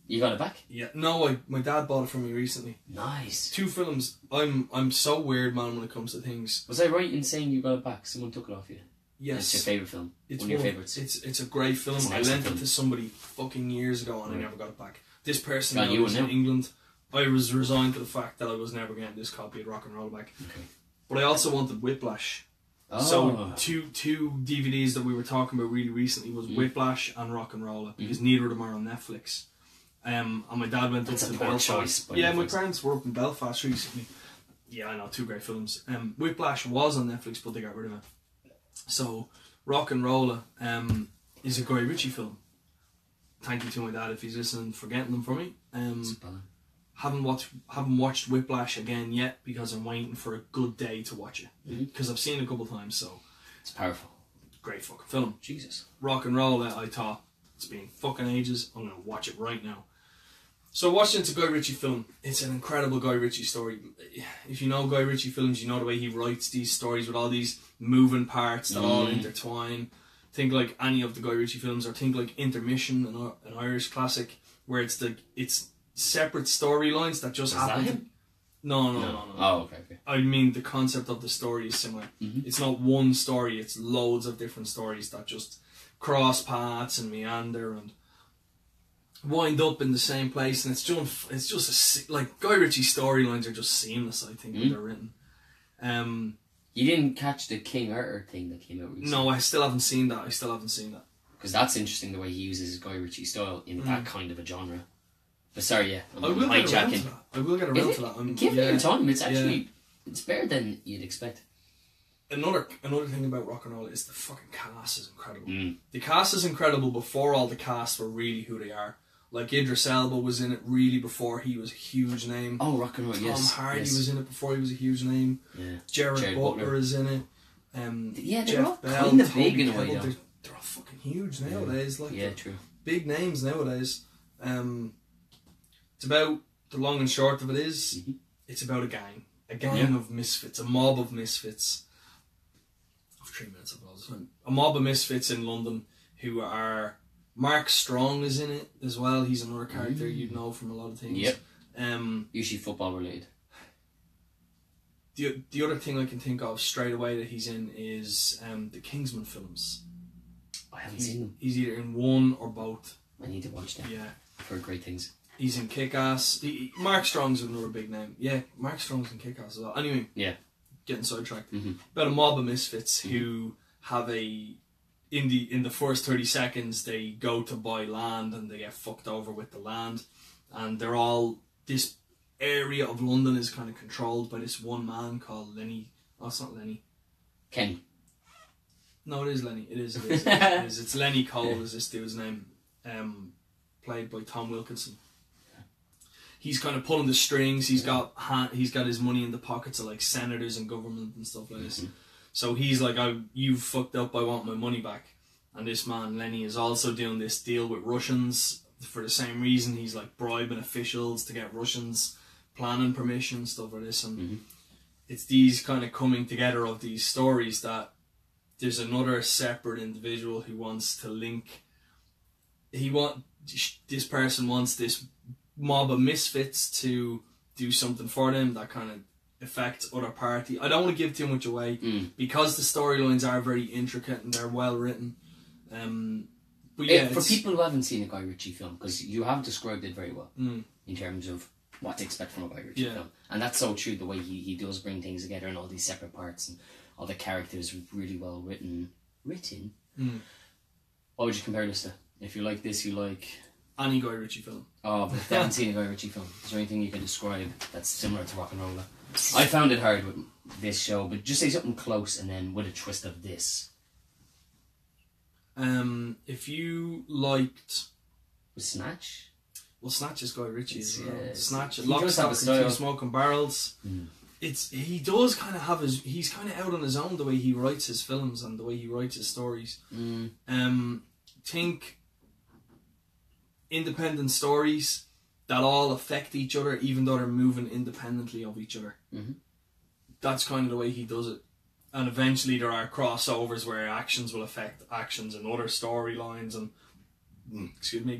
[SPEAKER 1] You got it back?
[SPEAKER 2] Yeah. No, my dad bought it for me recently.
[SPEAKER 1] Nice.
[SPEAKER 2] 2 films. I'm so weird, man, when it comes to things.
[SPEAKER 1] Was I right in saying you got it back? Someone took it off you?
[SPEAKER 2] Yes.
[SPEAKER 1] It's your favourite film?
[SPEAKER 2] It's
[SPEAKER 1] one of your favourites?
[SPEAKER 2] It's a great film. I lent it to somebody fucking years ago and I never got it back. This person now was in England. I was resigned to the fact that I was never getting this copy of Rock and Roll back. Okay. But I also wanted Whiplash. Oh. So two DVDs that we were talking about really recently was Whiplash and Rock and Roller, because neither of them are on Netflix. And my dad went up to Belfast. Yeah, my parents were up in Belfast recently. Yeah, I know, 2 great films. Whiplash was on Netflix, but they got rid of it. So Rock and Roller is a Guy Ritchie film. Thank you to my dad if he's listening for getting them for me. Haven't watched Whiplash again yet because I'm waiting for a good day to watch it, because I've seen it a couple of times. So
[SPEAKER 1] it's powerful.
[SPEAKER 2] Great fucking film.
[SPEAKER 1] Jesus.
[SPEAKER 2] Rock and Roll. I thought it's been fucking ages. I'm gonna watch it right now. So watching it's a Guy Ritchie film. It's an incredible Guy Ritchie story. If you know Guy Ritchie films, you know the way he writes these stories with all these moving parts that all intertwine. Think like any of the Guy Ritchie films, or think like Intermission, an Irish classic, where it's separate storylines that just happen. No.
[SPEAKER 1] Oh, okay.
[SPEAKER 2] I mean, the concept of the story is similar. It's not one story; it's loads of different stories that just cross paths and meander and wind up in the same place. And it's just like Guy Ritchie storylines are just seamless. I think when they're written.
[SPEAKER 1] You didn't catch the King Arthur thing that came out recently?
[SPEAKER 2] No, I still haven't seen that.
[SPEAKER 1] Because that's interesting, the way he uses his Guy Ritchie style in that kind of a genre. But sorry, yeah.
[SPEAKER 2] I will get around to that.
[SPEAKER 1] Give it your time. It's actually it's better than you'd expect.
[SPEAKER 2] Another thing about Rock and Roll is the fucking cast is incredible. The cast is incredible before all the cast were really who they are. Like Idris Elba was in it really before he was a huge name.
[SPEAKER 1] Oh, Rock and Roll, yes.
[SPEAKER 2] Tom Hardy was in it before he was a huge name.
[SPEAKER 1] Yeah.
[SPEAKER 2] Jared Butler is in it.
[SPEAKER 1] Yeah, they're
[SPEAKER 2] Jeff
[SPEAKER 1] all
[SPEAKER 2] Bell,
[SPEAKER 1] kind of big in a way, though.
[SPEAKER 2] They're all fucking huge nowadays. Like,
[SPEAKER 1] yeah, true.
[SPEAKER 2] Big names nowadays. It's about, the long and short of it is, it's about a gang. A gang of misfits. A mob of misfits. I have 3 minutes of all this time. A mob of misfits in London who are... Mark Strong is in it as well. He's another character you'd know from a lot of things.
[SPEAKER 1] Yep. Usually football related.
[SPEAKER 2] The other thing I can think of straight away that he's in is the Kingsman films.
[SPEAKER 1] I haven't seen them.
[SPEAKER 2] He's either in one or both.
[SPEAKER 1] I need to watch them.
[SPEAKER 2] Yeah.
[SPEAKER 1] I've heard great things.
[SPEAKER 2] He's in Kick-Ass. Mark Strong's another big name. Yeah, Mark Strong's in Kick-Ass as well. Anyway.
[SPEAKER 1] Yeah.
[SPEAKER 2] Getting sidetracked. About a mob of misfits who have in the first 30 seconds they go to buy land and they get fucked over with the land, and they're all, this area of London is kind of controlled by this one man called Lenny. Oh, it's not Lenny.
[SPEAKER 1] Kenny.
[SPEAKER 2] No, it is Lenny. It is. It's Lenny Cole is this dude's name, played by Tom Wilkinson. He's kind of pulling the strings. He's got his money in the pockets of like senators and government and stuff like this. So he's like, "You fucked up. I want my money back." And this man Lenny is also doing this deal with Russians for the same reason. He's like bribing officials to get Russians planning permission, stuff like this. And it's these kind of coming together of these stories that there's another separate individual who wants to link. This person wants this mob of misfits to do something for them that kind of affect other party. I don't want to give too much away because the storylines are very intricate and they're well written. But yeah,
[SPEAKER 1] for people who haven't seen a Guy Ritchie film, because you have described it very well in terms of what to expect from a Guy Ritchie film, and that's so true. The way he does bring things together in all these separate parts and all the characters really well written. What would you compare this to? If you like this, you like
[SPEAKER 2] any Guy Ritchie film.
[SPEAKER 1] Oh, but if you haven't seen a Guy Ritchie film, is there anything you can describe that's similar to Rock and Roller? I found it hard with this show, but just say something close and then with a twist of this.
[SPEAKER 2] If you liked
[SPEAKER 1] Snatch?
[SPEAKER 2] Well, Snatch is Guy Ritchie as well.
[SPEAKER 1] Yeah,
[SPEAKER 2] Snatch, Lock, Stock and Two Smoking Barrels. He does kind of have he's kind of out on his own the way he writes his films and the way he writes his stories. Think independent stories that all affect each other even though they're moving independently of each other. That's kind of the way he does it. And eventually there are crossovers where actions will affect actions and other storylines and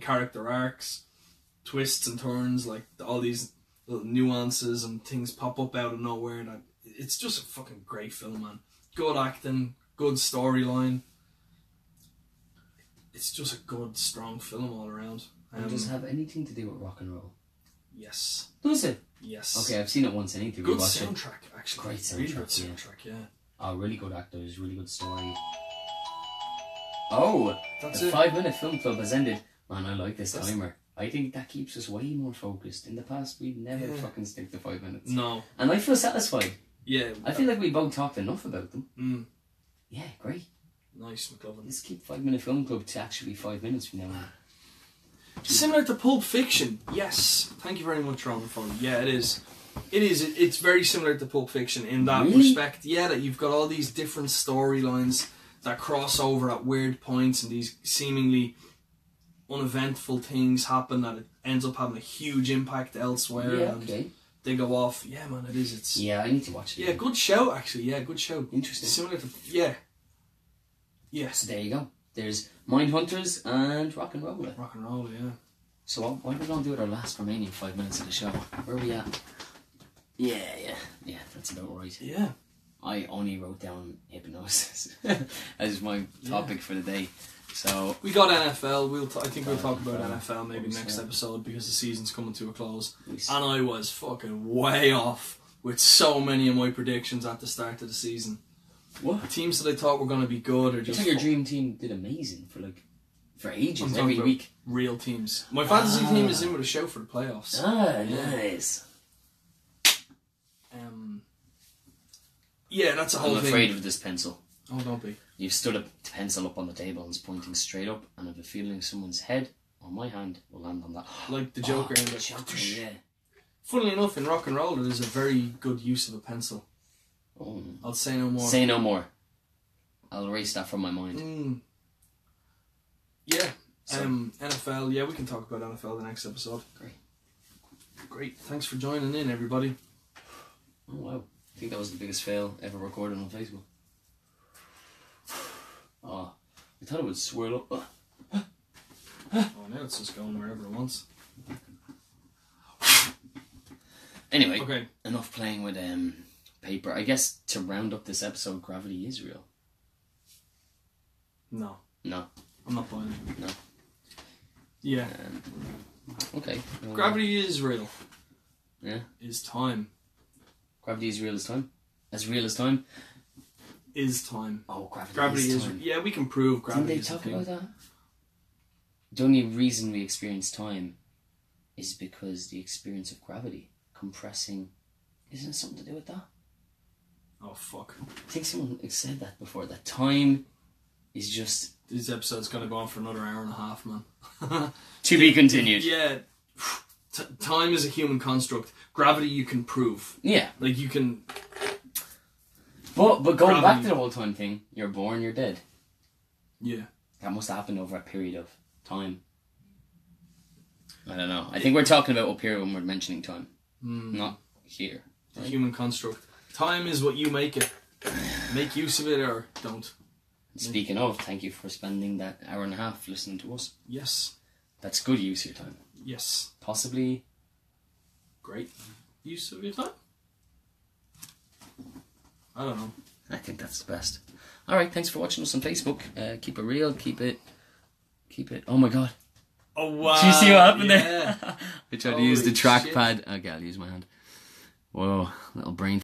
[SPEAKER 2] character arcs, twists and turns, like all these little nuances and things pop up out of nowhere. That it's just a fucking great film, man. Good acting, good storyline. It's just a good, strong film all around.
[SPEAKER 1] Does it have anything to do with rock and roll?
[SPEAKER 2] Yes.
[SPEAKER 1] Does it?
[SPEAKER 2] Yes.
[SPEAKER 1] Okay, I've seen it once. I need to
[SPEAKER 2] good
[SPEAKER 1] rewatch it.
[SPEAKER 2] soundtrack, actually.
[SPEAKER 1] Great soundtrack,
[SPEAKER 2] really good soundtrack, yeah.
[SPEAKER 1] Oh, really good actors, really good story. Oh,
[SPEAKER 2] That's
[SPEAKER 1] the
[SPEAKER 2] it.
[SPEAKER 1] 5-minute film club has ended. Man, I like this timer. I think that keeps us way more focused. In the past, we'd never fucking stick to 5 minutes.
[SPEAKER 2] No.
[SPEAKER 1] And I feel satisfied.
[SPEAKER 2] Yeah.
[SPEAKER 1] I feel like we both talked enough about them.
[SPEAKER 2] Mm.
[SPEAKER 1] Yeah, great.
[SPEAKER 2] Nice, McLovin.
[SPEAKER 1] Let's keep 5-minute film club to actually 5 minutes from now on.
[SPEAKER 2] Similar to Pulp Fiction, yes. Thank you very much, Ron, for yeah, it is. It's very similar to Pulp Fiction in that respect. Yeah, that you've got all these different storylines that cross over at weird points, and these seemingly uneventful things happen that it ends up having a huge impact elsewhere.
[SPEAKER 1] Yeah,
[SPEAKER 2] and
[SPEAKER 1] okay.
[SPEAKER 2] they go off. Yeah, man, it is. It's
[SPEAKER 1] Yeah, I need to watch it.
[SPEAKER 2] yeah, good show actually. Yeah, good show.
[SPEAKER 1] Interesting.
[SPEAKER 2] Similar to yes,
[SPEAKER 1] So there you go. There's Mindhunters and Rock and Roll.
[SPEAKER 2] rock and roll. Yeah.
[SPEAKER 1] So what are we going to do with our last remaining 5 minutes of the show? Where are we at? Yeah, that's about right.
[SPEAKER 2] Yeah.
[SPEAKER 1] I only wrote down hypnosis as my topic for the day. So
[SPEAKER 2] We got NFL. I think we'll talk about NFL maybe next episode because the season's coming to a close. And I was fucking way off with so many of my predictions at the start of the season.
[SPEAKER 1] what?
[SPEAKER 2] Teams that I thought were going to be good are
[SPEAKER 1] I
[SPEAKER 2] just
[SPEAKER 1] thought your dream team did amazing for ages,
[SPEAKER 2] I'm
[SPEAKER 1] every
[SPEAKER 2] talking
[SPEAKER 1] week.
[SPEAKER 2] about real teams. My fantasy team is in with a show for the playoffs.
[SPEAKER 1] Ah, nice.
[SPEAKER 2] Yeah, that's a whole
[SPEAKER 1] I'm
[SPEAKER 2] thing.
[SPEAKER 1] afraid of this pencil.
[SPEAKER 2] Oh, don't be.
[SPEAKER 1] You've stood a pencil up on the table and it's pointing straight up, and I have a feeling someone's head or my hand will land on that.
[SPEAKER 2] Like the Joker in the
[SPEAKER 1] Joker, yeah.
[SPEAKER 2] Funnily enough, in rock and roll, there's a very good use of a pencil.
[SPEAKER 1] Oh.
[SPEAKER 2] I'll say no more.
[SPEAKER 1] Say no more. I'll erase that from my mind.
[SPEAKER 2] Yeah.
[SPEAKER 1] So-
[SPEAKER 2] NFL. Yeah, we can talk about NFL the next episode. Great. Thanks for joining in, everybody.
[SPEAKER 1] Oh wow. I think that was the biggest fail ever recorded on Facebook. Oh, I thought it would swirl up.
[SPEAKER 2] Oh, now it's just going wherever it wants.
[SPEAKER 1] Anyway,
[SPEAKER 2] Okay.
[SPEAKER 1] enough playing with paper. I guess to round up this episode, gravity is real.
[SPEAKER 2] No.
[SPEAKER 1] No.
[SPEAKER 2] I'm not buying it.
[SPEAKER 1] No.
[SPEAKER 2] Yeah.
[SPEAKER 1] Okay.
[SPEAKER 2] Gravity is real.
[SPEAKER 1] Yeah.
[SPEAKER 2] Is time.
[SPEAKER 1] Gravity is real as time. As real as time.
[SPEAKER 2] Is time.
[SPEAKER 1] Oh,
[SPEAKER 2] Gravity is
[SPEAKER 1] time.
[SPEAKER 2] yeah, we can prove
[SPEAKER 1] Didn't
[SPEAKER 2] gravity
[SPEAKER 1] they
[SPEAKER 2] is a
[SPEAKER 1] talk
[SPEAKER 2] thing.
[SPEAKER 1] about that? The only reason we experience time is because the experience of gravity compressing. Isn't it something to do with that?
[SPEAKER 2] Oh, fuck.
[SPEAKER 1] I think someone said that before. That time is just
[SPEAKER 2] This episode's going to go on for another hour and a half, man.
[SPEAKER 1] to be continued.
[SPEAKER 2] Yeah. Time is a human construct. Gravity you can prove.
[SPEAKER 1] Yeah.
[SPEAKER 2] Like, you can...
[SPEAKER 1] But going
[SPEAKER 2] Gravity.
[SPEAKER 1] back to the whole time thing, you're born, you're dead.
[SPEAKER 2] Yeah.
[SPEAKER 1] That must have happened over a period of time. I don't know. I think we're talking about up here when we're mentioning time. Not here.
[SPEAKER 2] A human construct. Time is what you make it. Make use of it or don't.
[SPEAKER 1] Speaking of, thank you for spending that hour and a half listening to us.
[SPEAKER 2] Yes.
[SPEAKER 1] That's good use of your time.
[SPEAKER 2] Yes.
[SPEAKER 1] Possibly.
[SPEAKER 2] Great use of your time? I don't know.
[SPEAKER 1] I think that's the best. Alright, thanks for watching us on Facebook. Keep it real, keep it... Oh my god.
[SPEAKER 2] Oh, wow.
[SPEAKER 1] Did you see what happened
[SPEAKER 2] yeah.
[SPEAKER 1] there? I tried to use the
[SPEAKER 2] Holy shit.
[SPEAKER 1] trackpad. Okay, I'll use my hand. Whoa, little brain